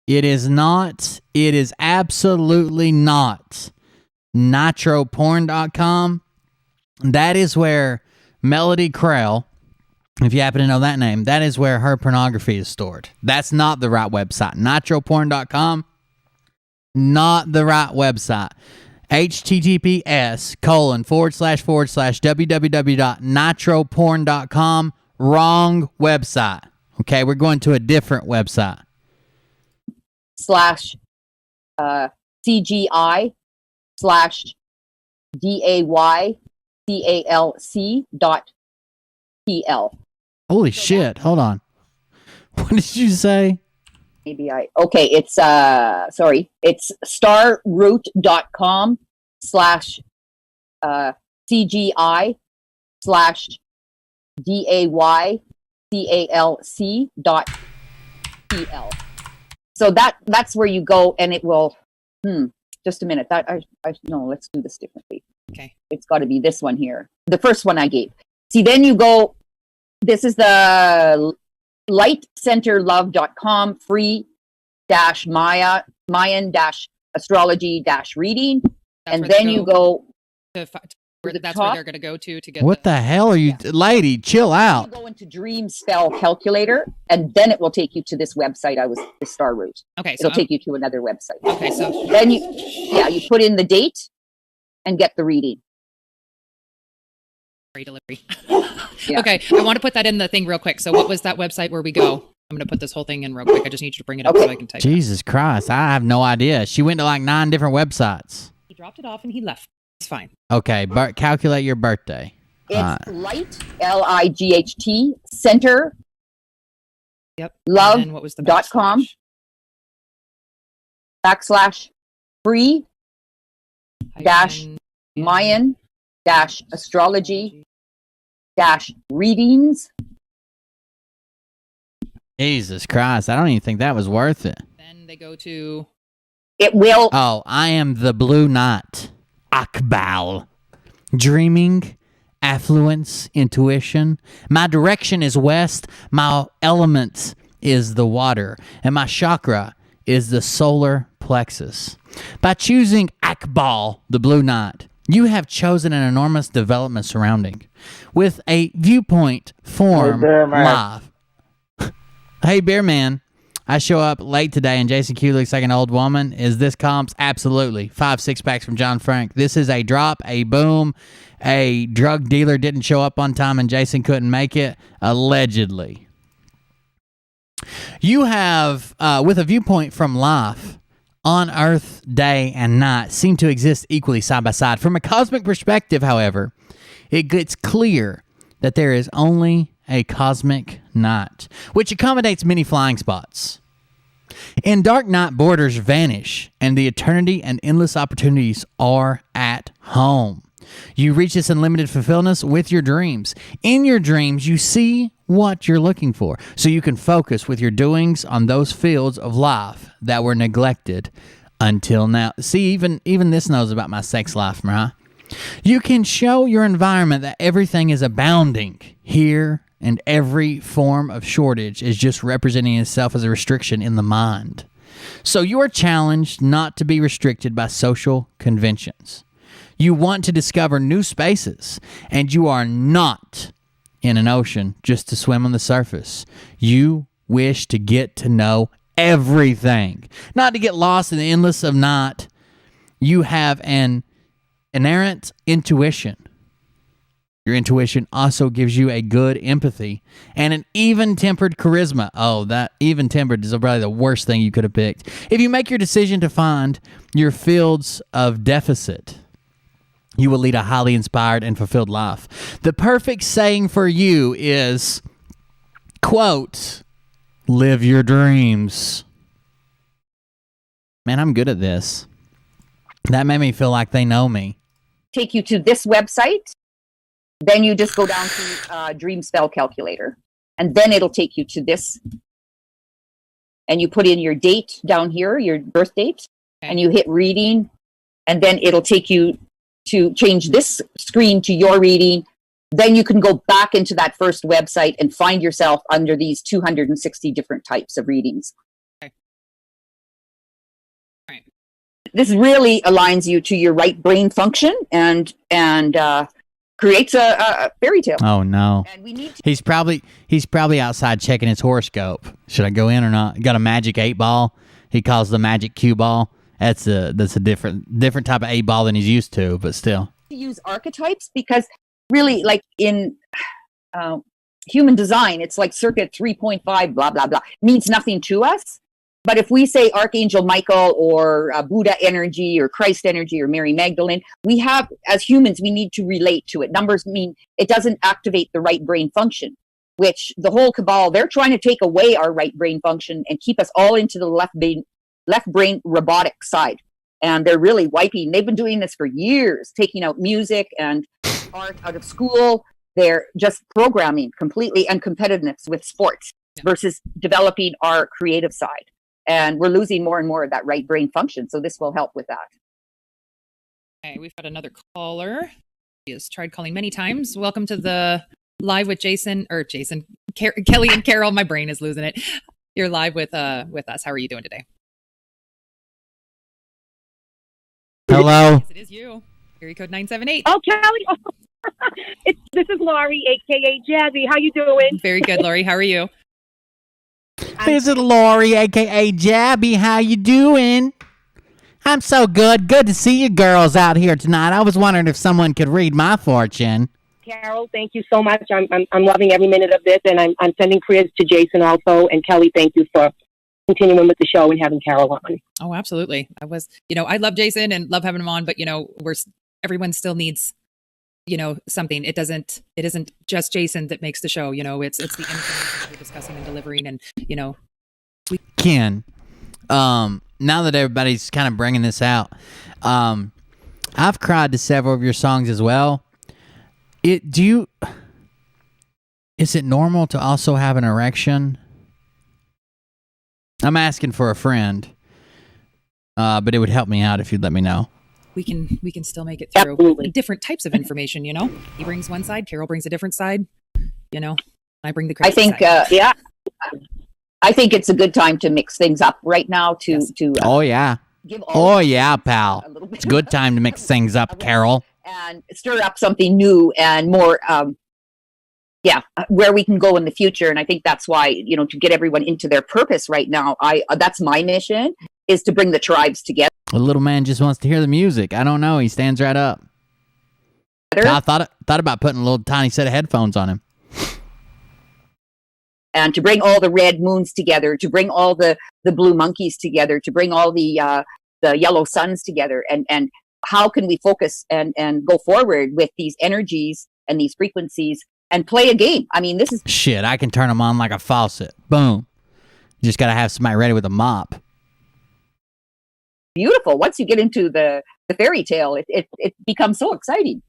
It is not, it is absolutely not nitroporn.com. That is where Melody Krell, if you happen to know that name, that is where her pornography is stored. That's not the right website. Nitroporn.com, not the right website. https://www.nitroporn.com, wrong website. Okay, we're going to a different website.
/CGI/DAYCALC.PL.
Holy shit, hold on. What did you say?
It's starroot.com /CGI/DAYCALC.PL. So that's where you go, and it will. Just a minute. Let's do this differently.
Okay.
It's got to be this one here. The first one I gave. See, then you go. This is the lightcenterlove.com free Mayan astrology reading. and
where they
then you go
to where
the
that's where
top.
they're going to go to get
What the hell are you, lady? Chill out.
Go into Dream Spell Calculator, and then it will take you to this website. The Star Route.
Okay, so
it'll take you to another website.
Okay, so
then you put in the date and get the reading.
Delivery. Okay, I want to put that in the thing real quick. So what was that website where we go? I'm going to put this whole thing in real quick. I just need you to bring it up so I can type.
Jesus Christ, I have no idea. She went to like 9 different websites.
He dropped it off and he left. It's fine.
Okay, calculate your birthday.
It's Light, Light, Center.
Yep.
Love.
And then what was the
.com /free Mayan astrology readings.
Jesus Christ, I don't even think that was worth it.
Then they go to...
It will...
Oh, I am the Blue Knot. Akbal. Dreaming, affluence, intuition. My direction is west. My element is the water. And my chakra is the solar plexus. By choosing Akbal, the Blue Knot, you have chosen an enormous development surrounding with a viewpoint form live. Hey, Beer Man, I show up late today and Jason Q looks like an old woman. Is this comps? Absolutely. 5 6-packs from John Frank. This is a drop, a boom. A drug dealer didn't show up on time and Jason couldn't make it, allegedly. You have, with a viewpoint from life, on Earth, day and night seem to exist equally side by side. From a cosmic perspective, however, it gets clear that there is only a cosmic night, which accommodates many flying spots. In dark night, borders vanish, and the eternity and endless opportunities are at home. You reach this unlimited fulfillment with your dreams. In your dreams, you see what you're looking for, so you can focus with your doings on those fields of life that were neglected until now. See, even this knows about my sex life, Mariah. You can show your environment that everything is abounding here, and every form of shortage is just representing itself as a restriction in the mind. So you are challenged not to be restricted by social conventions. You want to discover new spaces, and you are not in an ocean just to swim on the surface. You wish to get to know everything, not to get lost in the endless of night. You have an inerrant intuition. Your intuition also gives you a good empathy and an even-tempered charisma. Oh, that even-tempered is probably the worst thing you could have picked. If you make your decision to find your fields of deficit, you will lead a highly inspired and fulfilled life. The perfect saying for you is, quote, live your dreams. Man, I'm good at this. That made me feel like they know me.
Take you to this website. Then you just go down to Dream Spell Calculator. And then it'll take you to this. And you put in your date down here, your birth date. And you hit reading. And then it'll take you to change this screen to your reading. Then you can go back into that first website and find yourself under these 260 different types of readings.
Okay. Right.
This really aligns you to your right brain function and creates a fairy tale.
Oh no!
And we need to-
He's probably outside checking his horoscope. Should I go in or not? Got a magic 8-ball. He calls the magic cue ball. That's a different type of 8-ball than he's used to, but still.
To use archetypes because really, like in human design, it's like circuit 3.5, blah blah blah, means nothing to us. But if we say Archangel Michael or Buddha energy or Christ energy or Mary Magdalene, we have, as humans, we need to relate to it. Numbers mean it doesn't activate the right brain function, which the whole cabal, they're trying to take away our right brain function and keep us all into the left brain robotic side. And they're really wiping. They've been doing this for years, taking out music and art out of school. They're just programming completely and competitiveness with sports versus developing our creative side. And we're losing more and more of that right brain function. So this will help with that.
Okay, we've got another caller. He has tried calling many times. Welcome to the live with Kelly and Carol. My brain is losing it. You're live with us. How are you doing today?
Hello.
Yes, it is you. Area code 978.
Oh, Kelly. This is Laurie, a.k.a. Jazzy. How you doing?
Very good, Lori. How are you?
This is Lori, a.k.a. Jabby. How you doing? I'm so good. Good to see you girls out here tonight. I was wondering if someone could read my fortune.
Carol, thank you so much. I'm loving every minute of this, and I'm sending prayers to Jason also. And Kelly, thank you for continuing with the show and having Carol on.
Oh, absolutely. I love Jason and love having him on, but everyone still needs, something. It isn't just Jason that makes the show. It's the information that we're discussing and delivering, and
Ken, now that everybody's kind of bringing this out, I've cried to several of your songs as well. Is it normal to also have an erection? I'm asking for a friend, but it would help me out if you'd let me know.
we can still make it through. Absolutely. Different types of information. He brings one side, Carol brings a different side. I bring the crazy
I think,
side.
I think it's a good time to mix things up right now to
Oh yeah. Pal. It's a good time to mix things up, Carol.
And stir up something new and more, where we can go in the future. And I think that's why, to get everyone into their purpose right now, that's my mission, is to bring the tribes together.
The little man just wants to hear the music. I don't know. He stands right up. I thought about putting a little tiny set of headphones on him.
And to bring all the red moons together, to bring all the blue monkeys together, to bring all the yellow suns together. And how can we focus and go forward with these energies and these frequencies and play a game? I mean, this is...
Shit, I can turn them on like a faucet. Boom. You just got to have somebody ready with a mop.
Beautiful. Once you get into the fairy tale, it becomes so exciting.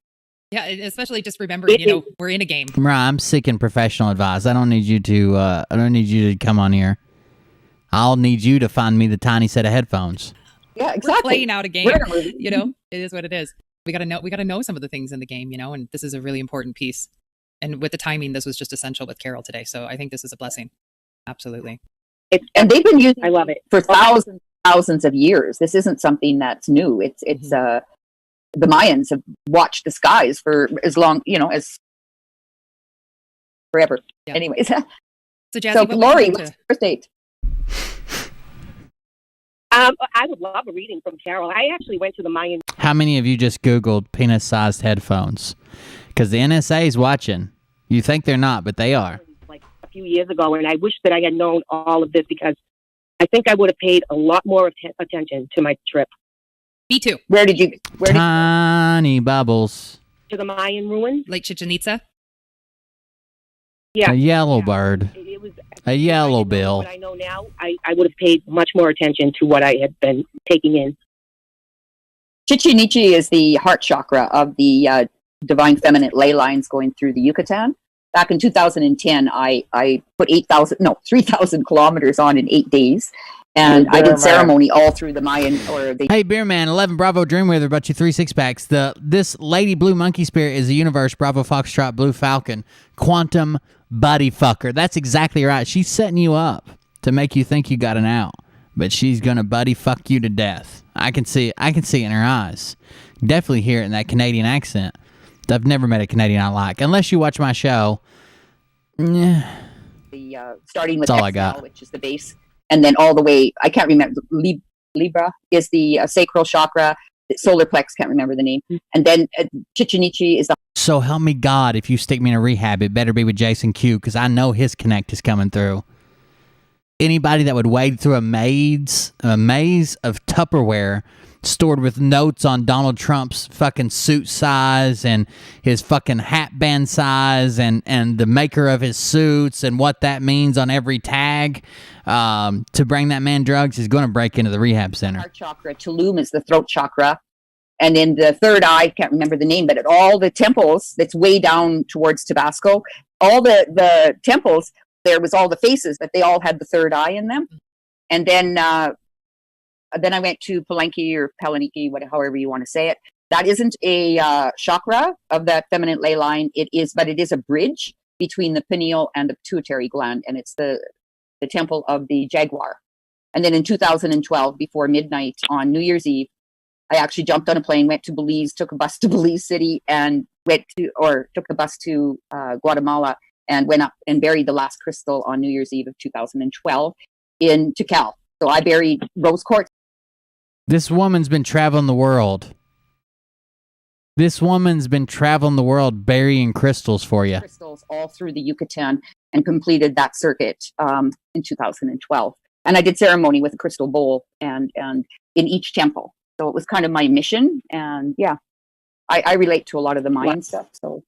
Yeah, especially just remembering, we're in a game.
Right, I'm seeking professional advice. I don't need you to come on here. I'll need you to find me the tiny set of headphones.
Yeah, exactly.
We're playing out a game. It is what it is. We got to know some of the things in the game, and this is a really important piece. And with the timing, this was just essential with Carol today. So I think this is a blessing. Absolutely.
And they've been using
I love it
for thousands of years. This isn't something that's new. It's the Mayans have watched the skies for as long, as forever. Yeah. Anyways.
So Jazzy,
Lori, what's your first date?
I would love a reading from Carol. I actually went to the Mayan.
How many of you just Googled penis-sized headphones? Because the NSA is watching. You think they're not, but they are.
Like a few years ago, and I wish that I had known all of this, because I think I would have paid a lot more attention to my trip.
Me too.
Where did you?
Tiny bubbles.
To the Mayan ruins,
Lake Chichen Itza.
Yeah,
a yellow bird.
It was
a yellow bill.
What I know now, I would have paid much more attention to what I had been taking in.
Chichen Itza is the heart chakra of the divine feminine ley lines going through the Yucatan. Back in 2010, I put 3,000 kilometers on in 8 days. And I did ceremony all through the Mayan
Hey, Beer Man, 11 Bravo Dreamweather about you 3 6-packs. This Lady Blue Monkey Spirit is the universe Bravo Foxtrot Blue Falcon Quantum Buddy Fucker. That's exactly right. She's setting you up to make you think you got an out, but she's gonna buddy fuck you to death. I can see it in her eyes. Definitely hear it in that Canadian accent. I've never met a Canadian I like, unless you watch my show. Yeah.
Starting with
That's all
XL,
I got.
which is the base. And then all the way, I can't remember, Libra is the sacral chakra, the solar plex, can't remember the name. And then Chichen Itza is the...
So help me God, if you stick me in a rehab, it better be with Jason Q, because I know his connect is coming through. Anybody that would wade through a maze of Tupperware stored with notes on Donald Trump's fucking suit size and his fucking hat band size and the maker of his suits and what that means on every tag to bring that man drugs is going to break into the rehab center.
Heart chakra, Tulum is the throat chakra. And then the third eye, can't remember the name, but at all the temples that's way down towards Tabasco, all the temples, there was all the faces, but they all had the third eye in them. And then I went to Palenque or Palenque, however you want to say it. That isn't a chakra of that feminine ley line. It is a bridge between the pineal and the pituitary gland, and it's the temple of the jaguar. And then in 2012, before midnight on New Year's Eve, I actually jumped on a plane, went to Belize, took a bus to Belize City, and took the bus to Guatemala, and went up and buried the last crystal on New Year's Eve of 2012 in Tikal. So I buried rose quartz.
This woman's been traveling the world. This woman's been traveling the world burying crystals for you.
Crystals all through the Yucatan, and completed that circuit in 2012. And I did ceremony with a crystal bowl and in each temple. So it was kind of my mission. And yeah, I relate to a lot of the Mayan stuff. So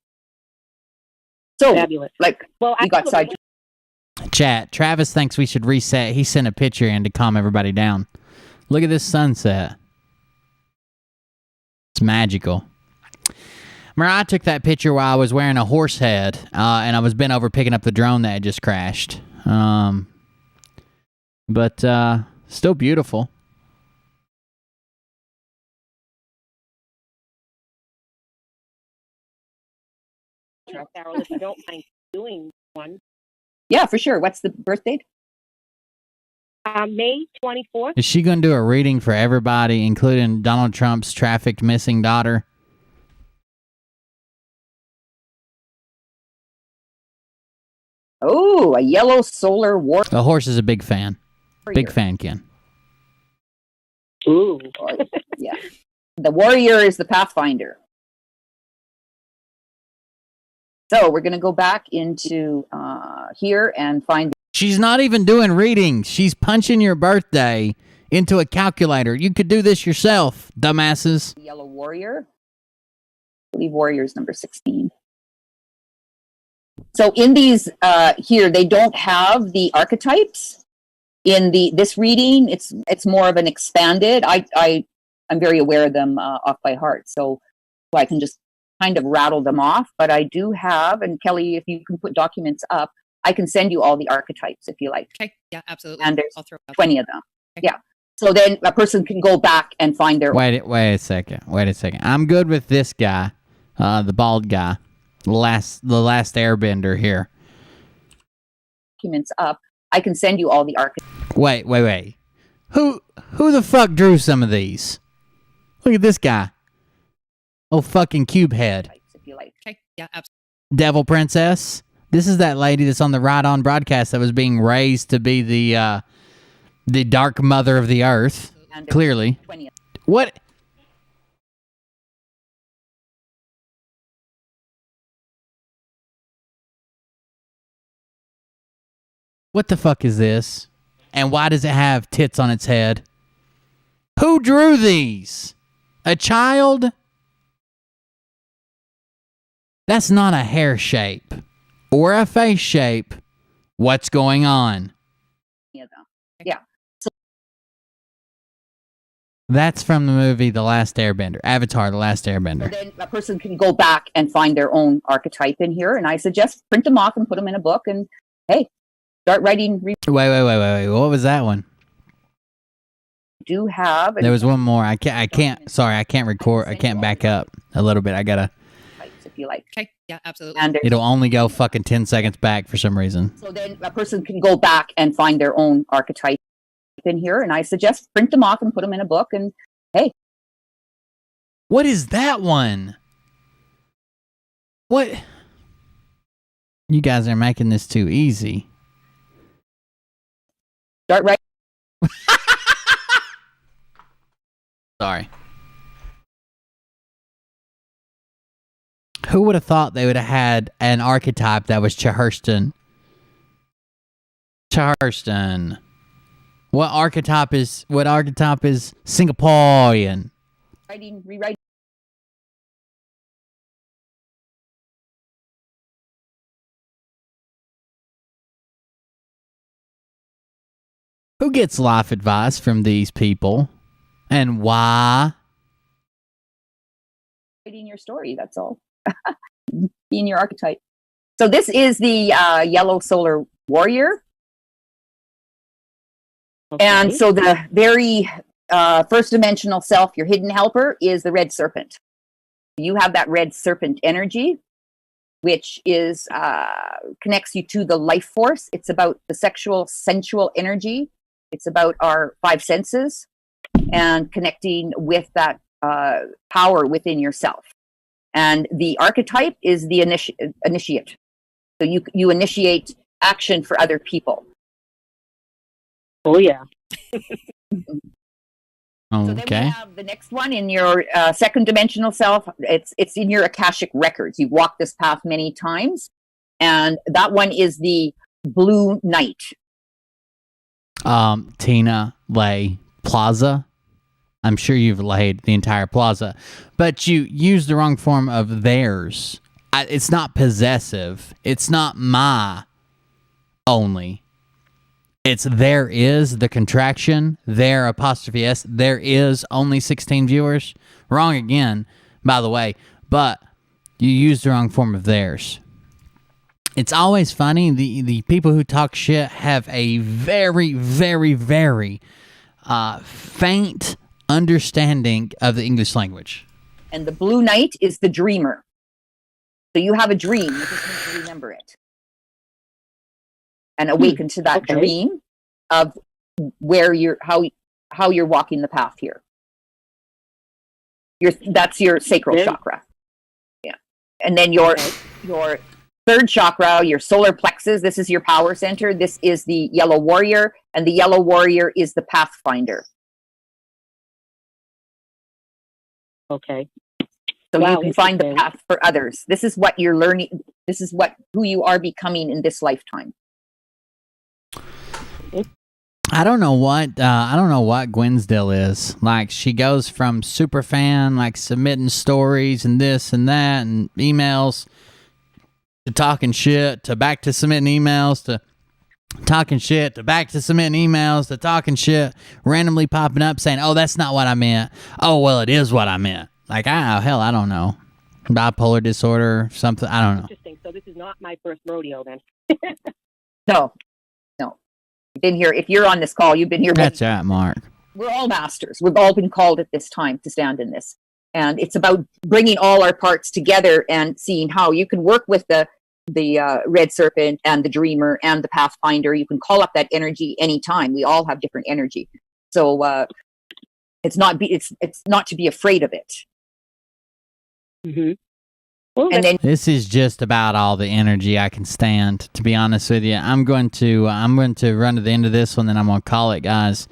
Fabulous.
Like,
well,
we got side.
Chat, Travis thinks we should reset. He sent a picture in to calm everybody down. Look at this sunset. It's magical. Remember, I took that picture while I was wearing a horse head, and I was bent over picking up the drone that had just crashed. But still beautiful.
Carol, if you don't mind doing one.
Yeah, for sure. What's the birth date?
May 24th.
Is she going to do a reading for everybody, including Donald Trump's trafficked missing daughter?
Oh, a yellow solar war.
The horse is a big fan. Big fan, Ken.
Ooh.
Yeah. The warrior is the pathfinder. So we're going to go back into here and find...
She's not even doing readings. She's punching your birthday into a calculator. You could do this yourself, dumbasses.
The yellow warrior. I believe warrior is number 16. So in these here, they don't have the archetypes. In this reading, it's more of an expanded. I'm very aware of them off by heart, so I can just kind of rattle them off. But I do have, and Kelly, if you can put documents up, I can send you all the archetypes if you like.
Okay, yeah, absolutely.
And there's
I'll throw it up
20 of them. Okay. Yeah. So then a person can go back and find their...
Wait a second. I'm good with this guy, the bald guy, the last airbender here.
Documents up. I can send you all the archetypes.
Wait. Who the fuck drew some of these? Look at this guy. Oh, fucking cube head.
If you like.
Okay, yeah, absolutely.
Devil Princess. This is that lady that's on the Right On broadcast that was being raised to be the dark mother of the earth. Clearly. What? What the fuck is this? And why does it have tits on its head? Who drew these? A child? That's not a hair shape or a face shape. What's going on?
Yeah. So
that's from the movie The Last Airbender. Avatar, The Last Airbender.
then a person can go back and find their own archetype in here. And I suggest print them off and put them in a book. And hey, start writing.
Wait. What was that one?
Do have.
There was one more. I can't. Sorry, I can't record. I can't back up a little bit. I gotta.
If you like.
Okay, yeah, absolutely.
And
it'll only go fucking 10 seconds back for some reason.
So then a person can go back and find their own archetype in here. And I suggest print them off and put them in a book. And hey.
What is that one? What? You guys are making this too easy.
Start writing.
Sorry. Who would have thought they would have had an archetype that was Chahurston? What archetype is Singaporean?
Rewriting.
Who gets life advice from these people? And why?
Writing your story, that's all. Being your archetype. So this is the yellow solar warrior. Okay. And so the very first dimensional self, your hidden helper, is the red serpent. You have that red serpent energy, which is connects you to the life force. It's about the sexual, sensual energy. It's about our five senses and connecting with that power within yourself. And the archetype is the initiate. So you initiate action for other people.
Oh, yeah.
So then we have the next one in your second dimensional self. It's in your Akashic records. You've walked this path many times. And that one is the Blue Knight.
Tina lay plaza. I'm sure you've laid the entire plaza, but you used the wrong form of theirs. It's not possessive. It's not my only. It's there is the contraction, there apostrophe S, there is only 16 viewers. Wrong again, by the way, but you used the wrong form of theirs. It's always funny, the people who talk shit have a very, very, very faint understanding of the English language.
And the Blue Knight is the dreamer. So you have a dream, you just need to remember it. And awaken to that dream of where how you're walking the path here. That's your sacral chakra. Yeah. And then your third chakra, your solar plexus, this is your power center. This is the yellow warrior, and the yellow warrior is the pathfinder.
Okay.
So you can find the path for others. This is what you're learning. This is who you are becoming in this lifetime.
I don't know what Gwen's deal is. Like, she goes from super fan, like submitting stories and this and that and emails, to talking shit, to back to submitting emails, to talking shit, to back to submitting emails, to talking shit, randomly popping up saying, "Oh, that's not what I meant. Oh, well, it is what I meant." Like, I don't know. Bipolar disorder, something. I don't know.
Interesting. So this is not my first rodeo then.
No. You've been here. If you're on this call, you've been here.
That's right, Mark.
We're all masters. We've all been called at this time to stand in this. And it's about bringing all our parts together and seeing how you can work with the red serpent and the dreamer and the pathfinder. You can call up that energy anytime. We all have different energy. So it's not to be afraid of it.
Mm-hmm.
And then
this is just about all the energy I can stand, to be honest with you. I'm going to run to the end of this one, then I'm going to call it, guys.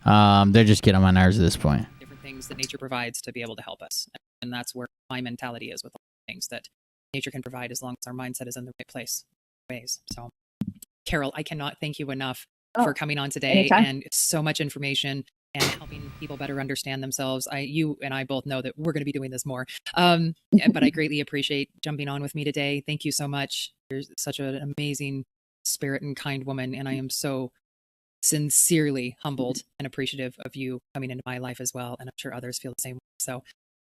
They're just getting on my nerves at this point.
Different things that nature provides to be able to help us. And that's where my mentality is with all the things that nature can provide as long as our mindset is in the right place. So, Carol, I cannot thank you enough for coming on today.
Anytime.
And it's so much information and helping people better understand themselves. You and I both know that we're going to be doing this more. But I greatly appreciate jumping on with me today. Thank you so much. You're such an amazing spirit and kind woman. And I am so sincerely humbled and appreciative of you coming into my life as well. And I'm sure others feel the same way. So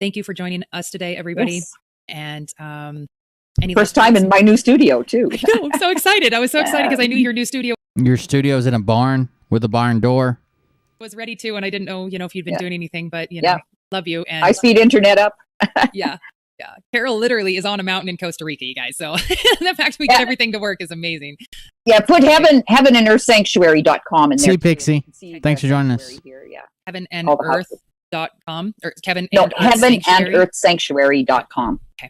thank you for joining us today, everybody.
Yes.
And
first time in my new studio too.
I know, I'm so excited. I was so excited because I knew your new studio
Your studio's in a barn with a barn door.
was ready to, and I didn't know, if you'd been doing anything, but love you. And
high-speed internet up.
yeah. Carol literally is on a mountain in Costa Rica, you guys. So the fact we get everything to work is amazing.
Yeah, put heaven and earth sanctuary.com in there.
See, Pixie. Thanks for joining us.
Here, yeah.
Heaven and earth.com or Kevin
No,
and
heaven and earth sanctuary.com.
Okay.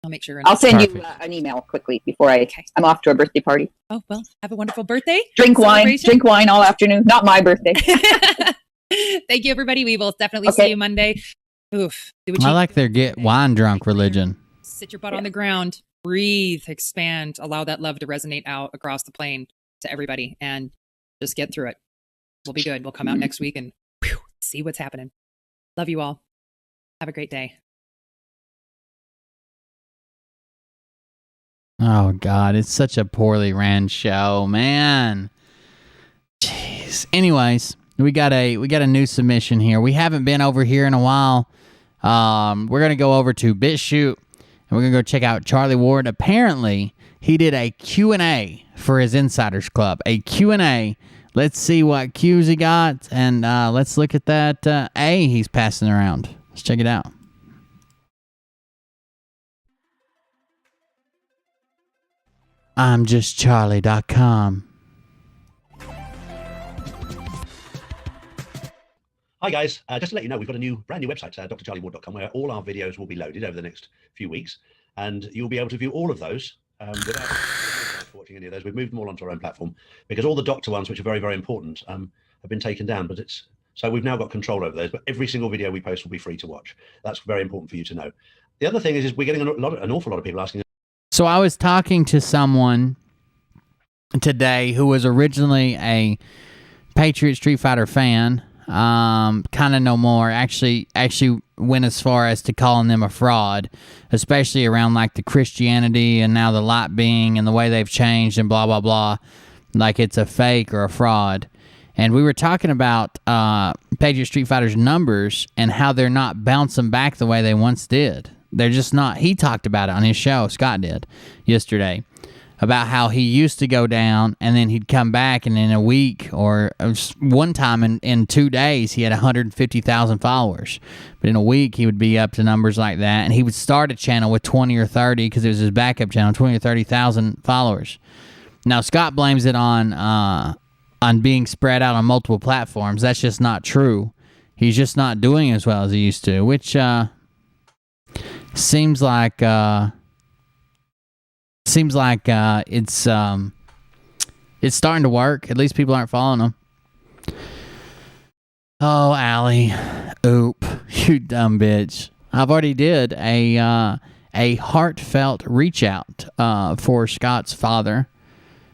I'll make sure.
I'll send you an email quickly before I'm off to a birthday party.
Oh, well, have a wonderful birthday.
Drink wine all afternoon. Not my birthday.
Thank you, everybody. We will definitely see you Monday. Oof.
I like their get wine drunk religion.
Sit your butt on the ground, breathe, expand, allow that love to resonate out across the plane to everybody, and just get through it. We'll be good. We'll come out next week and see what's happening. Love you all. Have a great day.
Oh God, it's such a poorly ran show, man. Jeez. Anyways, we got a new submission here. We haven't been over here in a while. We're gonna go over to BitChute and we're gonna go check out Charlie Ward. Apparently, he did a Q&A for his Insiders Club. A Q&A. Let's see what Q's he got, and let's look at that A he's passing around. Let's check it out. I'm just Charlie.com.
Hi guys, just to let you know, we've got a brand new website, drcharlieward.com, where all our videos will be loaded over the next few weeks, and you'll be able to view all of those without watching any of those. We've moved them all onto our own platform because all the doctor ones, which are very, very important, have been taken down. But so we've now got control over those. But every single video we post will be free to watch. That's very important for you to know. The other thing is we're getting an awful lot of people asking.
So I was talking to someone today who was originally a Patriot Street Fighter fan. Kind of no more. Actually went as far as to calling them a fraud, especially around like the Christianity and now the light being and the way they've changed and blah blah blah, like it's a fake or a fraud. And we were talking about Patriot Street Fighter's numbers and how they're not bouncing back the way they once did. They're just not. He talked about it on his show, Scott did, yesterday, about how he used to go down and then he'd come back, and in a week or one time in 2 days he had 150,000 followers. But in a week he would be up to numbers like that, and he would start a channel with 20 or 30 because it was his backup channel, 20 or 30,000 followers. Now Scott blames it on being spread out on multiple platforms. That's just not true. He's just not doing as well as he used to, which seems like it's starting to work. At least people aren't following them. Oh, Allie, oop, you dumb bitch! I've already did a heartfelt reach out for Scott's father,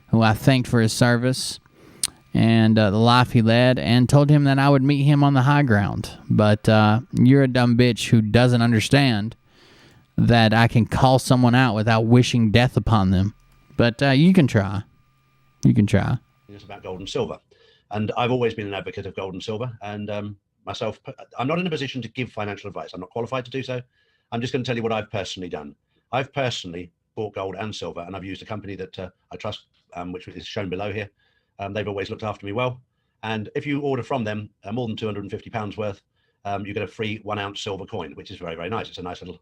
who I thanked for his service and the life he led, and told him that I would meet him on the high ground. But you're a dumb bitch who doesn't understand that I can call someone out without wishing death upon them. But you can try. You can try.
It's about gold and silver. And I've always been an advocate of gold and silver. And myself, I'm not in a position to give financial advice. I'm not qualified to do so. I'm just going to tell you what I've personally done. I've personally bought gold and silver, and I've used a company that I trust, which is shown below here. They've always looked after me well. And if you order from them more than £250 worth, you get a free 1 ounce silver coin, which is very, very nice. It's a nice little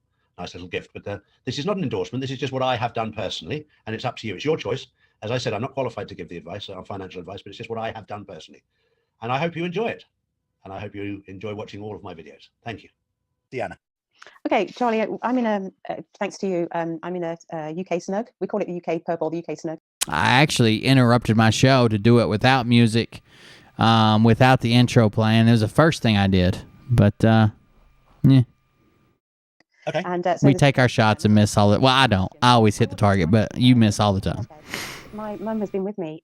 gift. But this is not an endorsement. This is just what I have done personally, and it's up to you. It's your choice. As I said, I'm not qualified to give the advice, financial advice, but it's just what I have done personally. And I hope you enjoy it. And I hope you enjoy watching all of my videos. Thank you. Deanna.
Okay, Charlie, I'm in a, thanks to you, I'm in a UK snug. We call it the UK purple, the UK snug.
I actually interrupted my show to do it without music, without the intro playing. It was the first thing I did. But, yeah.
Okay.
And
we take our shots and miss all the. Well, I don't. I always hit the target, but you miss all the time.
Okay. My mum has been with me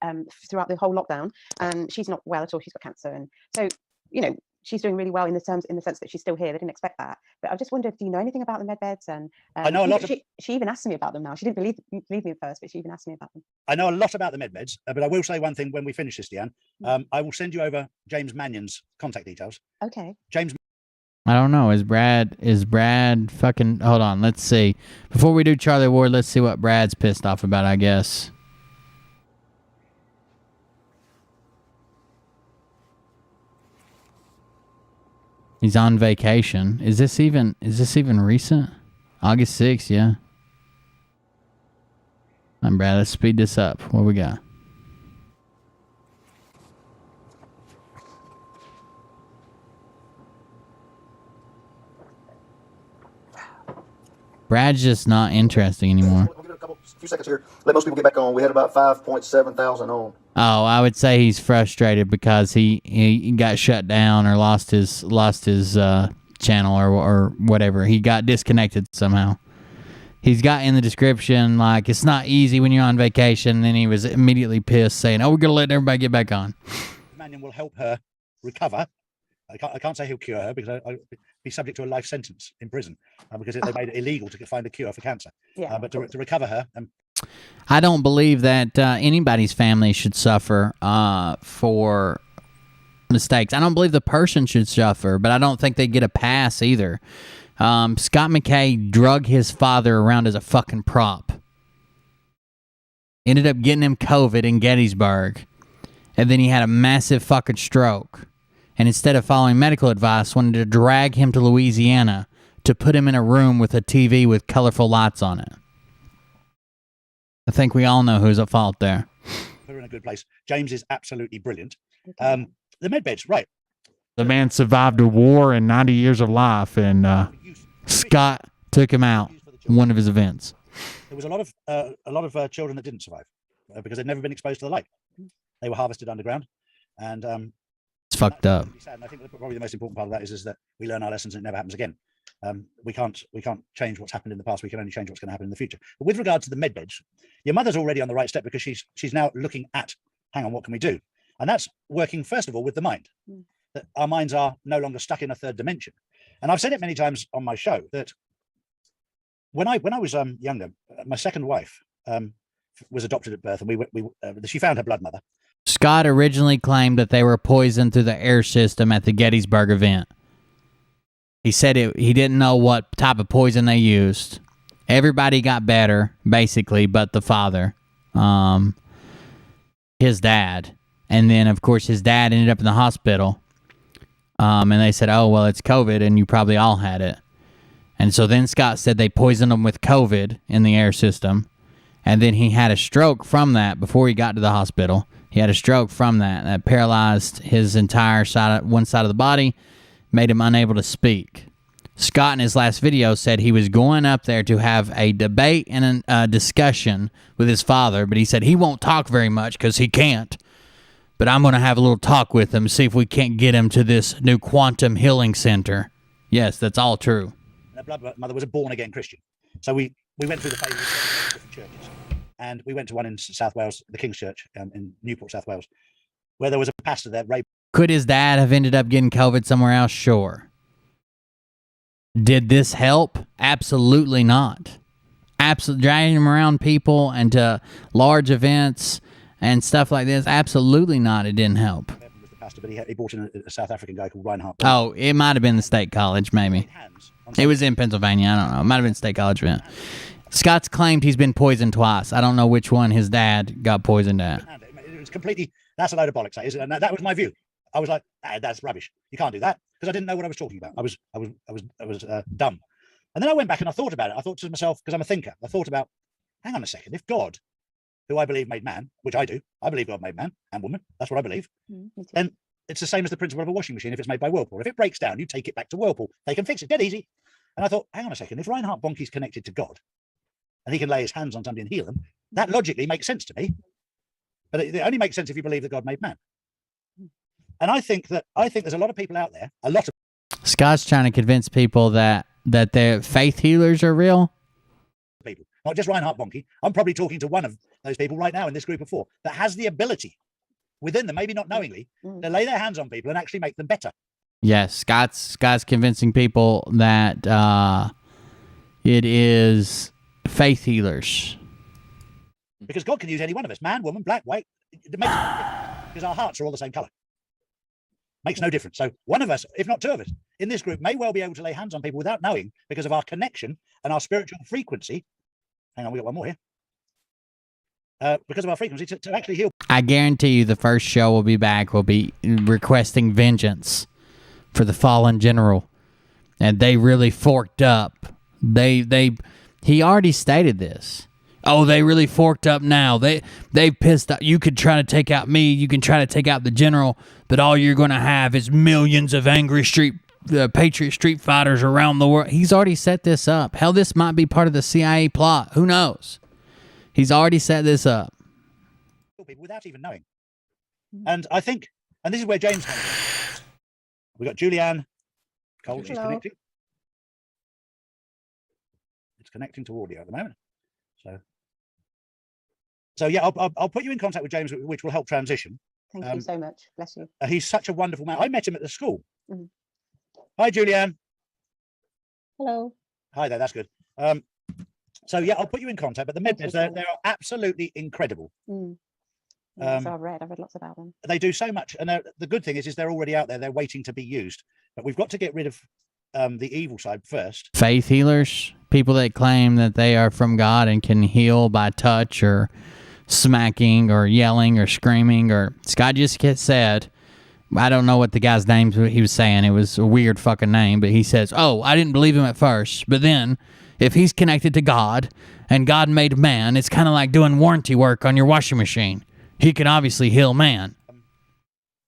throughout the whole lockdown, and she's not well at all. She's got cancer, and so she's doing really well in the sense that she's still here. They didn't expect that, but I just wondered, do you know anything about the med beds? And
I know a lot.
She even asked me about them now. She didn't believe me at first, but she even asked me about them.
I know a lot about the med beds, but I will say one thing when we finish this, Deanne. I will send you over James Mannion's contact details.
Okay.
James.
I don't know. Is Brad fucking... Hold on. Let's see. Before we do Charlie Ward, let's see what Brad's pissed off about, I guess. He's on vacation. Is this even recent? August 6th, yeah. All right, Brad, let's speed this up. What we got? Brad's just not interesting anymore.
We'll give it a few seconds here. Let most people get back on. We had about 5.7 thousand on.
Oh, I would say he's frustrated because he got shut down or lost his channel or whatever. He got disconnected somehow. He's got in the description like it's not easy when you're on vacation. And then he was immediately pissed, saying, "Oh, we're gonna let everybody get back on."
Mannion will help her recover. I can't say he'll cure her because I'd be subject to a life sentence in prison because they made it illegal to find a cure for cancer.
Yeah,
but to recover her.
I don't believe that anybody's family should suffer for mistakes. I don't believe the person should suffer, but I don't think they get a pass either. Scott McKay drug his father around as a fucking prop. Ended up getting him COVID in Gettysburg, and then he had a massive fucking stroke. And instead of following medical advice, wanted to drag him to Louisiana to put him in a room with a TV with colorful lights on it. I think we all know who's at fault there.
We're in a good place. James is absolutely brilliant. The med beds, right.
The man survived a war and 90 years of life, and Scott took him out in one of his events.
There was a lot of children that didn't survive because they'd never been exposed to the light. They were harvested underground, and
it's fucked up.
Sad. And I think that probably the most important part of that is that we learn our lessons and it never happens again. We can't change what's happened in the past. We can only change what's going to happen in the future. But with regard to the med beds, your mother's already on the right step because she's now looking at, hang on, what can we do? And that's working first of all with the mind. That our minds are no longer stuck in a third dimension. And I've said it many times on my show that when I was younger, my second wife was adopted at birth, and she found her blood mother.
Scott originally claimed that they were poisoned through the air system at the Gettysburg event. He said he didn't know what type of poison they used. Everybody got better, basically, but the father, his dad. And then, of course, his dad ended up in the hospital. And they said, oh, well, it's COVID, and you probably all had it. And so then Scott said they poisoned him with COVID in the air system. And then he had a stroke from that before he got to the hospital. He had a stroke from that. That paralyzed his entire one side of the body, made him unable to speak. Scott, in his last video, said he was going up there to have a debate and a discussion with his father, but he said he won't talk very much because he can't. But I'm going to have a little talk with him, see if we can't get him to this new quantum healing center. Yes, that's all true.
Her blood mother was a born-again Christian. So we went through the phases of different churches. And we went to one in South Wales, the King's Church in Newport, South Wales, where there was a pastor there, Ray.
Could his dad have ended up getting COVID somewhere else? Sure. Did this help? Absolutely not. Absolutely, dragging him around people and to large events and stuff like this, absolutely not. It didn't help.
Was the pastor, but he brought in a South African guy called Reinhard.
Oh, it might have been the State College, maybe. It was in Pennsylvania. I don't know. It might have been State College event. Scott's claimed he's been poisoned twice. I don't know which one his dad got poisoned at.
It was completely, that's a load of bollocks, that is. And that was my view. I was like, that's rubbish. You can't do that, because I didn't know what I was talking about. I was dumb. And then I went back and I thought about it. I thought to myself, because I'm a thinker, I thought about, hang on a second, if God, who I believe made man, which I do, I believe God made man and woman, that's what I believe, then it's the same as the principle of a washing machine if it's made by Whirlpool. If it breaks down, you take it back to Whirlpool. They can fix it, dead easy. And I thought, hang on a second, if Reinhard Bonnke's connected to God, and he can lay his hands on somebody and heal them, that logically makes sense to me. But it only makes sense if you believe that God made man. And I think there's a lot of people out there,
Scott's trying to convince people that their faith healers are real.
People, not just Reinhard Bonnke. I'm probably talking to one of those people right now in this group of 4 that has the ability within them, maybe not knowingly, to lay their hands on people and actually make them better.
Yes, Scott's convincing people that it is faith healers.
Because God can use any one of us, man, woman, black, white. It makes no difference, because our hearts are all the same color. Makes no difference. So one of us, if not 2 of us, in this group may well be able to lay hands on people without knowing, because of our connection and our spiritual frequency. Hang on, we got one more here. Because of our frequency to actually heal.
I guarantee you the first show we'll be back will be requesting vengeance for the fallen general. And they really forked up. He already stated this. Oh, they really forked up now. They pissed out. You could try to take out me. You can try to take out the general, but all you're going to have is millions of angry Patriot street fighters around the world. He's already set this up. Hell, this might be part of the CIA plot. Who knows? He's already set this up.
People without even knowing. And I think, and this is where James comes in. We got Julianne Cole. She's connecting. It's connecting to audio at the moment. So yeah, I'll put you in contact with James, which will help transition.
Thank you so much. Bless you.
He's such a wonderful man. I met him at the school. Hi, Julianne.
Hello.
Hi there. That's good. So yeah, I'll put you in contact. But the med beds, they are absolutely incredible.
Yes, I've read lots about them.
They do so much, and the good thing is they're already out there. They're waiting to be used. But we've got to get rid of the evil side first.
Faith healers, people that claim that they are from God and can heal by touch or smacking or yelling or screaming. Or Scott just said, I don't know what the guy's name he was saying. It was a weird fucking name, but he says, oh, I didn't believe him at first, but then if he's connected to God and God made man, it's kind of like doing warranty work on your washing machine. He can obviously heal man.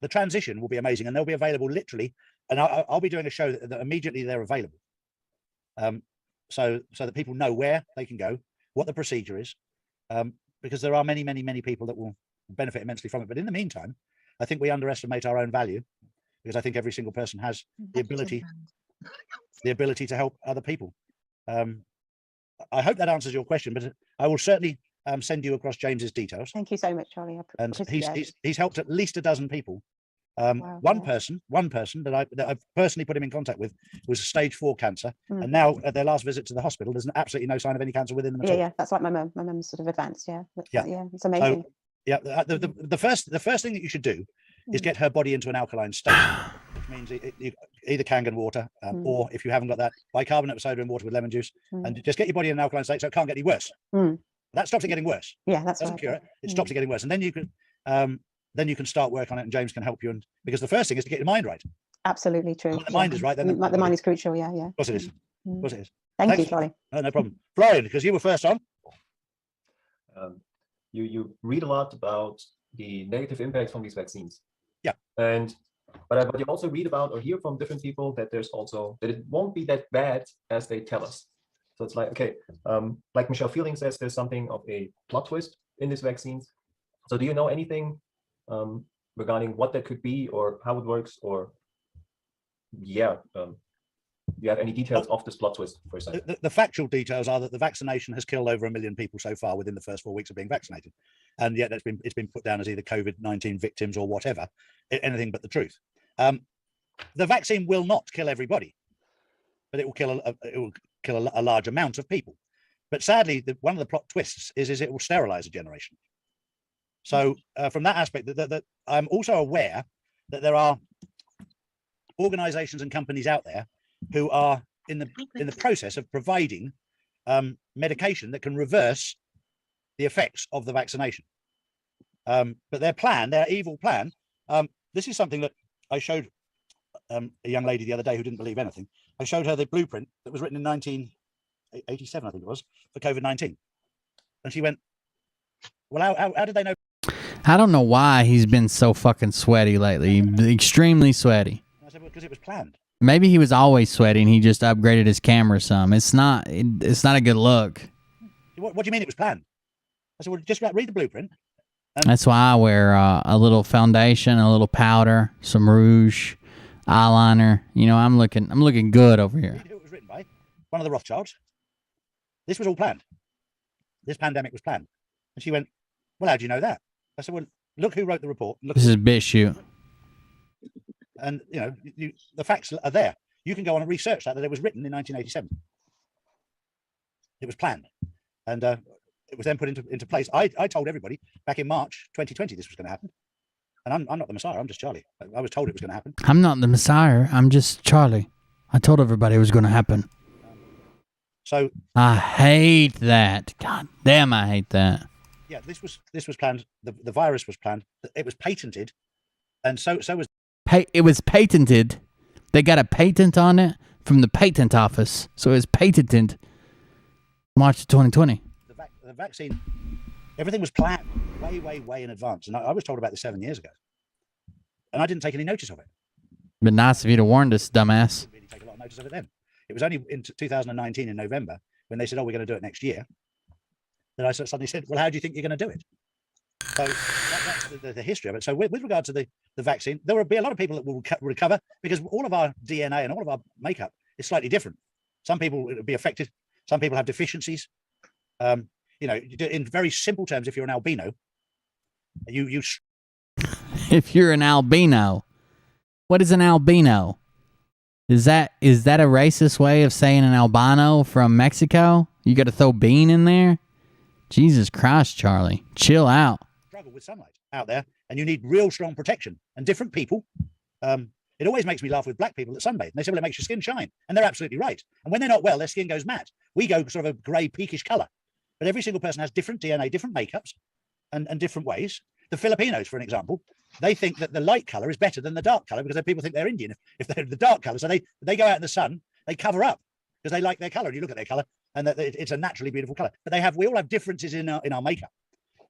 the transition will be amazing, and they'll be available literally. And I'll be doing a show that immediately they're available, so that people know where they can go, what the procedure is, because there are many, many, many people that will benefit immensely from it. But in the meantime, I think we underestimate our own value, because I think every single person has the ability to help other people. I hope that answers your question, but I will certainly send you across James's details.
Thank you so much, Charlie.
And he's helped at least a dozen people. One person that I've personally put him in contact with was stage 4 cancer, and now at their last visit to the hospital, there's absolutely no sign of any cancer within them at all.
Yeah, that's like my mum. My mum's sort of advanced. Yeah, it's
So,
amazing.
the first thing that you should do is get her body into an alkaline state, which means either Kangen water, or if you haven't got that, bicarbonate of soda and water with lemon juice, and just get your body in an alkaline state so it can't get any worse. That stops it getting worse.
Yeah, that's
doesn't
right.
cure it. It stops it getting worse, and then you can start work on it, and James can help you. And because the first thing is to get your mind right.
Absolutely true.
When the mind is right, then
the mind is crucial. Yeah.
Of course it is. Of course it is.
Thank
Thanks.
you, Charlie.
No problem. Florian, because you were first on.
You read a lot about the negative impact from these vaccines.
Yeah.
But you also read about or hear from different people that that it won't be that bad as they tell us. So it's like, okay, like Michelle Fielding says, there's something of a plot twist in these vaccines. So do you know anything regarding what that could be or how it works, or do you have any details of this plot twist, for example?
The factual details are that the vaccination has killed over 1 million people so far within the first 4 weeks of being vaccinated, and yet it's been put down as either COVID-19 victims or whatever, anything but the truth. The vaccine will not kill everybody, but it will kill a large amount of people. But sadly, one of the plot twists is it will sterilize a generation. So from that aspect, that I'm also aware that there are organizations and companies out there who are in the process of providing medication that can reverse the effects of the vaccination. But their evil plan, this is something that I showed a young lady the other day who didn't believe anything. I showed her the blueprint that was written in 1987, I think it was, for COVID-19. And she went, well, how did they know?
I don't know why he's been so fucking sweaty lately. Extremely sweaty.
I said, well, because it was planned.
Maybe he was always sweaty and he just upgraded his camera some. It's not a good look.
What do you mean it was planned? I said, well, just read the blueprint.
That's why I wear a little foundation, a little powder, some rouge, eyeliner. You know, I'm looking good over here.
It was written by one of the Rothschilds. This was all planned. This pandemic was planned. And she went, well, how do you know that? I said, well, look who wrote the report.
This is BitChute.
And, you know, the facts are there. You can go on and research that it was written in 1987. It was planned. And it was then put into place. I told everybody back in March 2020 this was going to happen. And I'm not the Messiah. I'm just Charlie. I was told it was going to happen.
I'm not the Messiah. I'm just Charlie. I told everybody it was going to happen.
So
I hate that. God damn, I hate that.
Yeah, this was planned. The virus was planned. It was patented, and so was.
It was patented. They got a patent on it from the patent office, so it was patented March of 2020.
The vaccine, everything was planned way in advance, and I was told about this 7 years ago, and I didn't take any notice of it.
Been nice of you to warn us, dumbass.
Really take a lot of notice of it then. It was only in 2019 in November when they said, "Oh, we're going to do it next year." Then I suddenly said, well, how do you think you're going to do it? So that's the history of it. So with regard to the vaccine, there will be a lot of people that will recover because all of our DNA and all of our makeup is slightly different. Some people will be affected. Some people have deficiencies. You know, in very simple terms, if you're an albino,
If you're an albino, what is an albino? Is that a racist way of saying an albino from Mexico? You got to throw bean in there? Jesus Christ, Charlie. Chill out.
Struggle with sunlight out there, and you need real strong protection. And different people, it always makes me laugh with black people that sunbathe. And they say, well, it makes your skin shine. And they're absolutely right. And when they're not well, their skin goes matte. We go sort of a grey, peakish colour. But every single person has different DNA, different makeups, and different ways. The Filipinos, for an example, they think that the light colour is better than the dark colour because people think they're Indian if they're the dark colour. So they go out in the sun, they cover up because they like their colour. And you look at their colour, and it's a naturally beautiful colour. But we all have differences in our makeup.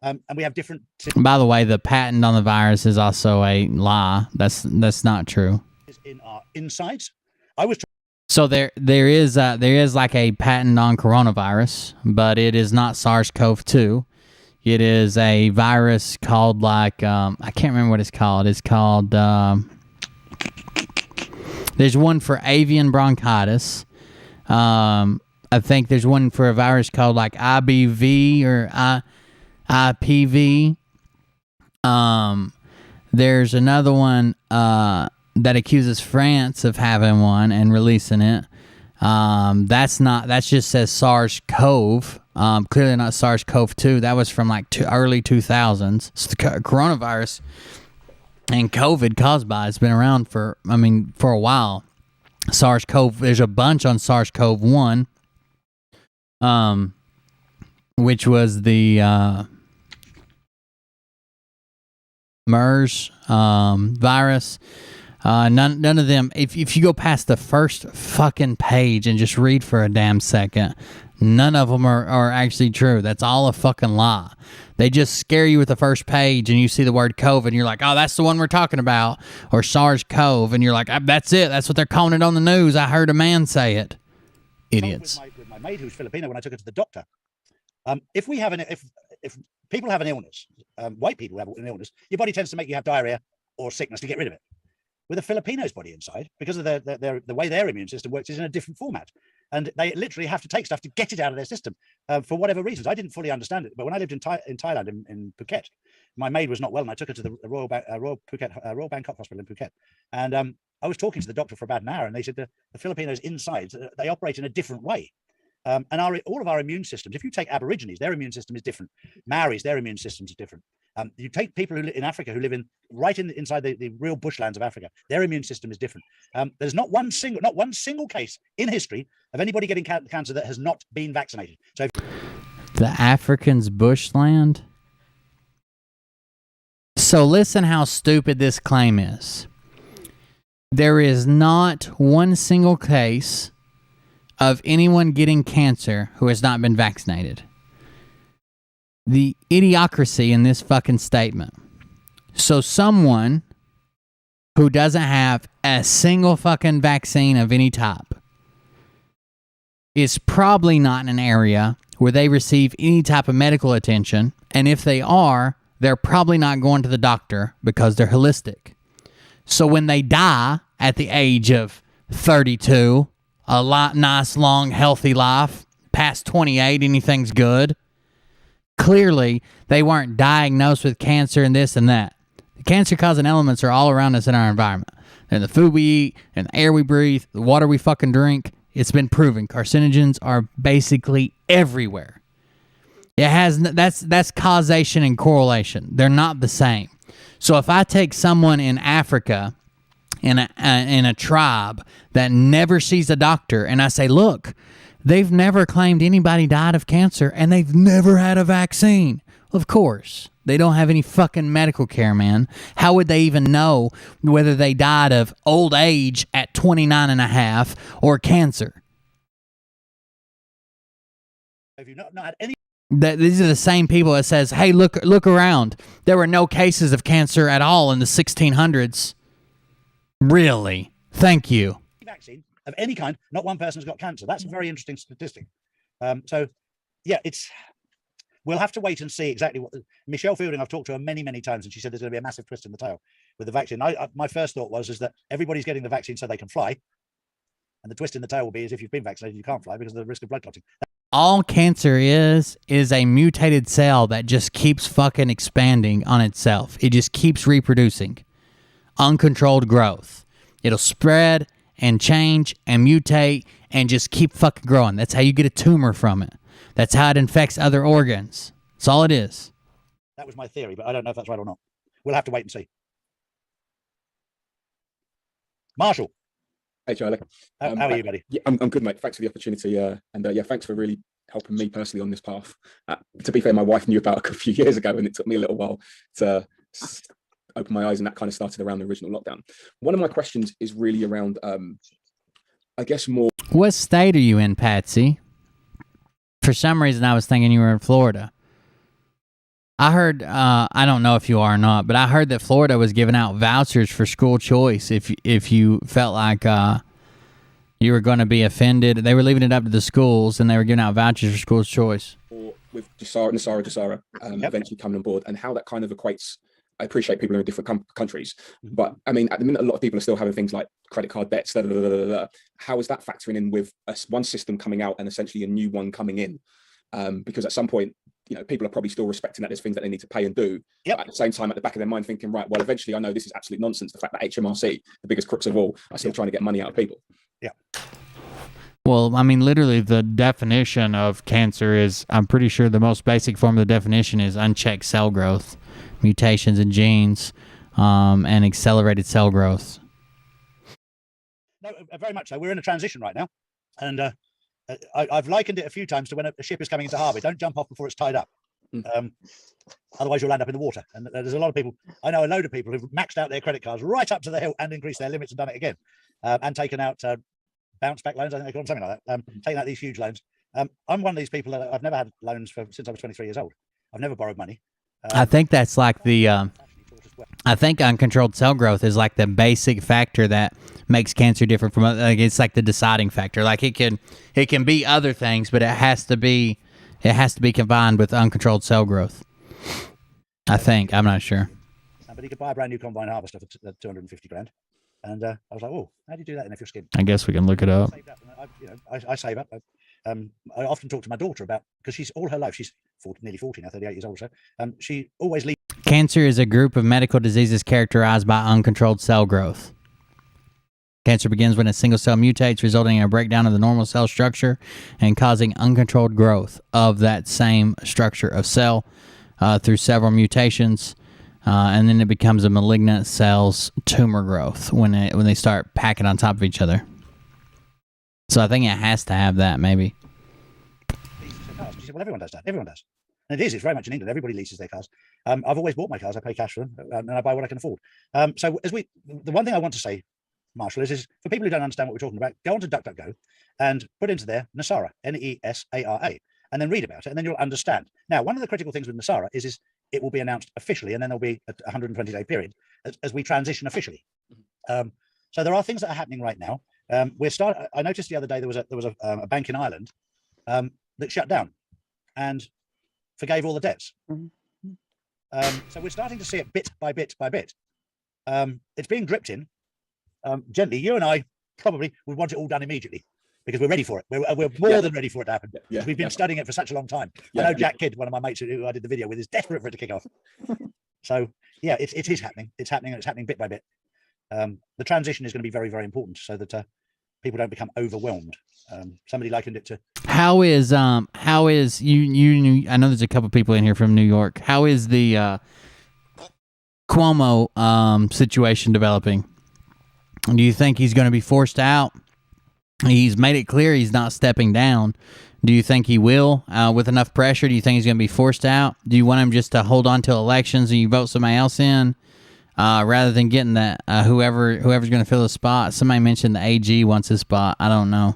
And we have different.
By the way, the patent on the virus is also a lie. That's not true.
In our insides, I was.
So there is like a patent on coronavirus, but it is not SARS-CoV-2. It is a virus called like I can't remember what it's called. It's called there's one for avian bronchitis. I think there's one for a virus called like IBV or IPV. There's another one that accuses France of having one and releasing it. That just says SARS-CoV. Clearly not SARS-CoV-2. That was from like early 2000s. So the coronavirus and COVID caused by it's been around for a while. SARS-CoV. There's a bunch on SARS-CoV-1, which was the MERS virus. None of them. If you go past the first fucking page and just read for a damn second, none of them are actually true. That's all a fucking lie. They just scare you with the first page and you see the word COVID and you're like, oh, that's the one we're talking about, or SARS-CoV, and you're like, that's it. That's what they're calling it on the news. I heard a man say it. Idiots.
With my maid who's Filipino, when I took her to the doctor, if people have an illness, white people have an illness, your body tends to make you have diarrhea or sickness to get rid of it. With a Filipino's body inside, because of the way their immune system works, is in a different format, and they literally have to take stuff to get it out of their system for whatever reasons. I didn't fully understand it, but when I lived in Thailand in Phuket, my maid was not well, and I took her to the Royal Bangkok Hospital in Phuket, and I was talking to the doctor for about an hour, and they said the Filipinos inside they operate in a different way. And all of our immune systems, if you take Aborigines, their immune system is different. Maoris, their immune systems are different. You take people who live in Africa who live inside the real bushlands of Africa, their immune system is different. There's not one single case in history of anybody getting cancer that has not been vaccinated. So
the Africans' bushland. So listen how stupid this claim is. There is not one single case of anyone getting cancer who has not been vaccinated. The idiocracy in this fucking statement. So someone who doesn't have a single fucking vaccine of any type is probably not in an area where they receive any type of medical attention, and if they are, they're probably not going to the doctor because they're holistic. So when they die at the age of 32, a nice, long, healthy life, past 28, anything's good. Clearly, they weren't diagnosed with cancer and this and that. The cancer-causing elements are all around us in our environment. And the food we eat, and the air we breathe, the water we fucking drink, it's been proven. Carcinogens are basically everywhere. That's causation and correlation. They're not the same. So if I take someone in Africa, in a tribe that never sees a doctor, and I say, look, they've never claimed anybody died of cancer, and they've never had a vaccine. Of course. They don't have any fucking medical care, man. How would they even know whether they died of old age at 29 and a half or cancer?
Have you not had any?
These are the same people that says, hey, look around. There were no cases of cancer at all in the 1600s. Really? Thank you.
Vaccine of any kind, not one person has got cancer. That's a very interesting statistic. So, yeah, we'll have to wait and see exactly what Michelle Fielding. I've talked to her many, many times, and she said there's going to be a massive twist in the tail with the vaccine. My first thought is that everybody's getting the vaccine so they can fly, and the twist in the tail will be is if you've been vaccinated, you can't fly because of the risk of blood clotting.
All cancer is a mutated cell that just keeps fucking expanding on itself. It just keeps reproducing. Uncontrolled growth. It'll spread and change and mutate and just keep fucking growing. That's how you get a tumor from it. That's how it infects other organs. That's all it is.
That was my theory, but I don't know if that's right or not. We'll have to wait and see. Marshall.
Hey, Charlie.
How are you, buddy?
Yeah, I'm good, mate. Thanks for the opportunity. Thanks for really helping me personally on this path. To be fair, my wife knew about it a few years ago, and it took me a little while to open my eyes, and that kind of started around the original lockdown. One of my questions is really around, I guess more...
What state are you in, Patsy? For some reason, I was thinking you were in Florida. I heard, I don't know if you are or not, but I heard that Florida was giving out vouchers for school choice if you felt like you were going to be offended. They were leaving it up to the schools, and they were giving out vouchers for school choice.
Or with Jasara eventually coming on board, and how that kind of equates. I appreciate people are in different countries, but I mean, at the minute, a lot of people are still having things like credit card debts. How is that factoring in with one system coming out and essentially a new one coming in? Because at some point, people are probably still respecting that there's things that they need to pay and do. At the same time, at the back of their mind, thinking, right, well, eventually, I know this is absolute nonsense. The fact that HMRC, the biggest crooks of all, are still trying to get money out of people.
Yeah.
Well, I mean, literally, the definition of cancer is, I'm pretty sure the most basic form of the definition is unchecked cell growth, mutations in genes, and accelerated cell growth.
No, very much so. We're in a transition right now. And I've likened it a few times to when a ship is coming into harbour. Don't jump off before it's tied up. Otherwise, you'll end up in the water. And there's a lot of people, I know a load of people who've maxed out their credit cards right up to the hilt and increased their limits and done it again. And taken out bounce back loans, I think they call them, something like that. Taking out these huge loans. I'm one of these people that I've never had loans since I was 23 years old. I've never borrowed money.
I think that's like the, I think uncontrolled cell growth is like the basic factor that makes cancer different from other, like it's like the deciding factor. Like it can be other things, but it has to be combined with uncontrolled cell growth. I think, I'm not sure.
But you could buy a brand new combine harvester for 250 grand. And I was like, oh, how do you do that then if you're skinned?
I guess we can look it up.
I save up. I often talk to my daughter about, because she's all her life, she's nearly 40 now, 38 years old. So she always leaves.
Cancer is a group of medical diseases characterized by uncontrolled cell growth. Cancer begins when a single cell mutates, resulting in a breakdown of the normal cell structure and causing uncontrolled growth of that same structure of cell through several mutations. And then it becomes a malignant cell's tumor growth when they start packing on top of each other. So I think it has to have that, maybe.
She said, well, everyone does that. Everyone does. And it is. It's very much in England. Everybody leases their cars. I've always bought my cars. I pay cash for them, and I buy what I can afford. So the one thing I want to say, Marshall, is for people who don't understand what we're talking about, go onto DuckDuckGo and put into there NESARA, NESARA, and then read about it, and then you'll understand. Now, one of the critical things with NESARA is it will be announced officially, and then there'll be a 120-day period as we transition officially. So there are things that are happening right now. I noticed the other day there was a bank in Ireland that shut down and forgave all the debts. So we're starting to see it bit by bit by bit. It's being dripped in gently. You and I probably would want it all done immediately because we're ready for it. We're more than ready for it to happen. We've been studying it for such a long time. I know Jack Kidd, one of my mates who I did the video with, is desperate for it to kick off. So yeah, it is happening. It's happening, and it's happening bit by bit. The transition is going to be very, very important so that people don't become overwhelmed. Somebody likened it to. How is
you? I know there's a couple people in here from New York. How is the Cuomo situation developing? Do you think he's going to be forced out? He's made it clear he's not stepping down. Do you think he will with enough pressure? Do you think he's going to be forced out? Do you want him just to hold on till elections and you vote somebody else in rather than getting that whoever's going to fill the spot? Somebody mentioned the AG wants his spot. I don't know.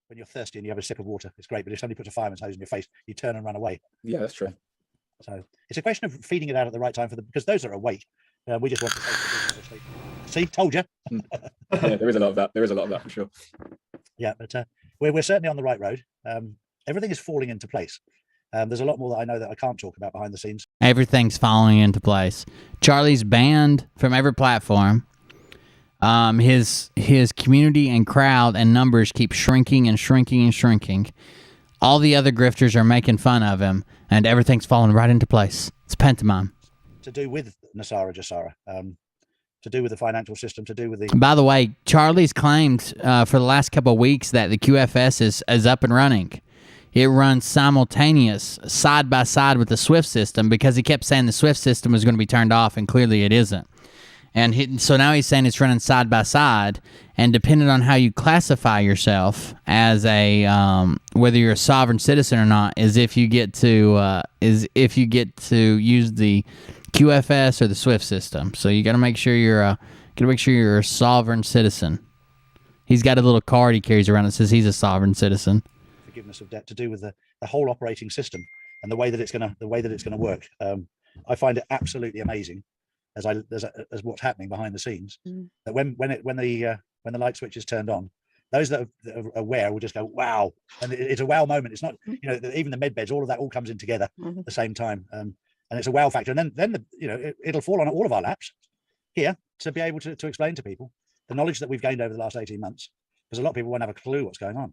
When you're thirsty and you have a sip of water, it's great. But if somebody puts a fireman's hose in your face, you turn and run away.
Yeah, that's true.
So it's a question of feeding it out at the right time because those are awake. We just want to say, see, told you.
Yeah, there is a lot of that. There is a lot of that for sure.
Yeah, but we're certainly on the right road. Everything is falling into place. There's a lot more that I know that I can't talk about behind the scenes.
Everything's falling into place. Charlie's banned from every platform. His community and crowd and numbers keep shrinking and shrinking and shrinking. All the other grifters are making fun of him, and everything's falling right into place. It's pantomime.
To do with NESARA, Jasara, to do with the financial system, to do with the.
By the way, Charlie's claimed for the last couple of weeks that the QFS is up and running. It runs simultaneous, side by side with the SWIFT system because he kept saying the SWIFT system was going to be turned off, and clearly it isn't. And so now he's saying it's running side by side, and depending on how you classify yourself as a whether you're a sovereign citizen or not, is if you get to use the QFS or the SWIFT system. So you got to make sure you're a sovereign citizen. He's got a little card he carries around that says he's a sovereign citizen.
Forgiveness of debt to do with the whole operating system.
and the way that it's gonna work. I find it absolutely amazing as what's happening behind the scenes. That when the light switch is turned on, those that are aware will just go wow, and it's a wow moment. It's not, you know, even the med beds, all of that all comes in together at the same time, and it's a wow factor. And then it'll fall on all of our laps here to be able to explain to people the knowledge that we've gained over the last 18 months, because a lot of people won't have a clue what's going on.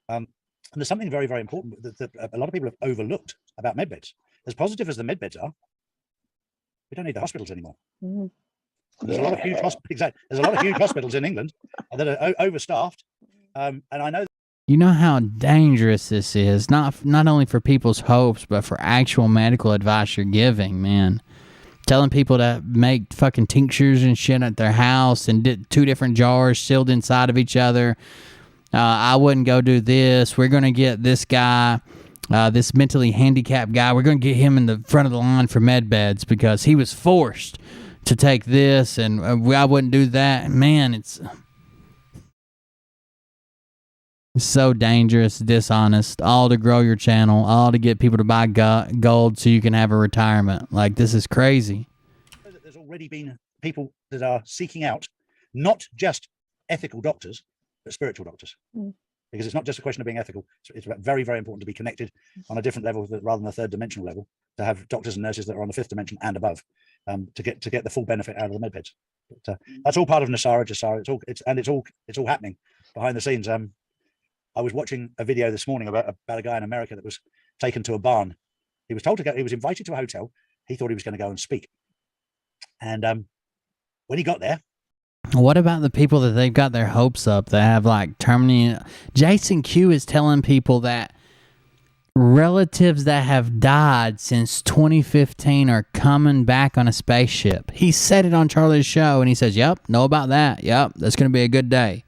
And there's something very, very important that a lot of people have overlooked about med beds. As positive as the med beds are, we don't need the hospitals anymore. There's a lot of huge There's a lot of huge hospitals in England that are overstaffed, and I know.
You know how dangerous this is, not only for people's hopes, but for actual medical advice you're giving, man. Telling people to make fucking tinctures and shit at their house and did 2 different jars sealed inside of each other. I wouldn't go do this. We're going to get this guy, this mentally handicapped guy, we're going to get him in the front of the line for med beds because he was forced to take this, and I wouldn't do that. Man, it's so dangerous, dishonest, all to grow your channel, all to get people to buy gold so you can have a retirement. Like, this is crazy.
There's already been people that are seeking out not just ethical doctors, but spiritual doctors. Because it's not just a question of being ethical. It's very, very important to be connected on a different level rather than a 3rd dimensional level, to have doctors and nurses that are on the 5th dimension and above, to get the full benefit out of the med beds. But, that's all part of NESARA, GESARA. It's all happening behind the scenes. I was watching a video this morning about a guy in America that was taken to a barn. He was told to go. He was invited to a hotel. He thought he was going to go and speak. And when he got there,
what about the people that they've got their hopes up that have like terminated? Jason Q is telling people that relatives that have died since 2015 are coming back on a spaceship. He said it on Charlie's show, and he says, "Yep, know about that. Yep, that's going to be a good day."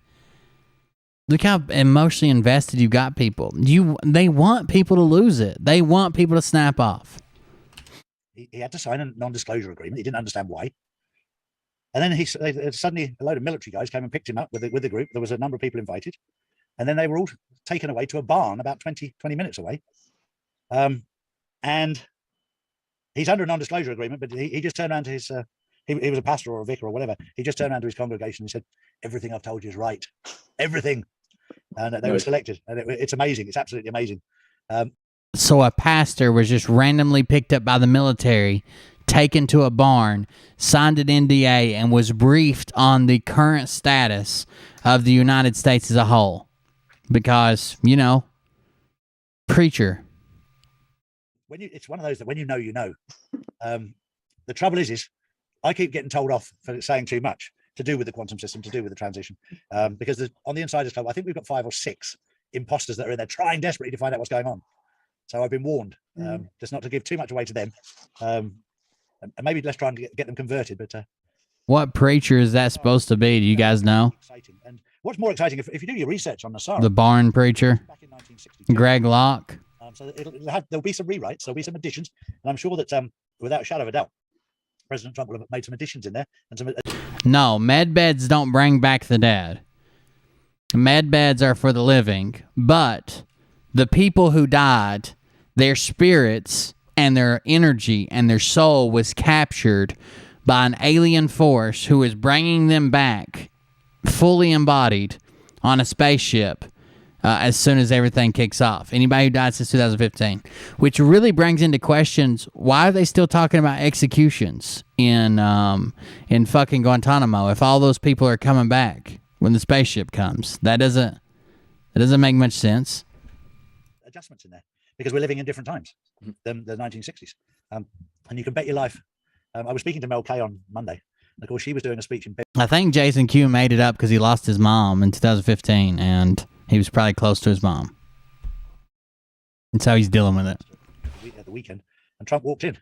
Look how emotionally invested you got people. They want people to lose it. They want people to snap off.
He had to sign a non-disclosure agreement. He didn't understand why. And then suddenly a load of military guys came and picked him up with the group. There was a number of people invited. And then they were all taken away to a barn about 20 minutes away. And he's under a non-disclosure agreement, but he just turned around to his, he was a pastor or a vicar or whatever. He just turned around to his congregation and said, "Everything I've told you is right. Everything." And they were selected. And it's amazing. It's absolutely amazing.
So a pastor was just randomly picked up by the military, taken to a barn, signed an NDA, and was briefed on the current status of the United States as a whole. Because, preacher.
It's one of those that when you know, you know. The trouble is I keep getting told off for saying too much to do with the quantum system, to do with the transition. Because on the Insiders Club, I think we've got 5 or 6 imposters that are in there trying desperately to find out what's going on. So I've been warned just not to give too much away to them. And maybe let's try and get them converted. But
what preacher is that supposed to be? Do you guys know?
Exciting. And what's more exciting, if you do your research on NESARA,
The barn preacher, Greg Locke.
So there'll be some rewrites, there'll be some additions, and I'm sure that without a shadow of a doubt, President Trump will have made some additions in there. And some.
No, med beds don't bring back the dead. Med beds are for the living, but the people who died, their spirits and their energy and their soul was captured by an alien force who is bringing them back fully embodied on a spaceship as soon as everything kicks off. Anybody who died since 2015, which really brings into questions, why are they still talking about executions in fucking Guantanamo if all those people are coming back when the spaceship comes? That doesn't make much sense.
Adjustments in there because we're living in different times than the 1960s, and you can bet your life. I was speaking to Mel K on Monday, and of course she was doing a speech in.
I think Jason Q made it up because he lost his mom in 2015, and he was probably close to his mom, and so he's dealing with it.
At the weekend, and Trump walked in,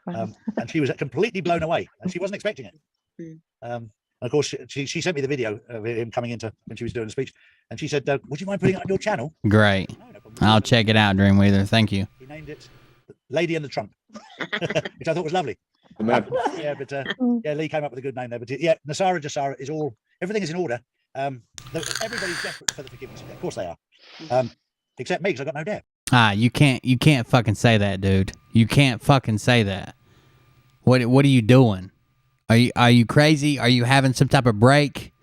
and she was completely blown away, and she wasn't expecting it. And of course, she sent me the video of him coming into when she was doing the speech, and she said, "Would you mind putting it on your channel?"
Great, I'll check it out, Dreamweaver. Thank you.
He named it "Lady and the Trump," which I thought was lovely. Yeah, but Lee came up with a good name there. But yeah, NESARA, GESARA is everything is in order. Everybody's desperate for the forgiveness. Of course they are, except me, because I've got no debt.
You can't fucking say that, dude. You can't fucking say that. What are you doing? Are you crazy? Are you having some type of break?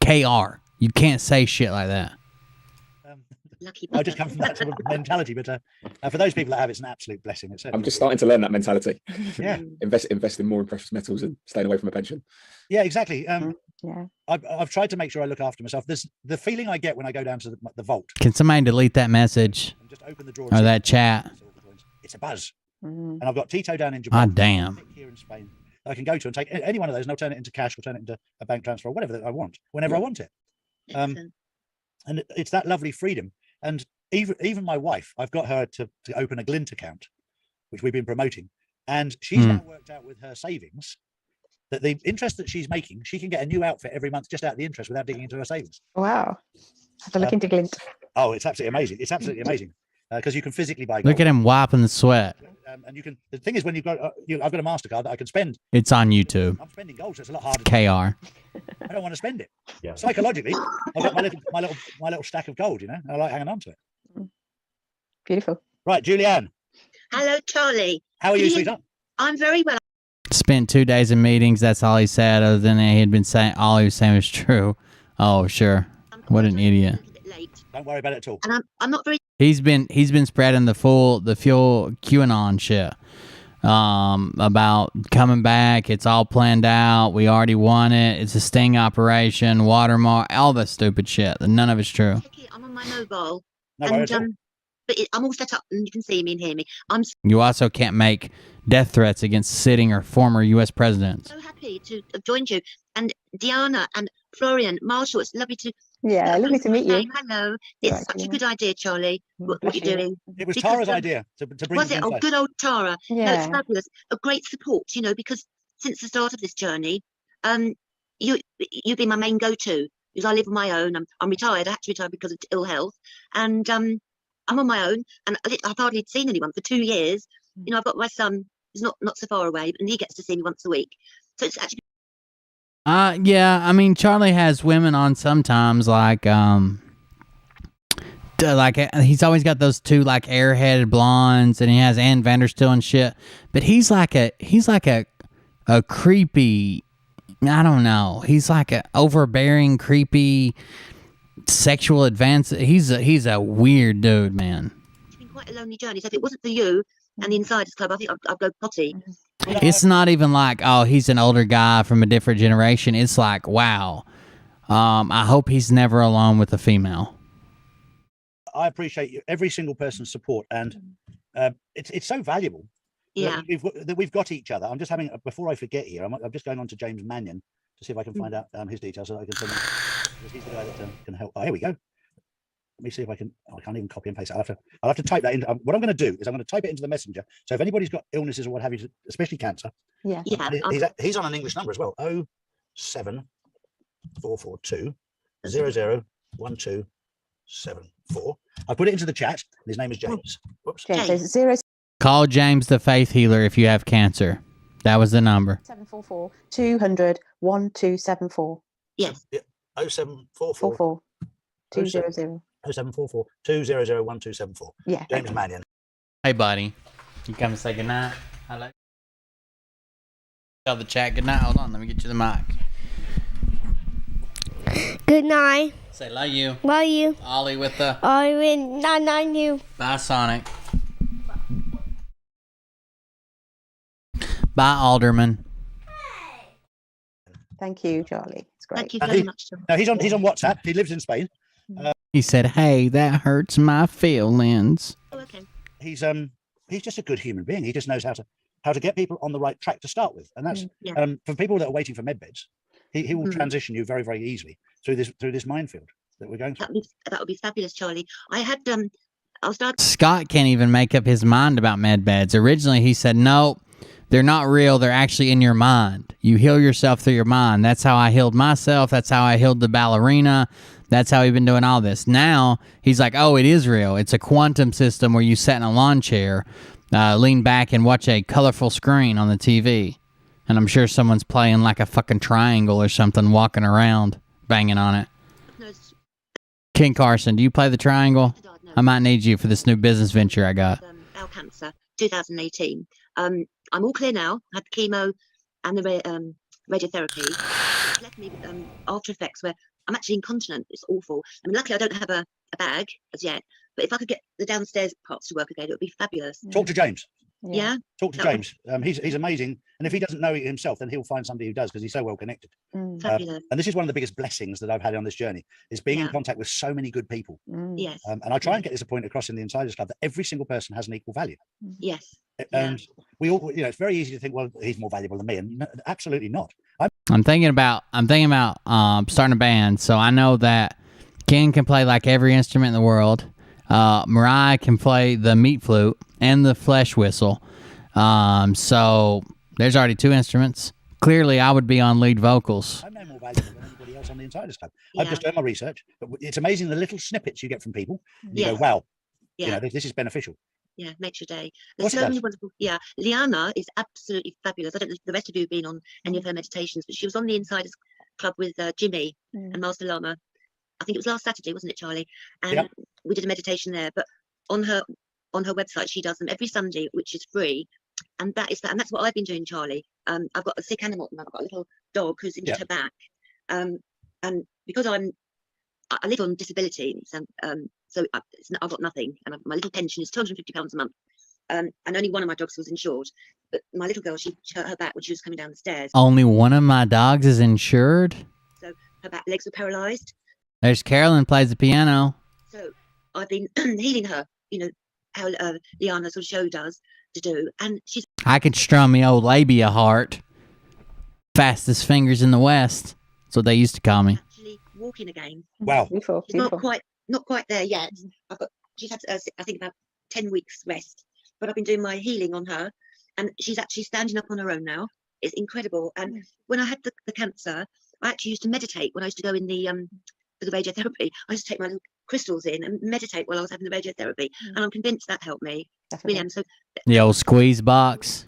KR, you can't say shit like that.
I just come from that sort of mentality, but for those people that have, it's an absolute blessing.
I'm just starting to learn that mentality.
Yeah.
Invest in more in precious metals and staying away from a pension.
Yeah, exactly.
Yeah.
I've tried to make sure I look after myself. There's the feeling I get when I go down to the vault.
Can somebody delete that message
Just open the drawer
or that chat?
It's a buzz.
Mm.
And I've got Tito down in Gibraltar.
Damn.
Here in Spain. I can go to and take any one of those, and I'll turn it into cash or turn it into a bank transfer or whatever that I want, whenever I want it. And it's that lovely freedom. And even my wife, I've got her to open a Glint account, which we've been promoting, and she's now worked out with her savings that the interest that she's making, she can get a new outfit every month just out of the interest without digging into her savings.
Wow. Have to look into Glint.
Oh, it's absolutely amazing. It's absolutely amazing because you can physically buy gold.
Look at him wiping the sweat.
And you can. The thing is, when you've got, I've got a MasterCard that I can spend.
It's on YouTube.
I'm spending gold, so it's a lot harder.
KR.
I don't want to spend it. Yeah. Psychologically, I've got my little stack of gold. You know, I like hanging on to it.
Beautiful.
Right, Julianne.
Hello, Charlie.
How are you, sweetheart?
I'm very well.
Spent 2 days in meetings. That's all he said. Other than he had been saying, all he was saying was true. Oh, sure. What an idiot.
Don't worry about it at all.
And I'm not very.
He's been spreading the full QAnon shit about coming back. It's all planned out. We already won it. It's a sting operation, watermark, all that stupid shit. None of it's true.
I'm on my mobile.
No worries.
But I'm all set up and you can see me and hear me.
You also can't make death threats against sitting or former U.S. presidents.
So happy to have joined you. And Diana and Florian, Marshall, it's lovely to.
Yeah, lovely to meet you.
Hello. It's such a good idea, Charlie, what you're doing.
It was Tara's idea to bring
Was it? Oh, good old Tara.
Yeah.
No, it's fabulous. A great support, because since the start of this journey, you've been my main go-to. Because I live on my own. I'm retired. I had to retire because of ill health. And I'm on my own, and I've hardly seen anyone for 2 years. I've got my son, who's not so far away, and he gets to see me once a week. So it's actually.
Yeah, I mean, Charlie has women on sometimes, like he's always got those two like airheaded blondes, and he has Ann Vanderstill and shit. But he's like a creepy. I don't know. He's like a overbearing, creepy, sexual advance. He's a weird dude, man.
It's been quite a lonely journey. So if it wasn't for you and the Insiders Club, I think I'd go potty.
It's not even like, oh, he's an older guy from a different generation. It's like, wow. I hope he's never alone with a female.
I appreciate every single person's support, and it's so valuable.
Yeah.
That we've got each other. I'm just having, before I forget here, I'm just going on to James Mannion to see if I can find out his details so that I can send him, because he's the guy that can help. Oh, here we go. Let me see if I can. Oh, I can't even copy and paste it. I'll have to type that in. What I'm going to do is I'm going to type it into the messenger. So if anybody's got illnesses or what have you, especially cancer, he's on an English number as well. 07442 001274. I put it into the chat. His name is James. Whoops.
James, so
Call James the Faith Healer if you have cancer. That was the number.
744 200 1274.
Yes.
0744
200.
0744 200 1274.
Yeah.
James Mannion.
Hey, buddy. You come and say goodnight. Hello. Tell the chat goodnight. Hold on. Let me get you the mic.
Good night.
Say love you.
Love you.
Ollie with the.
I win. Not you.
Bye, Sonic. Bye, Alderman.
Thank you, Charlie. It's great.
Thank you very much.
No, he's on WhatsApp. He lives in Spain.
He said, "Hey, that hurts my feelings."
Oh, okay.
He's just a good human being. He just knows how to get people on the right track to start with, and that's for people that are waiting for med beds. He will transition you very, very easily through this minefield that we're going through.
That would be fabulous, Charlie. I had
Scott can't even make up his mind about med beds. Originally, he said, "No, they're not real. They're actually in your mind. You heal yourself through your mind." That's how I healed myself. That's how I healed the ballerina. That's how we've been doing all this. Now, he's like, oh, it is real. It's a quantum system where you sit in a lawn chair, lean back, and watch a colorful screen on the TV. And I'm sure someone's playing like a fucking triangle or something, walking around, banging on it. King Carson, do you play the triangle? I might need you for this new business venture I got.
Bowel cancer, 2018. I'm all clear now. I had the chemo and the radiotherapy. It's left me with after effects where I'm actually incontinent. It's awful. I mean, luckily I don't have a bag as yet, but if I could get the downstairs parts to work again, it would be fabulous.
Talk to James.
Yeah.
Talk to James. He's amazing, and if he doesn't know it himself, then he'll find somebody who does because he's so well connected.
Fabulous.
And this is one of the biggest blessings that I've had on this journey is being in contact with so many good people.
Yes.
And I try and get this point across in the Insiders Club that every single person has an equal value.
Yes.
And we all, it's very easy to think, well, he's more valuable than me, and no, absolutely not.
I'm thinking about starting a band. So I know that Ken can play like every instrument in the world. Mariah can play the meat flute and the flesh whistle. So there's already 2 instruments. Clearly, I would be on lead vocals.
I'm no more valuable than anybody else on the Insiders Club. I've just done my research, but it's amazing the little snippets you get from people. You go, wow, this is beneficial.
Yeah, makes your day. There's so many wonderful. Yeah, Liana is absolutely fabulous. I don't know if the rest of you have been on any of her meditations, but she was on the Insiders Club with Jimmy and Master Lama. I think it was last Saturday, wasn't it, Charlie? And we did a meditation there. But on her website, she does them every Sunday, which is free. And that's what I've been doing, Charlie. I've got a sick animal. I've got a little dog who's injured her back. And because I live on disability, so I've got nothing, and my little pension is £250 a month. And only one of my dogs was insured. But my little girl, she hurt her back when she was coming down the stairs.
Only one of my dogs is insured?
So her back legs were paralysed.
There's Carolyn plays the piano.
So I've been healing her, how Liana sort of show does to do. And she's...
I could strum the old labia heart. Fastest fingers in the West. That's what they used to call me.
Actually walking again.
Wow.
She's not quite there yet. She's had, I think, about 10 weeks rest. But I've been doing my healing on her. And she's actually standing up on her own now. It's incredible. And when I had the cancer, I actually used to meditate when I used to go in for the radiotherapy. I used to take my little crystals in and meditate while I was having the radiotherapy. And I'm convinced that helped me. Really am. So
The old squeeze box.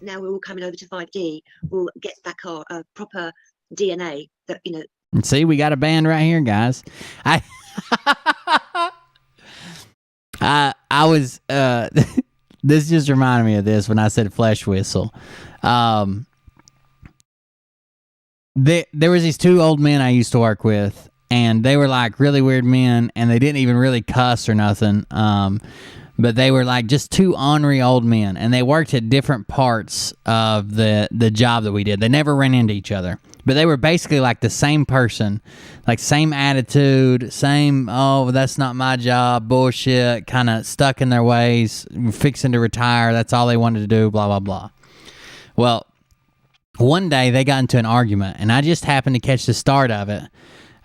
now we're all coming over to 5D. We'll get back our proper DNA that,
And see, we got a band right here, guys. I was this just reminded me of this when I said flesh whistle. There was these 2 old men I used to work with, and they were like really weird men, and they didn't even really cuss or nothing. But they were like just 2 ornery old men, and they worked at different parts of the job that we did. They never ran into each other, but they were basically like the same person, like same attitude, same, oh, that's not my job, bullshit, kind of stuck in their ways, fixing to retire. That's all they wanted to do, blah, blah, blah. Well, one day they got into an argument, and I just happened to catch the start of it.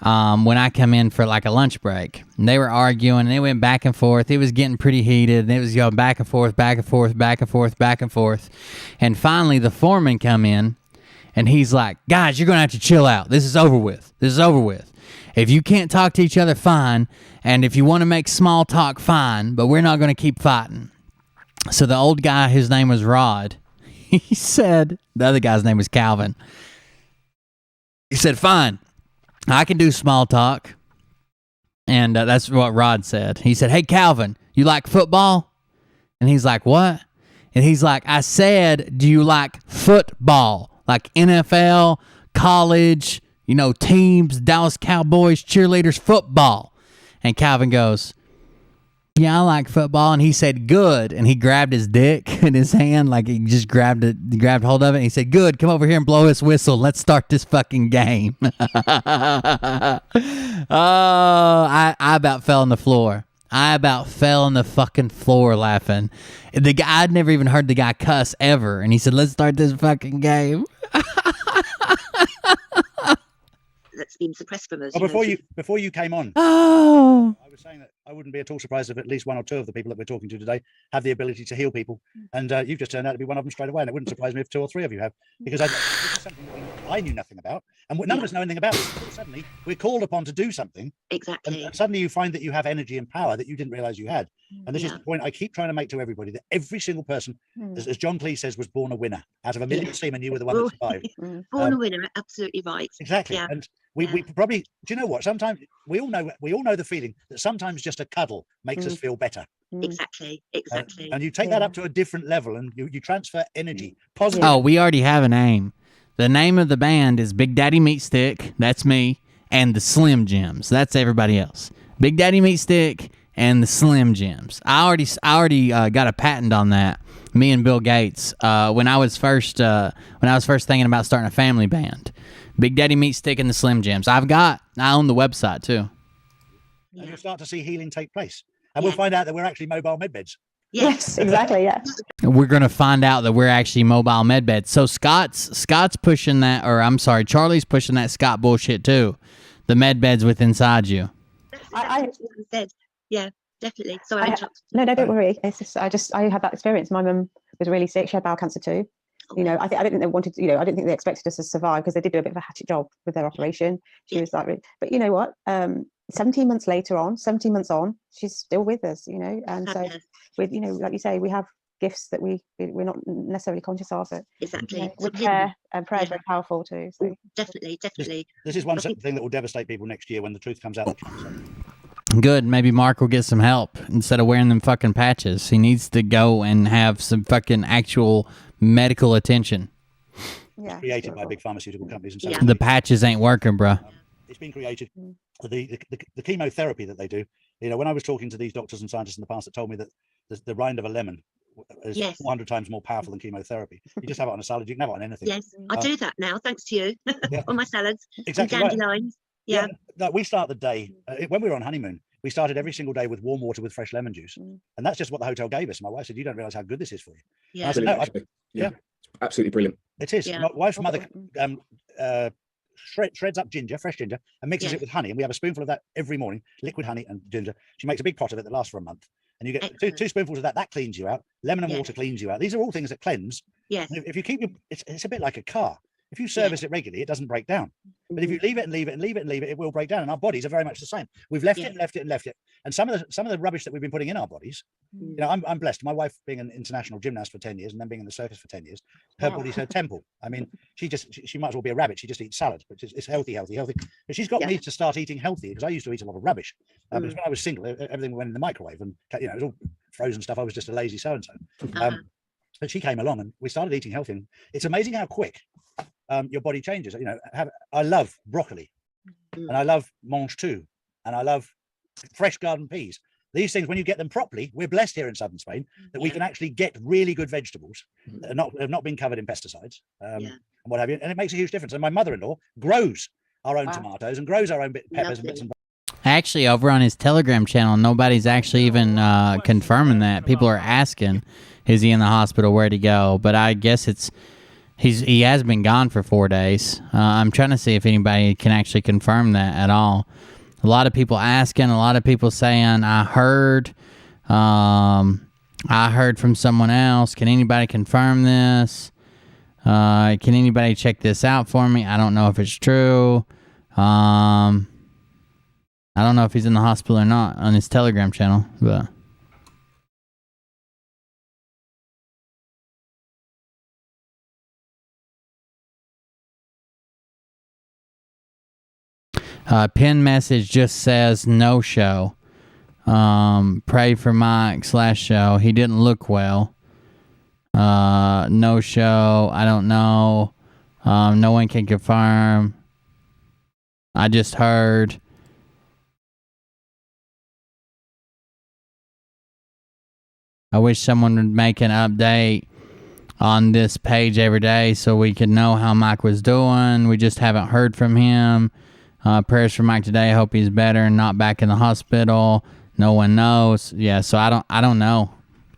When I come in for like a lunch break, and they were arguing, and they went back and forth. It was getting pretty heated, and it was going back and forth, back and forth, back and forth, back and forth. And finally, the foreman come in, and he's like, guys, you're going to have to chill out. This is over with. This is over with. If you can't talk to each other, fine. And if you want to make small talk, fine. But we're not going to keep fighting. So the old guy, whose name was Rod, he said, the other guy's name was Calvin. He said, fine. I can do small talk. And that's what Rod said. He said, hey, Calvin, you like football? And he's like, what? And he's like, I said, do you like football? Like NFL, college, teams, Dallas Cowboys, cheerleaders, football. And Calvin goes, yeah, I like football. And he said, good. And he grabbed his dick in his hand, like he just grabbed hold of it. And he said, good, come over here and blow his whistle. Let's start this fucking game. Oh, I about fell on the floor. I about fell on the fucking floor laughing. The guy, I'd never even heard the guy cuss ever. And he said, let's start this fucking game.
that's been suppressed from us.
Well, before you came on,
I
was saying that I wouldn't be at all surprised if at least 1 or 2 of the people that we're talking to today have the ability to heal people, and you've just turned out to be one of them straight away. And it wouldn't surprise me if 2 or 3 of you have, because this is something that I knew nothing about, and none of us know anything about it. Suddenly, we're called upon to do something.
Exactly.
And suddenly, you find that you have energy and power that you didn't realize you had. And this is the point I keep trying to make to everybody, that every single person, as John Cleese says, was born a winner. Out of a million seamen, you were the one that survived.
Born a winner, absolutely right.
Exactly.
Yeah.
And we probably, do you know what? Sometimes we all know the feeling that sometimes just a cuddle makes us feel better.
Exactly.
And you take that up to a different level, and you transfer energy, positive.
Oh, we already have a name. The name of the band is Big Daddy Meat Stick. That's me. And the Slim Jims. That's everybody else. Big Daddy Meat Stick and the Slim Jims. I already got a patent on that. Me and Bill Gates. When I was first thinking about starting a family band. Big Daddy Meat Stick and the Slim Jims. I own the website too.
And you'll start to see healing take place. And we'll find out that we're actually mobile med beds.
Yes, exactly. Yeah.
We're gonna find out that we're actually mobile med beds. So Scott's pushing that, or I'm sorry, Charlie's pushing that Scott bullshit too. The med beds with inside you.
I said, yeah, definitely. Sorry, I interrupted.
No, don't worry. It's just I had that experience. My mum was really sick. She had bowel cancer too. You know, I don't think they wanted. You know, I don't think they expected us to survive, because they did do a bit of a hatchet job with their operation. She was like, but you know what? 17 months on, she's still with us. You know, and so with, you know, like you say, we have gifts that we're not necessarily conscious of. But
exactly.
You know, with prayer, and prayer is very powerful too. So
definitely.
This is one thing that will devastate people next year when the truth comes out.
Good. Maybe Mark will get some help instead of wearing them fucking patches. He needs to go and have some fucking actual medical attention.
It's created by big pharmaceutical companies and so
The patches ain't working, bruh.
It's been created. The chemotherapy that they do. You know, when I was talking to these doctors and scientists in the past that told me that the rind of a lemon is 400 times more powerful than chemotherapy. You just have it on a salad. You can have it on anything.
Yes, I do that now, thanks to you. On my salads.
Exactly.
And dandelions. Yeah.
No, we start the day when we were on honeymoon. We started every single day with warm water with fresh lemon juice, and that's just what the hotel gave us. My wife said, "You don't realize how good this is for you."
Yeah.
I said, no,
absolutely brilliant.
It is. My wife's mother shreds up ginger, fresh ginger, and mixes it with honey, and we have a spoonful of that every morning, liquid honey and ginger. She makes a big pot of it that lasts for a month, and you get two spoonfuls of that. That cleans you out. Lemon and water cleans you out. These are all things that cleanse.
Yes.
If you keep it's a bit like a car. If you service it regularly, it doesn't break down. But if you leave it, it will break down. And our bodies are very much the same. We've left it. And some of the rubbish that we've been putting in our bodies, you know, I'm blessed. My wife being an international gymnast for 10 years and then being in the circus for 10 years, her body's her temple. I mean, she might as well be a rabbit. She just eats salad, but it's healthy. But she's got me to start eating healthy, because I used to eat a lot of rubbish. Because when I was single, everything went in the microwave, and you know, it was all frozen stuff. I was just a lazy so-and-so. But she came along and we started eating healthy. And it's amazing how quick your body changes. You know, I love broccoli, and I love mange tout, and I love fresh garden peas. These things, when you get them properly, we're blessed here in southern Spain that we can actually get really good vegetables that have not been covered in pesticides and what have you. And it makes a huge difference. And my mother-in-law grows our own tomatoes and grows our own peppers and bits and bobs.
Actually, over on his Telegram channel, nobody's actually even confirming that. People are asking, is he in the hospital? Where'd he go? But I guess he has been gone for 4 days. I'm trying to see if anybody can actually confirm that at all. A lot of people asking, a lot of people saying, I heard from someone else. Can anybody confirm this? Can anybody check this out for me? I don't know if it's true. I don't know if he's in the hospital or not on his Telegram channel, but pin message just says no show. Pray for Mike /show. He didn't look well. No show. I don't know. No one can confirm. I just heard. I wish someone would make an update on this page every day so we could know how Mike was doing. We just haven't heard from him. Prayers for Mike today. I hope he's better and not back in the hospital. No one knows. Yeah, so I don't know.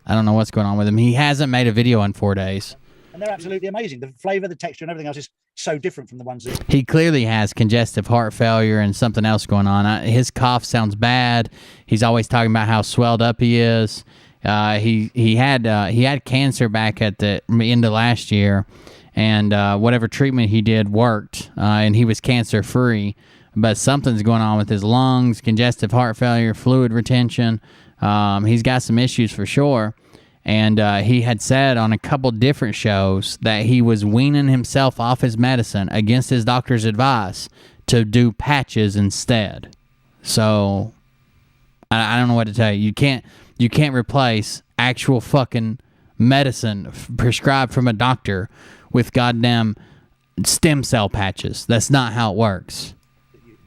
I don't know what's going on with him. He hasn't made a video in 4 days.
And they're absolutely amazing. The flavor, the texture, and everything else is so different from the ones that...
He clearly has congestive heart failure and something else going on. His cough sounds bad. He's always talking about how swelled up he is. He had cancer back at the end of last year, and whatever treatment he did worked, and he was cancer free. But something's going on with his lungs, congestive heart failure, fluid retention. He's got some issues for sure. And he had said on a couple different shows that he was weaning himself off his medicine against his doctor's advice to do patches instead. So I don't know what to tell you. You can't replace actual fucking medicine prescribed from a doctor with goddamn stem cell patches. That's not how it works.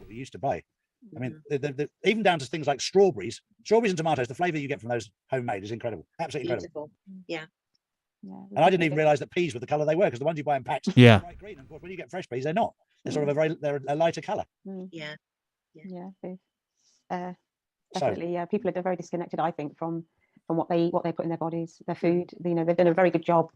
We used to buy. I mean, even down to things like strawberries and tomatoes, the flavour you get from those homemade is incredible. Absolutely incredible.
Yeah.
And I didn't even realise that peas were the colour they were, because the ones you buy in packs
Yeah.
are bright green. And of course, when you get fresh peas, they're not. They're sort of they're a lighter colour.
Yeah.
Definitely. People are very disconnected, I think, from what they put in their bodies, their food. You know, they've done a very good job,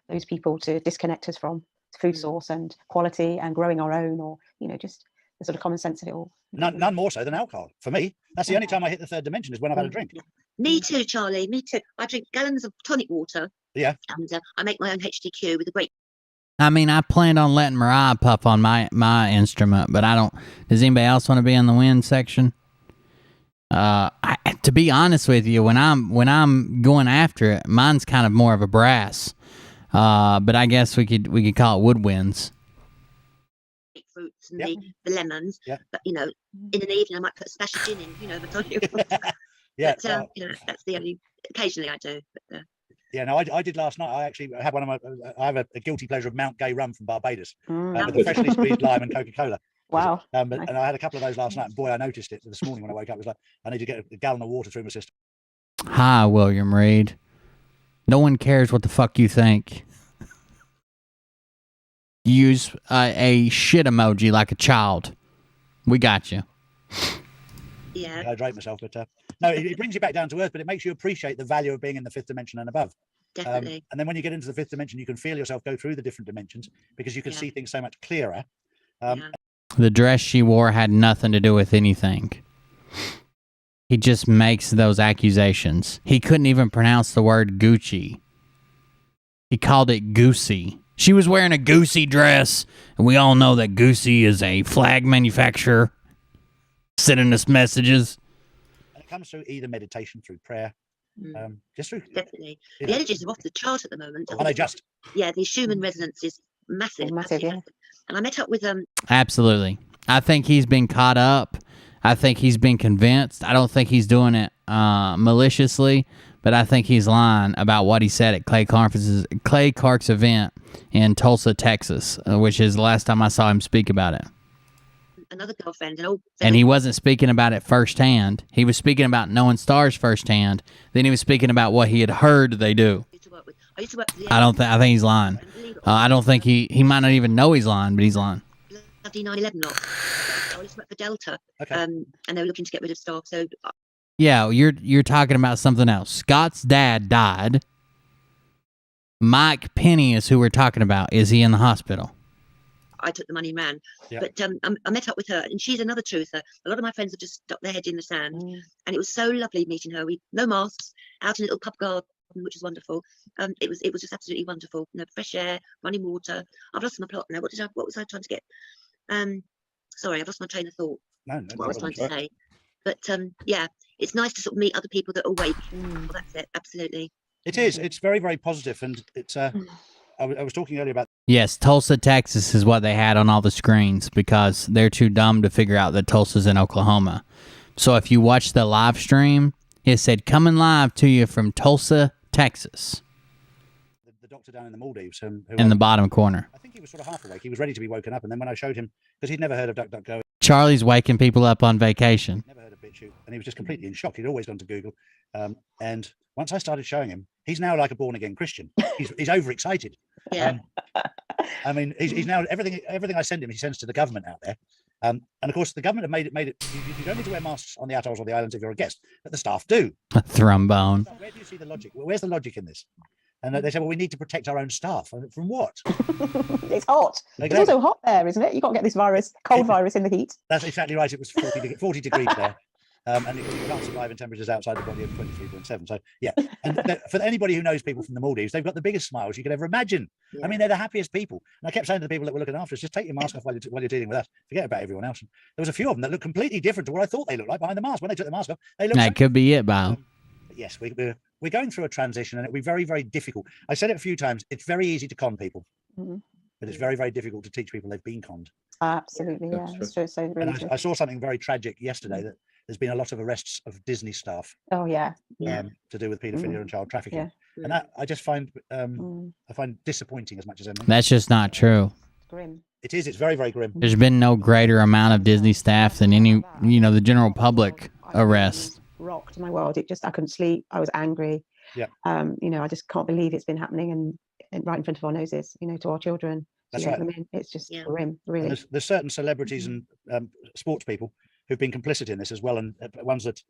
those people, to disconnect us from food source and quality and growing our own, or, you know, just the sort of common sense of it all.
None more so than alcohol. For me, that's the only time I hit the third dimension is when I've had a drink.
Me too, Charlie. Me too. I drink gallons of tonic water.
Yeah.
And I make my own HDQ with a great.
I mean, I planned on letting Mariah puff on my instrument, but I don't. Does anybody else want to be in the wind section? To be honest with you, when I'm going after it, mine's kind of more of a brass. But I guess we could call it woodwinds.
Fruits and the lemons. But you know, in an evening I might put a splash of gin in. You know, the tonic water.
Yeah.
But, you know, that's the only. Occasionally I do. But,
yeah, no, I did last night. I actually had I have a guilty pleasure of Mount Gay rum from Barbados with a freshly squeezed lime and Coca-Cola.
Wow.
And I had a couple of those last night, and boy, I noticed it this morning when I woke up. It was like, I need to get a gallon of water through my system.
Hi, William Reed. No one cares what the fuck you think. Use a shit emoji like a child. We got you.
Yeah.
Hydrate myself, but no, it brings you back down to earth, but it makes you appreciate the value of being in the fifth dimension and above.
Definitely.
And then when you get into the fifth dimension, you can feel yourself go through the different dimensions because you can see things so much clearer.
The dress she wore had nothing to do with anything. He just makes those accusations. He couldn't even pronounce the word Gucci. He called it Goosey. She was wearing a Goosey dress, and we all know that Goosey is a flag manufacturer sending us messages.
And it comes through either meditation, through prayer, just through...
Definitely. The energies are off the chart at the moment.
Are they just?
Yeah, the Schumann resonance is massive.
Massive, yeah.
And I met up with
Absolutely. I think he's been caught up. I think he's been convinced. I don't think he's doing it maliciously, but I think he's lying about what he said at Clay Clark's event in Tulsa, Texas, which is the last time I saw him speak about it.
another girlfriend, an old.
And he wasn't speaking about it firsthand. He was speaking about knowing stars firsthand. Then he was speaking about what he had heard they do.
I used to work for the
I think he's lying. I don't think he might not even know he's lying, but he's lying.
bloody 9/11 lot. I used to work for Delta,
Okay.
and they were looking to get rid of staff. So
Yeah, you're talking about something else. Scott's dad died. Mike Penny is who we're talking about. Is he in the hospital?
I took the money and ran.
Yeah.
But I met up with her, and she's another truther. A lot of my friends have just stuck their head in the sand, and it was so lovely meeting her. We no masks, out in a little pub garden, which was wonderful. It was just absolutely wonderful. You know, fresh air, running water. I've lost my plot now. What was I trying to get? Sorry, I've lost my train of thought.
No,
What I was trying to say. But yeah, it's nice to sort of meet other people that are awake. Well, that's it. Absolutely.
It is. It's very, very positive, and it's. I was talking earlier about.
Yes, Tulsa, Texas is what they had on all the screens because they're too dumb to figure out that Tulsa's in Oklahoma. So if you watch the live stream, it said coming live to you from Tulsa, Texas.
The doctor down in the Maldives,
In the bottom corner.
I think he was sort of half awake. He was ready to be woken up, and then when I showed him, because he'd never heard of DuckDuckGo,
Charlie's waking people up on vacation.
never heard of BitChute, and he was just completely in shock. He'd always gone to Google, and once I started showing him, he's now like a born again Christian. He's overexcited.
Yeah.
I mean, he's now everything I send him, he sends to the government out there. And of course, the government have made it. You don't need to wear masks on the atolls or the islands if you're a guest, but the staff do.
A trombone.
Where do you see the logic? Where's the logic in this? And they said, well, we need to protect our own staff. From what?
It's hot. It's
Exactly.
also hot there, isn't it? You can't get this virus, cold virus in the heat.
That's exactly right. It was 40 degrees there. And you can't survive in temperatures outside the body of 23.7. So, yeah. And for anybody who knows people from the Maldives, they've got the biggest smiles you could ever imagine. I mean, they're the happiest people. And I kept saying to the people that were looking after us, just take your mask off while you're dealing with us. Forget about everyone else. And there was a few of them that looked completely different to what I thought they looked like behind the mask. When they took the mask off, they looked
That could be it, Bob.
yes, we're going through a transition, and it'll be very, very difficult. I said it a few times. It's very easy to con people, but it's very, very difficult to teach people they've been conned.
Absolutely, yeah. It's true. So really
And I saw something very tragic yesterday, that there's been a lot of arrests of Disney staff.
Oh yeah.
To do with paedophilia and child trafficking, and that I just find I find disappointing as much as anything.
That's just not true.
Grim.
It is. It's very, very grim.
There's been no greater amount of Disney staff than any, the general public arrest.
Rocked my world. I couldn't sleep. I was angry.
Yeah.
I just can't believe it's been happening and right in front of our noses, to our children.
That's
to
right.
them in. It's just grim, really.
And there's certain celebrities and sports people who've been complicit in this as well, and ones that,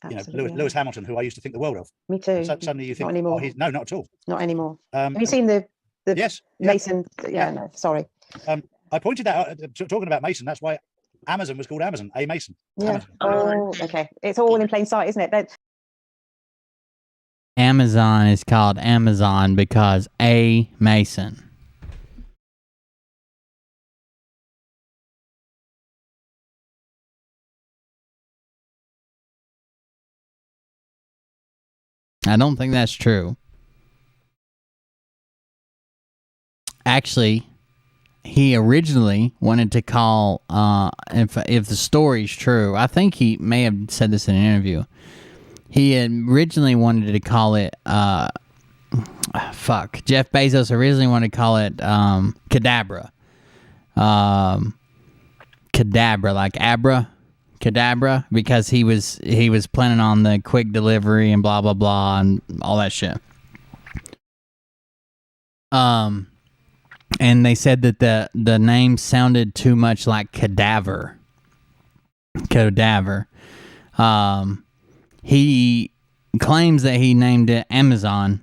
Absolutely,
Lewis Hamilton, who I used to think the world of.
Me too.
Suddenly you think,
not anymore.
no, not at all.
Not anymore. Have you seen the
yes,
Mason? Yeah, no, sorry.
I pointed out, talking about Mason, that's why Amazon was called Amazon, A. Mason.
Yeah.
Amazon.
Oh, okay. It's all in plain sight, isn't it?
Amazon is called Amazon because A. Mason. I don't think that's true. Actually, he originally wanted to call, if the story's true, I think he may have said this in an interview. He had originally wanted to call it, Jeff Bezos originally wanted to call it Cadabra. Cadabra, like Abra. Cadabra, because he was planning on the quick delivery and blah blah blah and all that shit. And they said that the name sounded too much like cadaver. Cadaver. He claims that he named it Amazon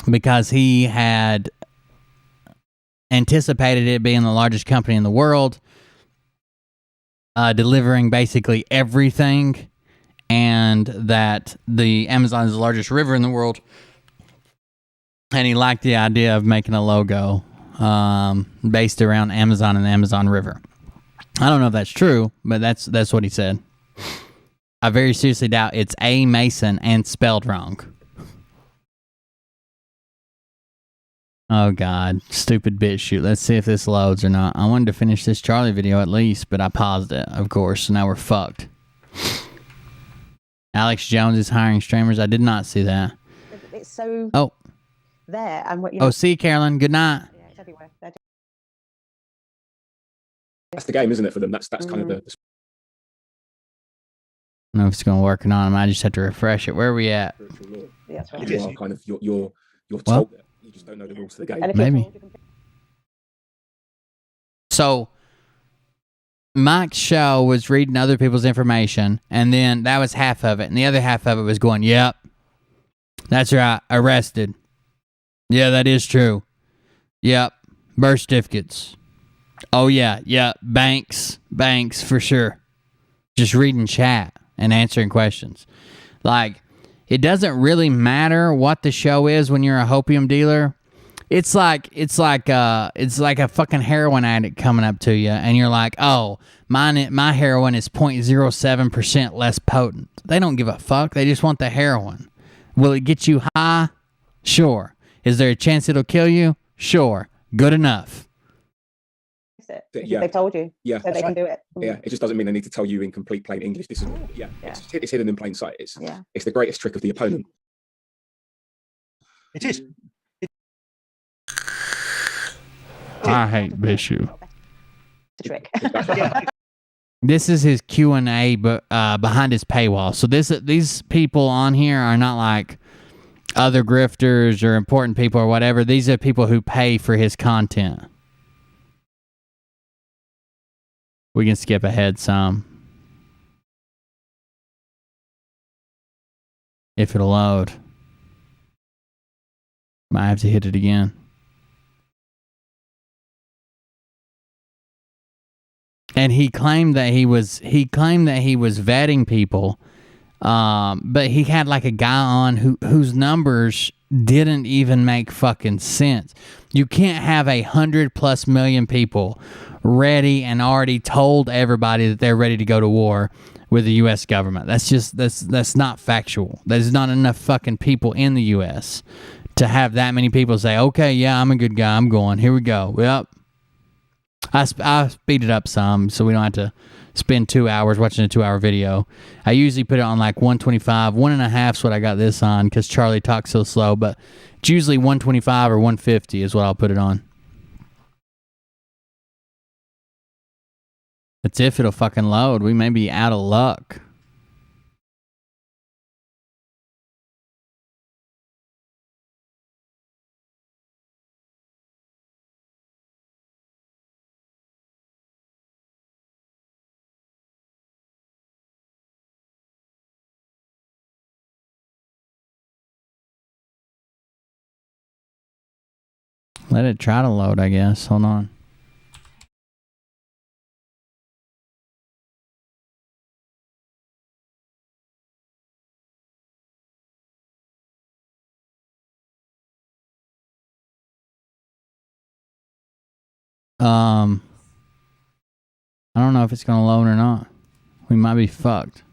because he had anticipated it being the largest company in the world. Delivering basically everything, and that the Amazon is the largest river in the world, and he liked the idea of making a logo based around Amazon and the Amazon River. I don't know if that's true, but that's what he said. I very seriously doubt it's A. Mason and spelled wrong. Oh, God. Stupid bitch shoot. Let's see if this loads or not. I wanted to finish this Charlie video at least, but I paused it, of course, so now we're fucked. Alex Jones is hiring streamers. I did not see that.
It's so there. And what
see you, Carolyn. Good night.
Yeah, it's everywhere.
That's the game, isn't it, for them? That's kind of the
I don't know if it's going to work or not. I might just have to refresh it. Where are we at?
Yeah, that's right.
You are kind of you're told that. You just don't know the rules to the game.
Maybe. So, Mike's show was reading other people's information, and then that was half of it, and the other half of it was going, yep, that's right, arrested. Yeah, that is true. Yep, birth certificates. Oh, yeah, banks for sure. Just reading chat and answering questions. Like, it doesn't really matter what the show is when you're a hopium dealer. It's like a fucking heroin addict coming up to you, and you're like, oh, my heroin is 0.07% less potent. They don't give a fuck. They just want the heroin. Will it get you high? Sure. Is there a chance it'll kill you? Sure. Good enough.
Yeah.
They've told you.
Yeah,
so they can do it.
Yeah, it just doesn't mean they need to tell you in complete plain English. This is it's hidden in plain sight. It's the greatest trick of the opponent.
It is.
I hate Bishop.
Trick.
This is his Q&A, but behind his paywall. So these people on here are not like other grifters or important people or whatever. These are people who pay for his content. We can skip ahead some. If it'll load. Might have to hit it again. And he claimed that he was vetting people, but he had like a guy on whose numbers didn't even make fucking sense. You can't have 100+ million people ready and already told everybody that they're ready to go to war with the U.S. government. That's not factual. There's not enough fucking people in the U.S. to have that many people say, okay, yeah, I'm a good guy. I'm going. Here we go. Yep. I speed it up some so we don't have to spend 2 hours watching a 2-hour video. I usually put it on like 125. 1.5 is what I got this on because Charlie talks so slow, but it's usually 125 or 150 is what I'll put it on. That's if it'll fucking load. We may be out of luck. Let it try to load, I guess. Hold on. I don't know if it's going to load or not. We might be fucked.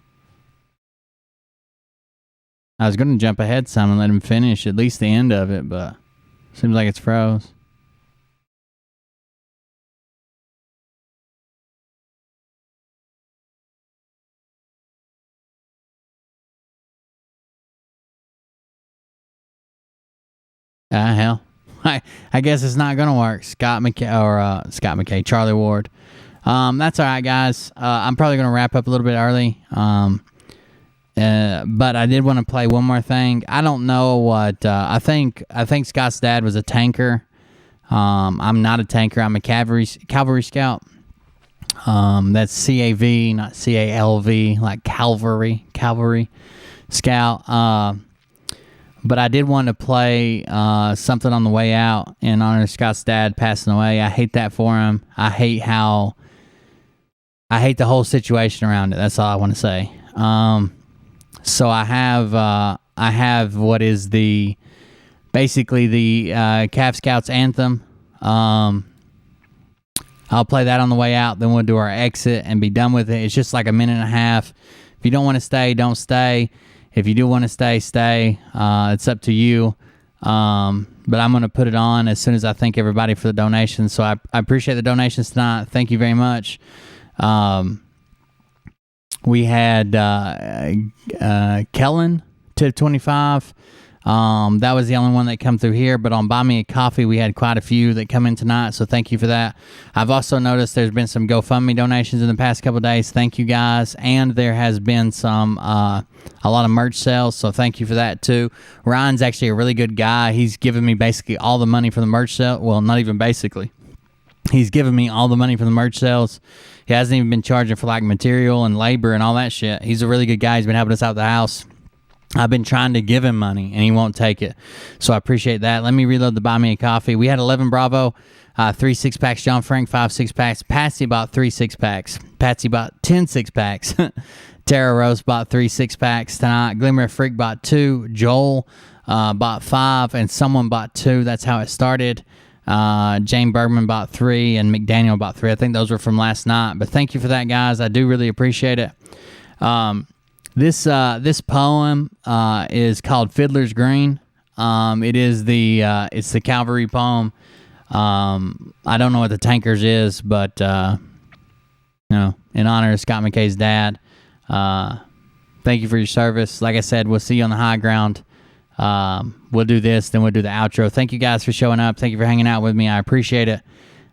I was going to jump ahead some and let him finish at least the end of it, but seems like it's froze. Hell. I guess it's not going to work. Scott McKay, Charlie Ward. That's all right, guys. I'm probably going to wrap up a little bit early. But I did want to play one more thing. I don't know what I think Scott's dad was a tanker. I'm not a tanker. I'm a cavalry scout. That's CAV, not CALV, like cavalry scout. But I did want to play something on the way out in honor of Scott's dad passing away. I hate that for him. I hate the whole situation around it. That's all I want to say. So I have what is basically the Cav Scouts anthem. I'll play that on the way out. Then we'll do our exit and be done with it. It's just like a minute and a half. If you don't want to stay, don't stay. If you do want to stay, stay. It's up to you. But I'm going to put it on as soon as I thank everybody for the donations. So I appreciate the donations tonight. Thank you very much. We had Kellen tip 25. That was the only one that come through here, but on Buy Me a Coffee, we had quite a few that come in tonight, so thank you for that. I've also noticed there's been some GoFundMe donations in the past couple of days. Thank you, guys. And there has been some a lot of merch sales, so thank you for that, too. Ryan's actually a really good guy. He's given me basically all the money for the merch sale. Well, not even basically. He's given me all the money for the merch sales. He hasn't even been charging for like material and labor and all that shit. He's a really good guy. He's been helping us out the house. I've been trying to give him money, and he won't take it. So I appreciate that. Let me reload the Buy Me a Coffee. We had 11 Bravo, 3 6-packs. John Frank, 5 6-packs. Patsy bought 3 6-packs. Patsy bought 10 6-packs. Tara Rose bought 3 6-packs tonight. Glimmer Freak bought 2. Joel bought 5, and someone bought 2. That's how it started. Jane Bergman bought 3, and McDaniel bought 3. I think those were from last night. But thank you for that, guys. I do really appreciate it. This poem is called Fiddler's Green. It's the cavalry poem. I don't know what the tankers is, but in honor of Scott McKay's dad. Thank you for your service. Like I said, we'll see you on the high ground. We'll do this, then we'll do the outro. Thank you guys for showing up. Thank you for hanging out with me. I appreciate it.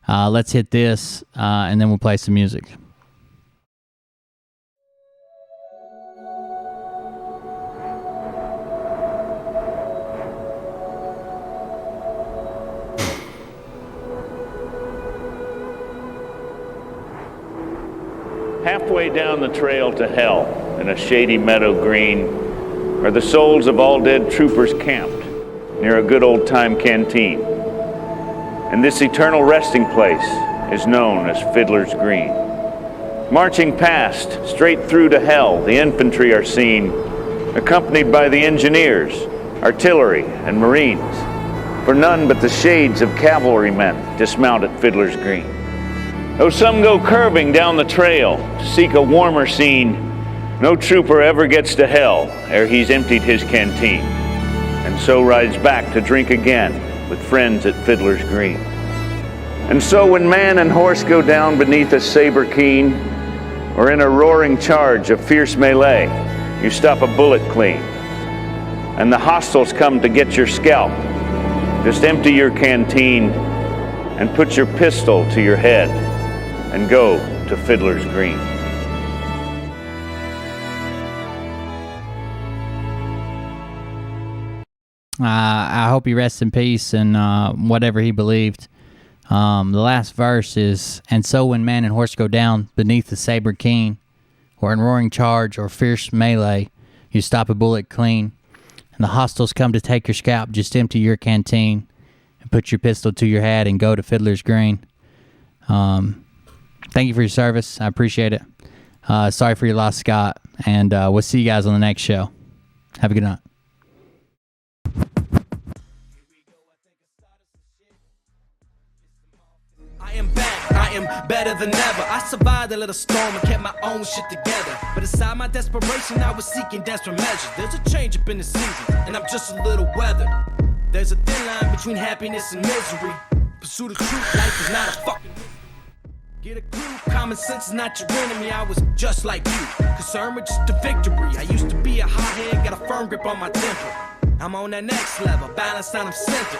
Let's hit this, and then we'll play some music.
Halfway down the trail to hell, in a shady meadow green, are the souls of all dead troopers camped near a good old-time canteen. And this eternal resting place is known as Fiddler's Green. Marching past, straight through to hell, the infantry are seen, accompanied by the engineers, artillery, and marines. For none but the shades of cavalrymen dismount at Fiddler's Green. Though some go curving down the trail to seek a warmer scene, No trooper ever gets to hell ere he's emptied his canteen, and so rides back to drink again with friends at Fiddler's Green. And so when man and horse go down beneath a saber keen, or in a roaring charge of fierce melee, you stop a bullet clean, and the hostiles come to get your scalp, just empty your canteen and put your pistol to your head and go to Fiddler's Green.
I hope he rests in peace and whatever he believed. The last verse is, and so when man and horse go down beneath the saber keen, or in roaring charge or fierce melee, you stop a bullet clean, and the hostiles come to take your scalp, just empty your canteen and put your pistol to your head and go to Fiddler's Green. Thank you for your service. I appreciate it. Sorry for your loss, Scott, and we'll see you guys on the next show. Have a good night.
I am back, I am better than ever. I survived a little storm and kept my own shit together. But inside my desperation, I was seeking desperate measures. There's a change up in the season, and I'm just a little weathered. There's a thin line between happiness and misery. Pursue the truth, life is not a fucking... Get a clue, common sense is not your enemy. I was just like you, concerned with just the victory. I used to be a hothead, got a firm grip on my temper. I'm on that next level, balanced and I'm centered.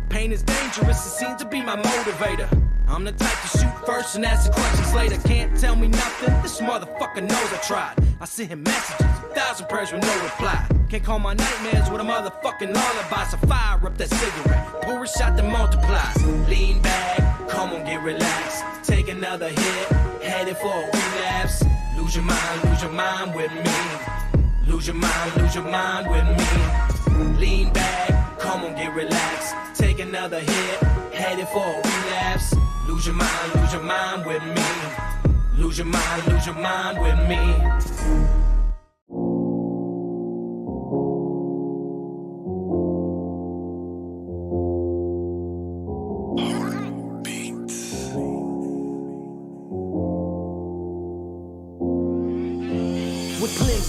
Pain is dangerous, it seems to be my motivator. I'm the type to shoot first and ask the questions later. Can't tell me nothing, this motherfucker knows I tried. I sent him messages, 1,000 prayers with no reply. Can't call my nightmares with a motherfucking lullaby. So fire up that cigarette, pour a shot that multiplies. Lean back, come on get relaxed. Take another hit, headed for a relapse. Lose your mind with me. Lose your mind with me. Lean back, come on get relaxed. Take another hit, headed for a relapse. Lose your mind with me. Lose your mind with me.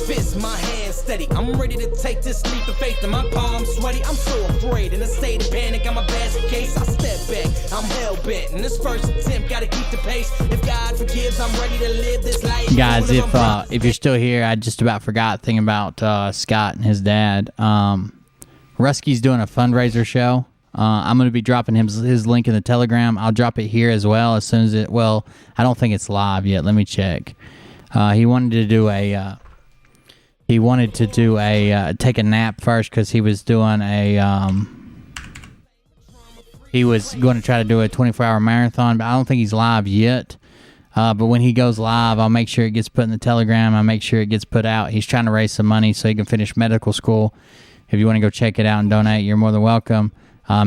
Fist, my hands steady. I'm ready to take this leap of faith, and my palms sweaty. I'm so afraid, in a state of panic. I'm a basket case. I step back. I'm hell bent. In this first attempt, gotta keep the pace. If God forgives, I'm ready to live this life.
Guys, if you're still here, I just about forgot thinking about Scott and his dad. Rusky's doing a fundraiser show. I'm going to be dropping his link in the Telegram. I'll drop it here as well as soon as it. Well, I don't think it's live yet. Let me check. He wanted to do a. Take a nap first because he was doing he was going to try to do a 24-hour marathon, but I don't think he's live yet. But when he goes live, I'll make sure it gets put in the Telegram. I'll make sure it gets put out. He's trying to raise some money so he can finish medical school. If you want to go check it out and donate, you're more than welcome.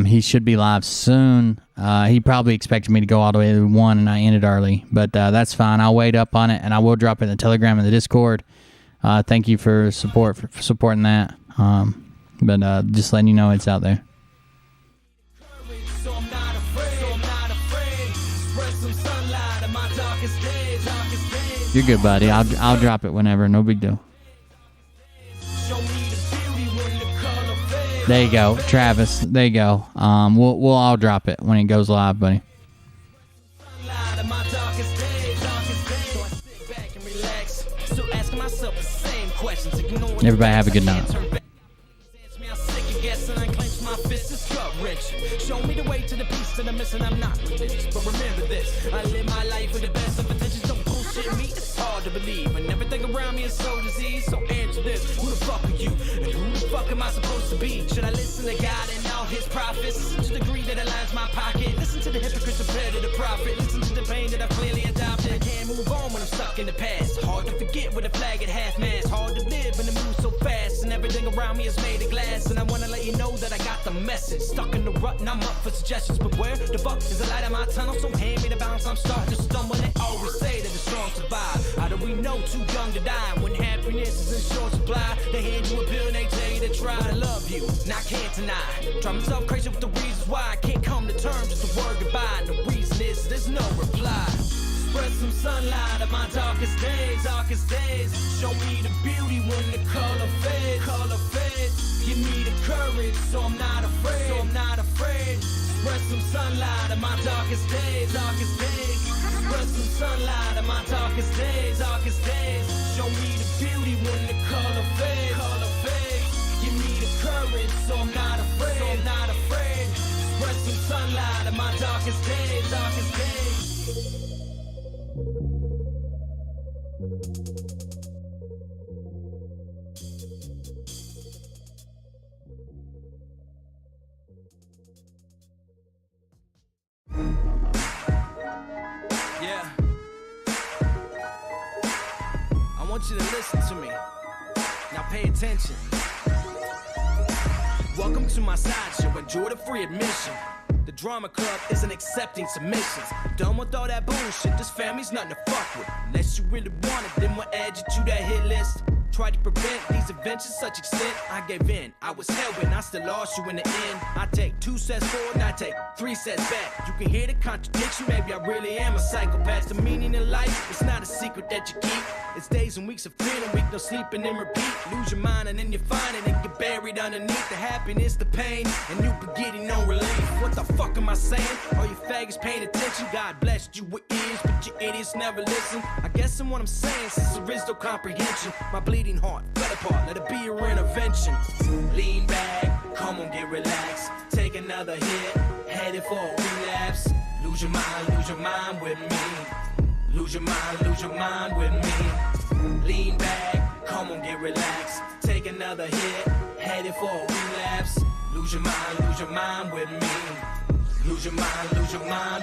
He should be live soon. He probably expected me to go all the way to 1 and I ended early, but that's fine. I'll wait up on it and I will drop it in the Telegram and the Discord. Thank you for supporting that. But just letting you know it's out there. You're good, buddy. I'll drop it whenever. No big deal. There you go, Travis. There you go. We'll all drop it when it goes live, buddy. Everybody have a good night. Show me the way to the peace that I'm missing. I'm not religious, but remember this: I live my life with the best of intentions. Don't bullshit me. It's hard to believe, and everything around me is so diseased. So answer this: who the fuck are you, and who the fuck am I supposed to be? Should I listen to God and all His prophets? To the degree that aligns my pocket. Listen to the hypocrites compared to the prophet. Listen to the pain that I've clearly adopted. I can't move on when I'm stuck in the past. Hard to forget with a flag at half-mast. Hard to live in the mood so fast, and everything around me is made of glass. And I wanna let you know that I got the message. Stuck in the rut, and I'm up for suggestions. But where the fuck is the light of my tunnel? So hand me the balance, I'm starting to stumble. They always say that the strong survive. How do we know too young to die? When happiness is in short supply, they hand you a pill and they tell you to try to love you. Now I can't deny. Drive myself crazy with the reasons why I can't come to terms with the word goodbye. And the reason is there's no reply.
Spread some sunlight on my darkest days, darkest days. Show me the beauty when the color fades, color fades. Give me the courage so I'm not afraid, so I'm not afraid. Spread some sunlight on my darkest days, darkest days. Spread some sunlight on my darkest days, darkest days. Show me the beauty when the color fades, color fades. Give me the courage so I'm not afraid, so I'm not afraid. Spread some sunlight on my darkest days, darkest days. Yeah. I want you to listen to me. Now pay attention. Welcome to my sideshow. Enjoy the free admission. The drama club isn't accepting submissions. Done with all that bullshit. This family's nothing to fuck with. Unless you really want it, then we'll add you to that hit list. Tried to prevent these events to such extent. I gave in, I was hell-bent, I still lost you in the end. I take 2 sets forward and I take 3 sets back. You can hear the contradiction, maybe I really am a psychopath. The meaning in life, it's not a secret that you keep. It's days and weeks of feeling weak, no sleeping and repeat. Lose your mind and then you find it and get buried underneath the happiness, the pain, and you be getting no relief. What the fuck am I saying? All you faggots paying attention, God blessed you with ears, but you idiots never listen. I guess in what I'm saying, since there is no comprehension, my bleeding heart fell apart, let it be your intervention. Lean back, come on, get relaxed. Take another hit, headed for a relapse. Lose your mind with me. Lose your mind with me. Lean back, come on, get relaxed. Take another hit, headed for a relapse. Lose your mind with me. Lose your mind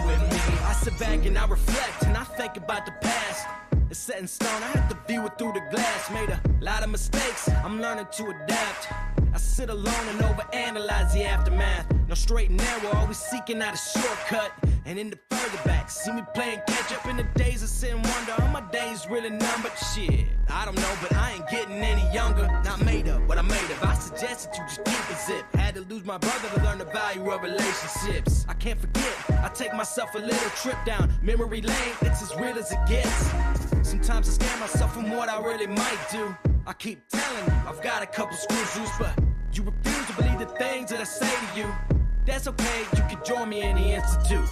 with me. I sit back and I reflect and I think about the past. It's set in stone, I have to view it through the glass. Made a lot of mistakes, I'm learning to adapt. I sit alone and overanalyze the aftermath. No straight and narrow, always seeking out a shortcut. And in the further back, see me playing catch up in the days of sit and wonder. Are my days really numb? But shit, I don't know, but I ain't getting any younger. Not made up, what I made of. I suggested you just keep a zip. Had to lose my brother to learn the value of relationships. I can't forget, I take myself a little trip down memory lane. It's as real as it gets. Sometimes I scare myself from what I really might do. I keep telling you, I've got a couple screws loose, but you refuse to believe the things that I say to you. That's okay, you can join me in the institute.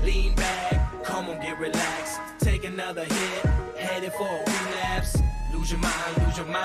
Lean back, come on, get relaxed. Take another hit, headed for a relapse. Lose your mind